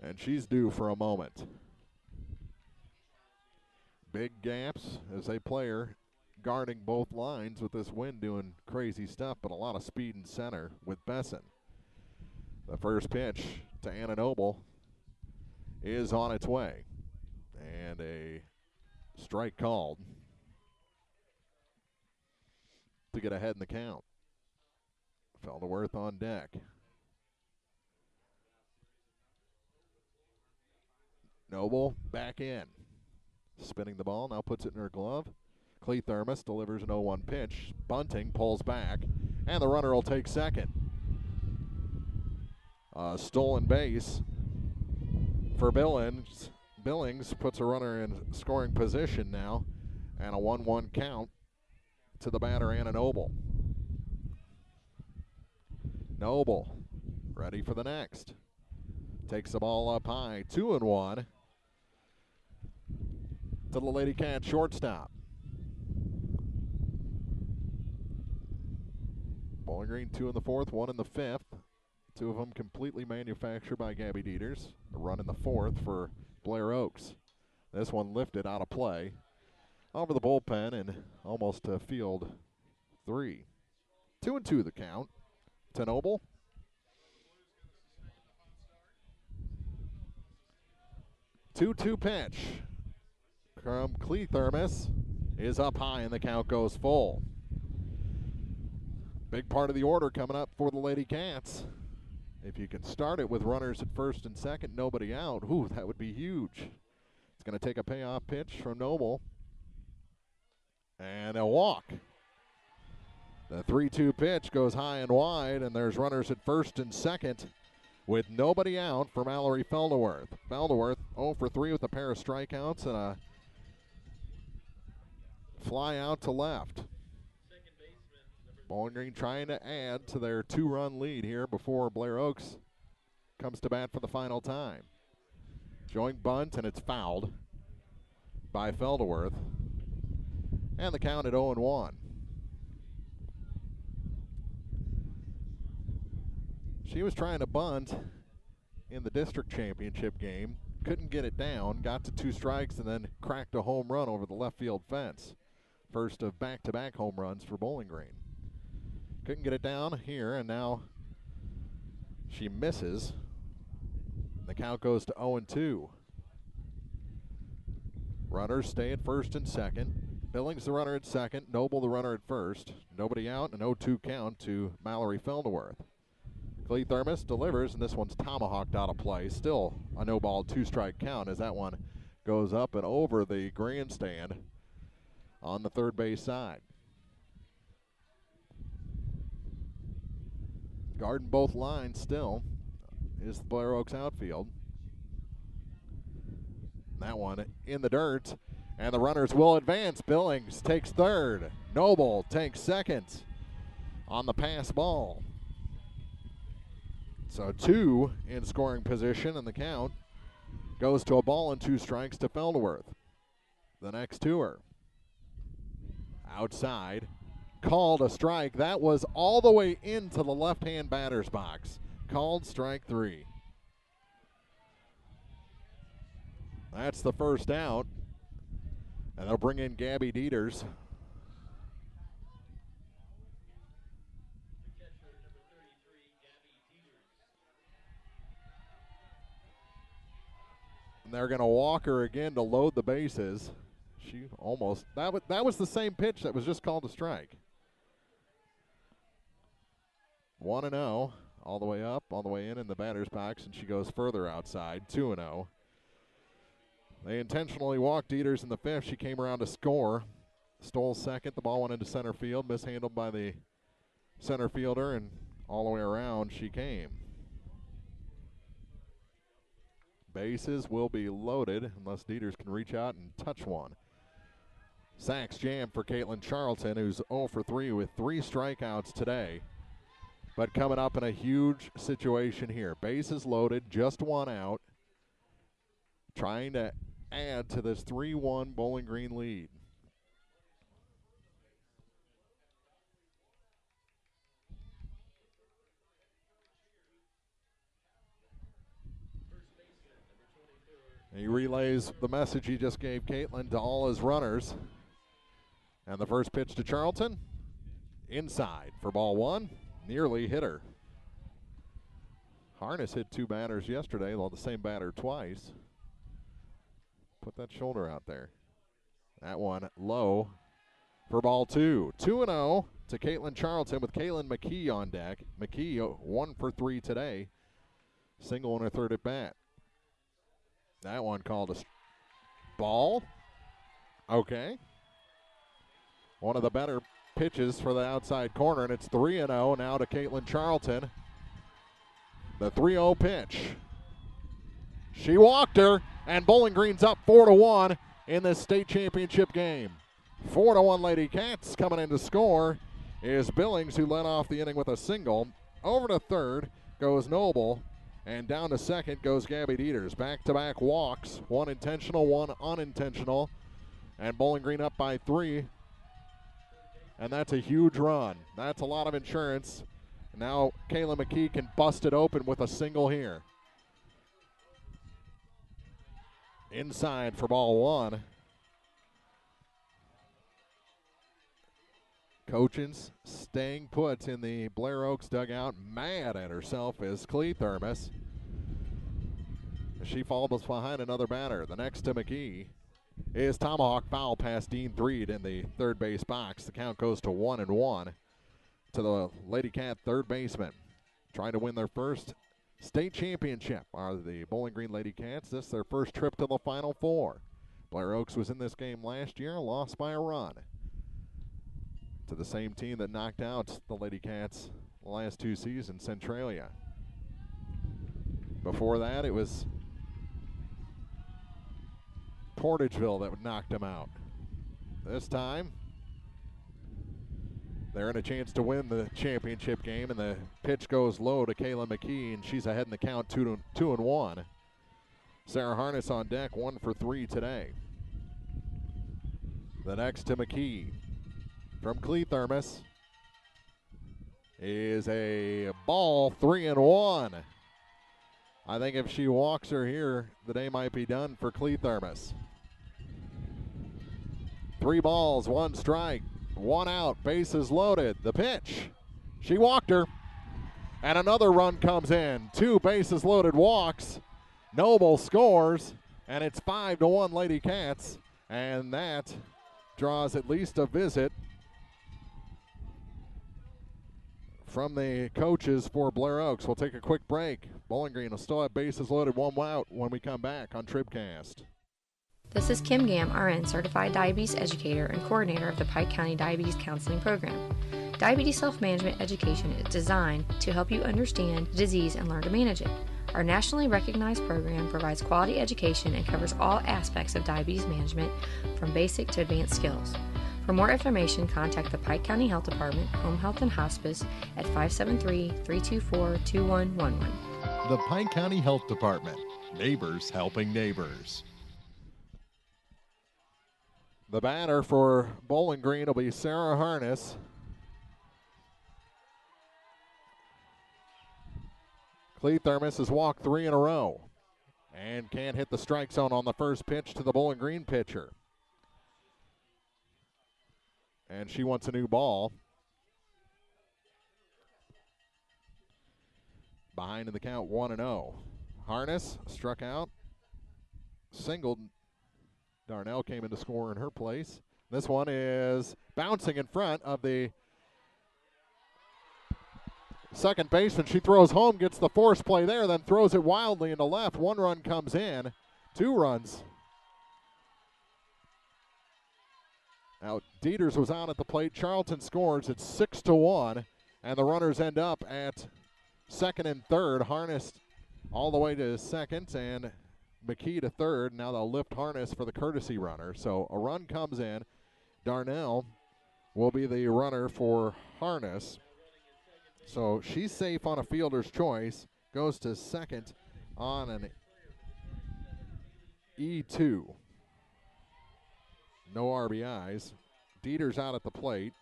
Speaker 2: and she's due for a moment. Big gaps as they play her, guarding both lines with this wind doing crazy stuff, but a lot of speed in center with Besson. The first pitch to Anna Noble is on its way, and a strike called to get ahead in the count. Feldworth on deck. Noble back in. Spinning the ball, now puts it in her glove. Thermos delivers an 0-1 pitch. Bunting pulls back, and the runner will take second. Stolen base for Billings. Billings puts a runner in scoring position now, and a 1-1 count to the batter, Anna Noble. Noble ready for the next. Takes the ball up high, 2-1 to the LadyCats shortstop. Bowling Green 2 in the 4th, 1 in the 5th. 2 of them completely manufactured by Gabby Dieters. A run in the 4th for Blair Oaks. This one lifted out of play over the bullpen and almost to field 3. 2-2 the count to Noble. Two-two pitch from Thermos is up high and the count goes full. Big part of the order coming up for the LadyCats. If you can start it with runners at first and second, nobody out, ooh, that would be huge. It's going to take a payoff pitch from Noble. And a walk. The 3-2 pitch goes high and wide, and there's runners at first and second with nobody out for Mallory Feldworth. Feldworth 0 for 3 with a pair of strikeouts and a fly out to left. Bowling Green trying to add to their 2-run lead here before Blair Oaks comes to bat for the final time. Showing bunt, and it's fouled by Feldworth. And the count at 0-1. She was trying to bunt in the district championship game. Couldn't get it down. Got to 2 strikes and then cracked a home run over the left field fence. First of back-to-back home runs for Bowling Green. Couldn't get it down here, and now she misses. The count goes to 0-2. Runners stay at first and second. Billings the runner at second, Noble the runner at first. Nobody out, an 0-2 count to Mallory Feldworth. Thermos delivers, and this one's tomahawked out of play. Still a no-ball, 2-strike count as that one goes up and over the grandstand on the third base side. Guarding both lines still is the Blair Oaks outfield. That one in the dirt, and the runners will advance. Billings takes third. Noble takes second on the pass ball. So 2 in scoring position, and the count goes to a ball and 2 strikes to Feldworth. The next 2er. Outside. Called a strike. That was all the way into the left-hand batter's box. Called strike 3. That's the first out. And they'll bring in Gabby Dieters. And they're going to walk her again to load the bases. She almost, that was the same pitch that was just called a strike. 1-0, all the way up, all the way in the batter's box, and she goes further outside, 2-0. They intentionally walked Dieters in the 5th. She came around to score. Stole second. The ball went into center field, mishandled by the center fielder, and all the way around she came. Bases will be loaded unless Dieters can reach out and touch one. Sacks jam for Caitlin Charlton, who's 0 for 3 with 3 strikeouts today. But coming up in a huge situation here. Bases loaded, just 1 out. Trying to add to this 3-1 Bowling Green lead. He relays the message he just gave Caitlin to all his runners. And the first pitch to Charlton, inside for ball 1, nearly hit her. Harness hit 2 batters yesterday, well, the same batter twice. Put that shoulder out there. That one low for ball 2. 2-0 to Caitlin Charlton with Kaylin McKee on deck. McKee 1 for 3 today. Single in her 3rd at bat. That one called a ball. Okay. One of the better pitches for the outside corner, and it's 3-0 now to Caitlin Charlton. The 3-0 pitch. She walked her, and Bowling Green's up 4-1 in this state championship game. 4-1 LadyCats. Coming in to score is Billings, who led off the inning with a single. Over to 3rd goes Noble. And down to 2nd goes Gabby Dieters. Back-to-back walks, 1 intentional, 1 unintentional. And Bowling Green up by 3. And that's a huge run. That's a lot of insurance. Now Kayla McKee can bust it open with a single here. Inside for ball 1. Coachins staying put in the Blair Oaks dugout, mad at herself is Clee Thermos. She falls behind another batter. The next to McGee is tomahawk foul past Dean Threed in the 3rd base box. The count goes to 1-1 to the LadyCat 3rd baseman. Trying to win their first state championship are the Bowling Green LadyCats. This is their first trip to the Final Four. Blair Oaks was in this game last year, lost by a run to the same team that knocked out the LadyCats the last 2 seasons, Centralia. Before that, it was Portageville that knocked them out. This time, they're in a chance to win the championship game, and the pitch goes low to Kayla McKee, and she's ahead in the count 2-1. Sarah Harness on deck, 1 for 3 today. The next to McKee. From Clee Thermos is a ball, 3-1. I think if she walks her here, the day might be done for Clee Thermos. 3 balls, 1 strike, 1 out, bases loaded. The pitch, she walked her, and another run comes in. 2 bases loaded walks. Noble scores, and it's 5-1 LadyCats, and that draws at least a visit from the coaches for Blair Oaks. We'll take a quick break. Bowling Green will still have bases loaded, 1 out when we come back on TribCast.
Speaker 19: This is Kim Gam, RN, Certified Diabetes Educator and Coordinator of the Pike County Diabetes Counseling Program. Diabetes self-management education is designed to help you understand the disease and learn to manage it. Our nationally recognized program provides quality education and covers all aspects of diabetes management from basic to advanced skills. For more information, contact the Pike County Health Department, Home Health and Hospice at 573-324-2111.
Speaker 6: The Pike County Health Department. Neighbors helping neighbors.
Speaker 2: The batter for Bowling Green will be Sarah Harness. Clee Thermos has walked 3 in a row and can't hit the strike zone on the first pitch to the Bowling Green pitcher. And she wants a new ball. Behind in the count, 1-0. Harness struck out, singled. Darnell came in to score in her place. This one is bouncing in front of the second baseman. She throws home, gets the force play there, then throws it wildly into left. 1 run comes in, 2 runs. Now, Dieters was out at the plate. Charlton scores. It's 6-1, and the runners end up at second and third. Harness all the way to second, and McKee to third. Now they'll lift Harness for the courtesy runner. So a run comes in. Darnell will be the runner for Harness. So she's safe on a fielder's choice. Goes to second on an E2. No RBIs. Dieter's out at the plate.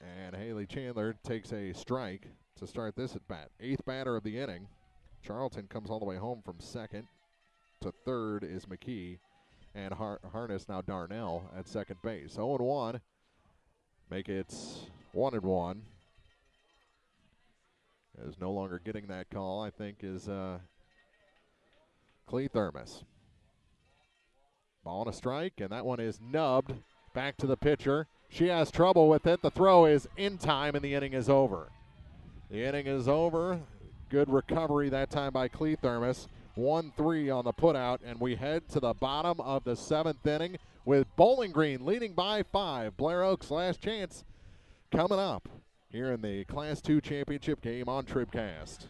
Speaker 2: And Haley Chandler takes a strike to start this at bat. 8th batter of the inning. Charlton comes all the way home from second. To third is McKee. And Harness now Darnell at second base. 0-1. Make it 1-1. Is no longer getting that call, I think, is Clee Thermos. Ball and a strike, and that one is nubbed. Back to the pitcher. She has trouble with it. The throw is in time, and the inning is over. The inning is over. Good recovery that time by Clee Thermos. 1-3 on the putout, and we head to the bottom of the 7th inning with Bowling Green leading by 5. Blair Oaks last chance coming up here in the Class 2 championship game on TribCast.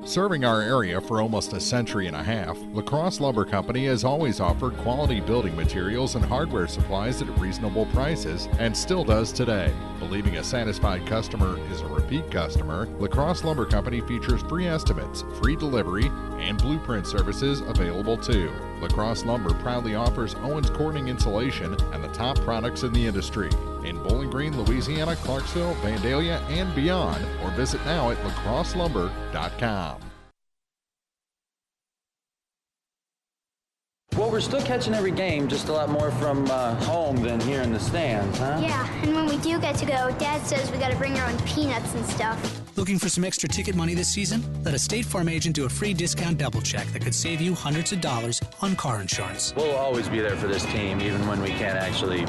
Speaker 6: Serving our area for almost a century and a half, La Crosse Lumber Company has always offered quality building materials and hardware supplies at reasonable prices and still does today. Believing a satisfied customer is a repeat customer, La Crosse Lumber Company features free estimates, free delivery, and blueprint services available too. La Crosse Lumber proudly offers Owens Corning insulation and the top products in the industry. In Bowling Green, Louisiana, Clarksville, Vandalia, and beyond, or visit now at lacrosselumber.com.
Speaker 12: Well, we're still catching every game, just a lot more from home than here in the stands, huh?
Speaker 13: Yeah, and when we do get to go, Dad says we gotta bring our own peanuts and stuff.
Speaker 14: Looking for some extra ticket money this season? Let a State Farm agent do a free discount double check that could save you hundreds of dollars on car insurance.
Speaker 12: We'll always be there for this team, even when we can't actually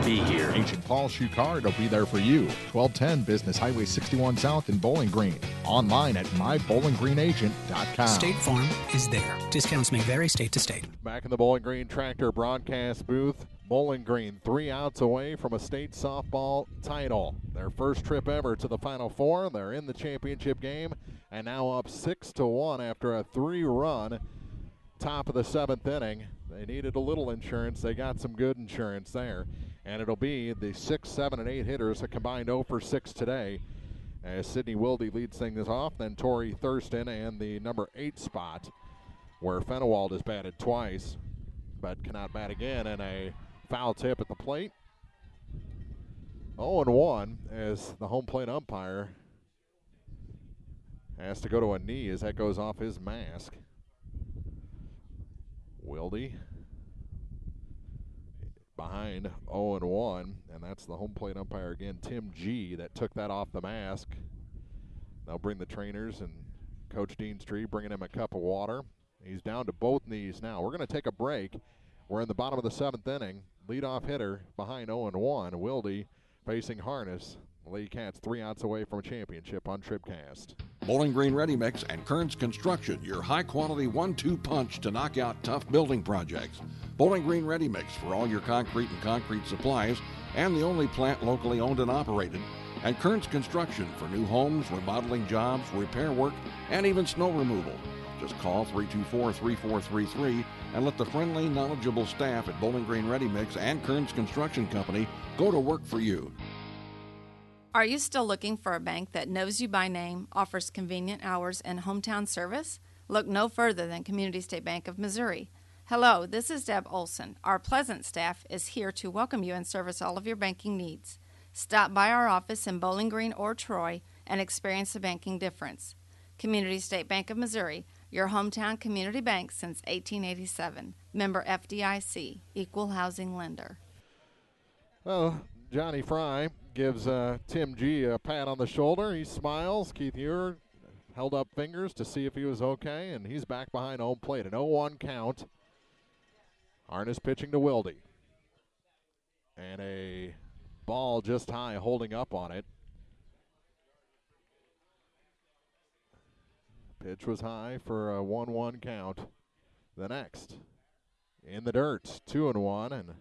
Speaker 12: be here.
Speaker 6: Agent Paul Shucard will be there for you. 1210 Business Highway 61 South in Bowling Green. Online at mybowlinggreenagent.com.
Speaker 14: State Farm is there. Discounts may vary state to state.
Speaker 2: Back in the Bowling Green Tractor broadcast booth, Bowling Green 3 outs away from a state softball title. Their first trip ever to the Final Four. They're in the championship game and now up 6-1 after a 3-run top of the 7th inning. They needed a little insurance. They got some good insurance there. And it'll be the 6, 7, and 8 hitters, a combined 0 for 6 today. As Sydney Wilde leads things off, then Tori Thurston and the number 8 spot, where Fenewald has batted twice, but cannot bat again, and a foul tip at the plate. 0-1 as the home plate umpire has to go to a knee as that goes off his mask. Wilde behind 0-1, and that's the home plate umpire again, Tim G, that took that off the mask. They'll bring the trainers and Coach Dean Stree bringing him a cup of water. He's down to both knees now. We're going to take a break. We're in the bottom of the 7th inning. Leadoff hitter behind 0-1, Wilde facing Harness. LadyCats 3 outs away from a championship on TribCast.
Speaker 4: Bowling Green Ready Mix and Kearns Construction, your high-quality 1-2 punch to knock out tough building projects. Bowling Green Ready Mix for all your concrete and concrete supplies, and the only plant locally owned and operated. And Kearns Construction for new homes, remodeling jobs, repair work, and even snow removal. Just call 324-3433 and let the friendly, knowledgeable staff at Bowling Green Ready Mix and Kearns Construction Company go to work for you.
Speaker 20: Are you still looking for a bank that knows you by name, offers convenient hours, and hometown service? Look no further than Community State Bank of Missouri. Hello, this is Deb Olson. Our pleasant staff is here to welcome you and service all of your banking needs. Stop by our office in Bowling Green or Troy and experience the banking difference. Community State Bank of Missouri, your hometown community bank since 1887. Member FDIC, equal housing lender.
Speaker 2: Well, Johnny Fry gives Tim G a pat on the shoulder. He smiles. Keith Ewer held up fingers to see if he was okay, and he's back behind home plate. An 0-1 count. Harness pitching to Wilde. And a ball just high, holding up on it. Pitch was high for a 1-1 count. The next, in the dirt, 2-1, and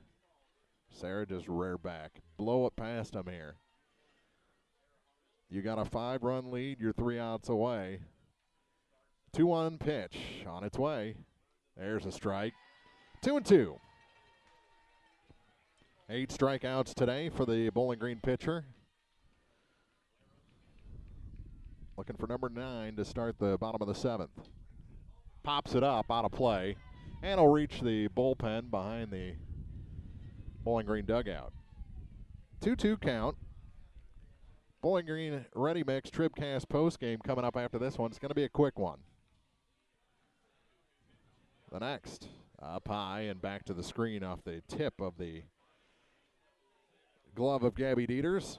Speaker 2: Sarah just rear back. Blow it past him here. You got a 5-run lead. You're 3 outs away. 2-1 pitch on its way. There's a strike. 2-2. 8 strikeouts today for the Bowling Green pitcher. Looking for number 9 to start the bottom of the 7th. Pops it up, out of play, and will reach the bullpen behind the Bowling Green dugout. 2-2 count. Bowling Green Ready Mix TribCast postgame coming up after this one. It's going to be a quick one. The next, up high and back to the screen off the tip of the glove of Gabby Dieters.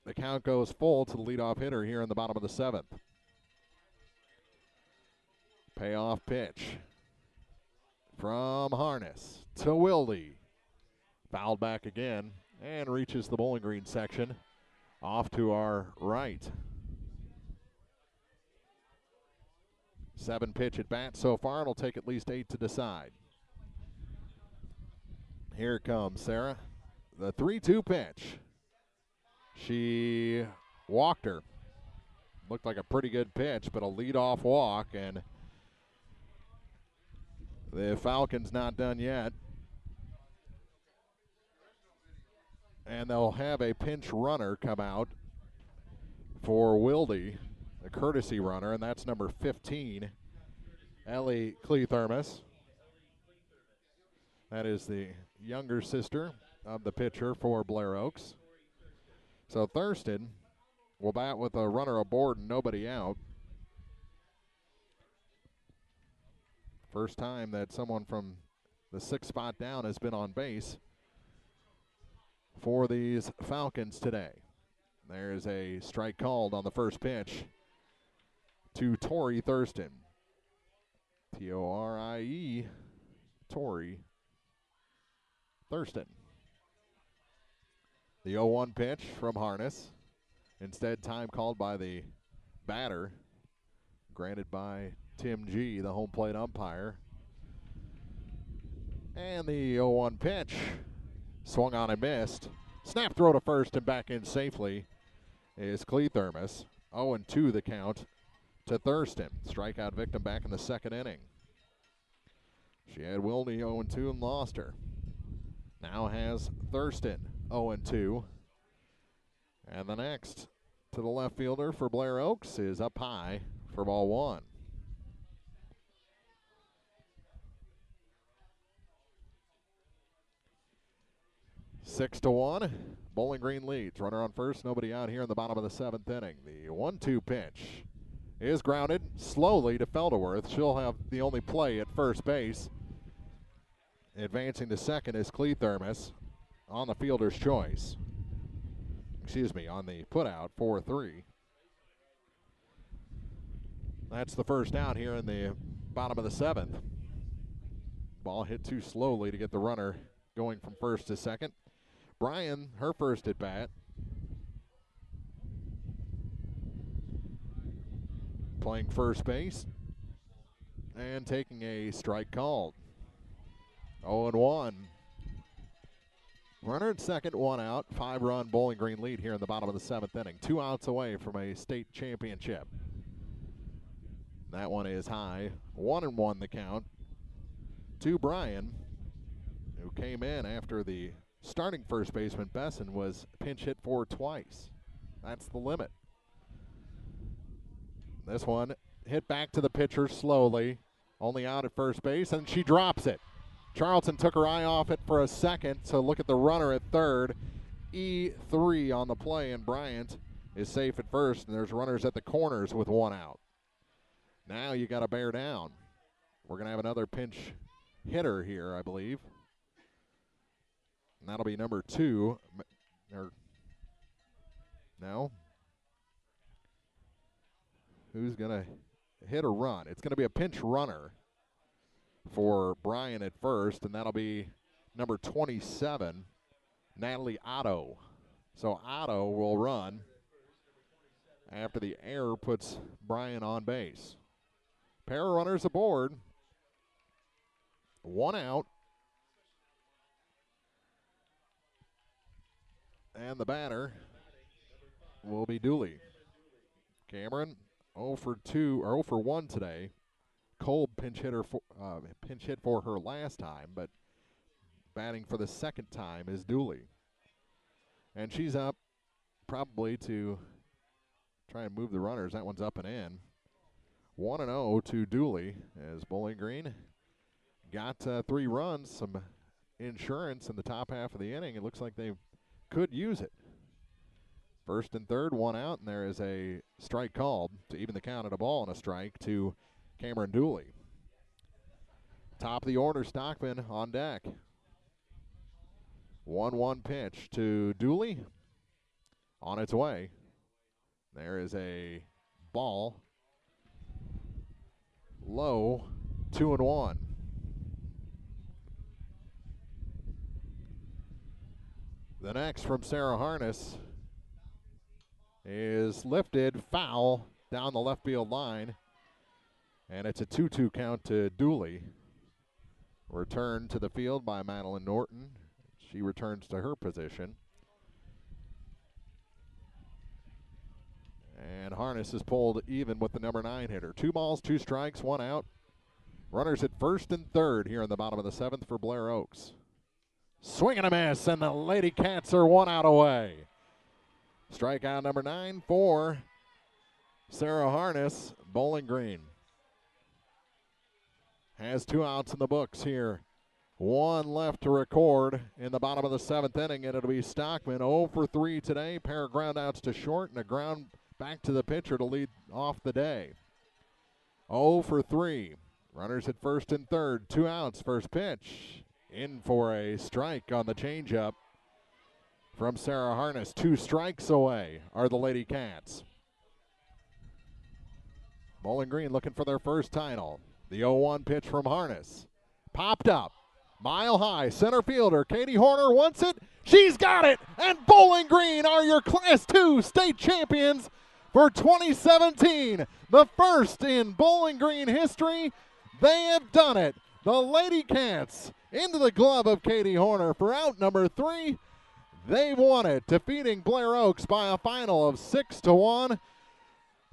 Speaker 2: The count goes full to the leadoff hitter here in the bottom of the 7th. Payoff pitch from Harness to Wilde. Fouled back again and reaches the Bowling Green section off to our right. 7 pitch at bat so far. It'll take at least 8 to decide. Here it comes, Sarah. The 3-2 pitch. She walked her. Looked like a pretty good pitch, but a leadoff walk, and the Falcons not done yet. And they'll have a pinch runner come out for Wilde, a courtesy runner, and that's number 15, Ellie Cleathermos. That is the younger sister of the pitcher for Blair Oaks. So Thurston will bat with a runner aboard and nobody out. First time that someone from the 6th spot down has been on base for these Falcons today. There's a strike called on the first pitch to Tori Thurston. T-O-R-I-E, Tori Thurston. The 0-1 pitch from Harness. Instead, time called by the batter, granted by Tim G., the home plate umpire. And the 0-1 pitch, swung on and missed. Snap throw to first and back in safely is Cleathermos. 0-2 the count to Thurston. Strikeout victim back in the 2nd inning. She had Wilde 0-2 and lost her. Now has Thurston 0-2. And the next to the left fielder for Blair Oaks is up high for ball 1. Six to 1. Bowling Green leads. Runner on first, nobody out here in the bottom of the 7th inning. The 1-2 pitch is grounded slowly to Felderworth. She'll have the only play at first base. Advancing to second is Cleathermos on the fielder's choice. Excuse me, on the putout, 4-3. That's the first out here in the bottom of the 7th. Ball hit too slowly to get the runner going from first to second. Bryan, her first at bat. Playing first base and taking a strike called. 0-1. Runner at second, 1 out. 5-run Bowling Green lead here in the bottom of the 7th inning. 2 outs away from a state championship. That one is high. 1-1 the count to Brian, who came in after the starting first baseman, Besson, was pinch hit for twice. That's the limit. This one hit back to the pitcher slowly, only out at first base, and she drops it. Charlton took her eye off it for a second to look at the runner at third. E3 on the play, and Bryant is safe at first, and there's runners at the corners with one out. Now you got to bear down. We're going to have another pinch hitter here, I believe. And that'll be number 2. No. Who's going to hit or run? It's going to be a pinch runner for Brian at first, and that'll be number 27, Natalie Otto. So Otto will run after the error puts Brian on base. Pair of runners aboard. One out. And the batter will be Dooley. Cameron 0 for 2 or 0 for 1 today. Kolb pinch hit for her last time, but batting for the second time is Dooley. And she's up probably to try and move the runners. That one's up and in. 1-0 to Dooley as Bowling Green got 3 runs, some insurance in the top half of the inning. It looks like they could use it. First and third, 1 out, and there is a strike called to even the count at a ball and a strike to Cameron Dooley. Top of the order, Stockman on deck. 1-1 pitch to Dooley. On its way. There is a ball. Low, 2-1. The next from Sarah Harness is lifted, foul down the left field line. And it's a 2-2 count to Dooley. Returned to the field by Madeline Norton. She returns to her position. And Harness is pulled even with the number 9 hitter. 2 balls, 2 strikes, 1 out. Runners at first and third here in the bottom of the 7th for Blair Oaks. Swing and a miss, and the LadyCats are 1 out away. Strikeout number 9 for Sarah Harness. Bowling Green has 2 outs in the books here. 1 left to record in the bottom of the 7th inning, and it'll be Stockman 0 for 3 today. Pair of ground outs to short and a ground back to the pitcher to lead off the day. 0 for 3. Runners at first and third. 2 outs. First pitch. In for a strike on the changeup from Sarah Harness. 2 strikes away are the LadyCats. Bowling Green looking for their first title. The 0-1 pitch from Harness. Popped up. Mile high. Center fielder Katie Horner wants it. She's got it. And Bowling Green are your Class 2 state champions for 2017. The first in Bowling Green history. They have done it. The LadyCats into the glove of Katie Horner for out number 3. They've won it, defeating Blair Oaks by a final of 6-1.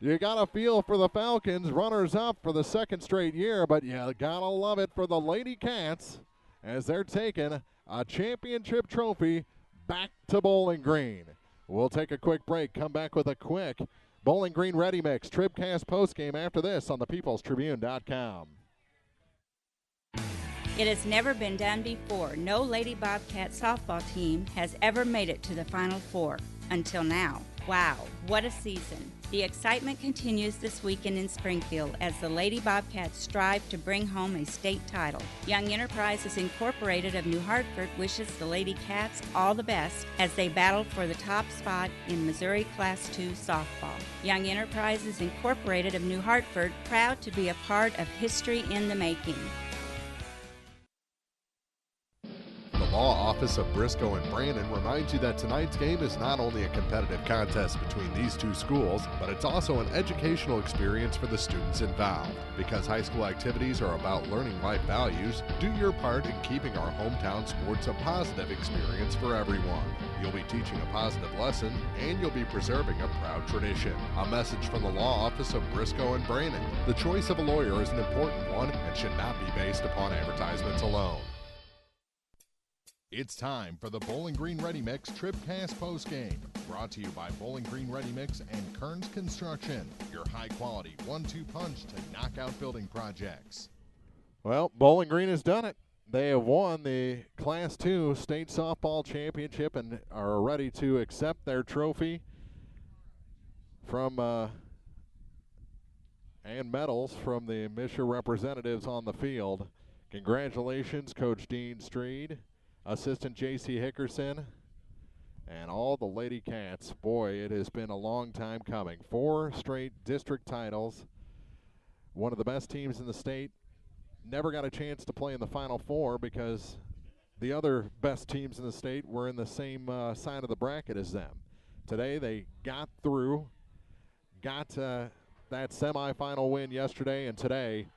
Speaker 2: You got to feel for the Falcons, runners up for the second straight year, but you got to love it for the LadyCats as they're taking a championship trophy back to Bowling Green. We'll take a quick break, come back with a quick Bowling Green Ready Mix TribCast postgame after this on thepeoplestribune.com.
Speaker 3: It has never been done before. No Lady Bobcat softball team has ever made it to the Final Four until now. Wow, what a season. The excitement continues this weekend in Springfield as the Lady Bobcats strive to bring home a state title. Young Enterprises Incorporated of New Hartford wishes the LadyCats all the best as they battle for the top spot in Missouri Class II softball. Young Enterprises Incorporated of New Hartford, proud to be a part of history in the making.
Speaker 2: The
Speaker 6: law office of Briscoe and Brandon reminds you that tonight's game is not only a competitive contest between these two schools, but it's also an educational experience for the students involved. Because high school activities are about learning life values, do your part in keeping our hometown sports a positive experience for everyone. You'll be teaching a positive lesson, and you'll be preserving a proud tradition. A message from the law office of Briscoe and Brandon. The choice of a lawyer is an important one and should not be based upon advertisements alone. It's time for the Bowling Green Ready Mix TribCast postgame. Brought to you by Bowling Green Ready Mix and Kearns Construction, your high-quality 1-2 punch to knock out building projects.
Speaker 2: Well, Bowling Green has done it. They have won the Class 2 State Softball Championship and are ready to accept their trophy from and medals from the MSHSAA representatives on the field. Congratulations, Coach Dean Streed, Assistant J.C. Hickerson, and all the LadyCats. Boy, it has been a long time coming. 4 straight district titles. One of the best teams in the state. Never got a chance to play in the Final Four because the other best teams in the state were in the same side of the bracket as them. Today they got through, got that semifinal win yesterday, and today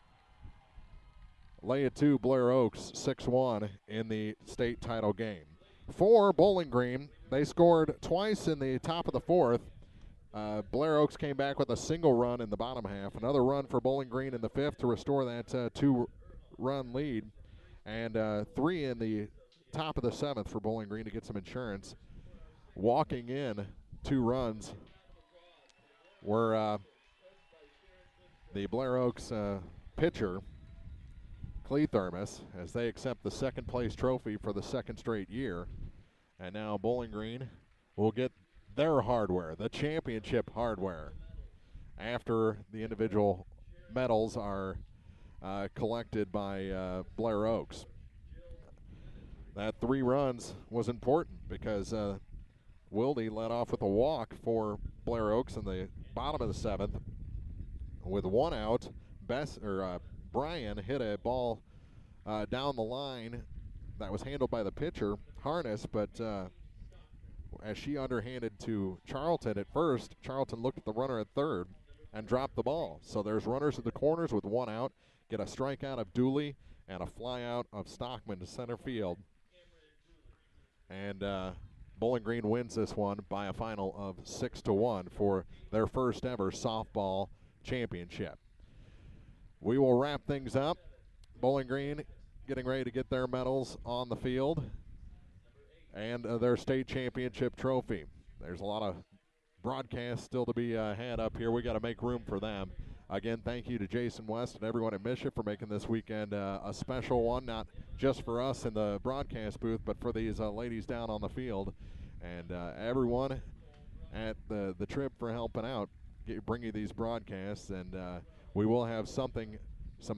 Speaker 2: lay it to Blair Oaks 6-1 in the state title game. For Bowling Green, they scored twice in the top of the 4th. Blair Oaks came back with a single run in the bottom half. Another run for Bowling Green in the 5th to restore that 2-run lead. And 3 in the top of the 7th for Bowling Green to get some insurance. Walking in 2 runs were the Blair Oaks pitcher, Clee Thermos, as they accept the second place trophy for the 2nd straight year. And now Bowling Green will get their hardware, the championship hardware, after the individual medals are collected by Blair Oaks. That 3 runs was important because Wilde led off with a walk for Blair Oaks in the bottom of the 7th. With 1 out, Brian hit a ball down the line that was handled by the pitcher, Harness, but as she underhanded to Charlton at first, Charlton looked at the runner at third and dropped the ball. So there's runners at the corners with 1 out, get a strikeout of Dooley and a fly out of Stockman to center field. And Bowling Green wins this one by a final of 6-1 for their first ever softball championship. We will wrap things up. Bowling Green getting ready to get their medals on the field and their state championship trophy. There's a lot of broadcasts still to be had up here. We got to make room for them. Again, thank you to Jason West and everyone at MSHSAA for making this weekend a special one, not just for us in the broadcast booth, but for these ladies down on the field. And everyone at the Trib for helping out, bring you these broadcasts. And we will have some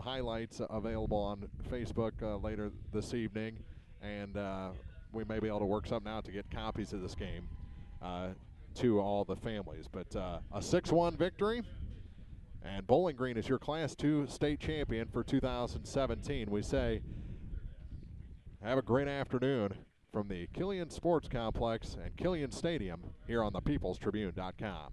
Speaker 2: highlights available on Facebook later this evening. And we may be able to work something out to get copies of this game to all the families. But a 6-1 victory. And Bowling Green is your Class 2 state champion for 2017. We say have a great afternoon from the Killian Sports Complex and Killian Stadium here on thepeoplestribune.com.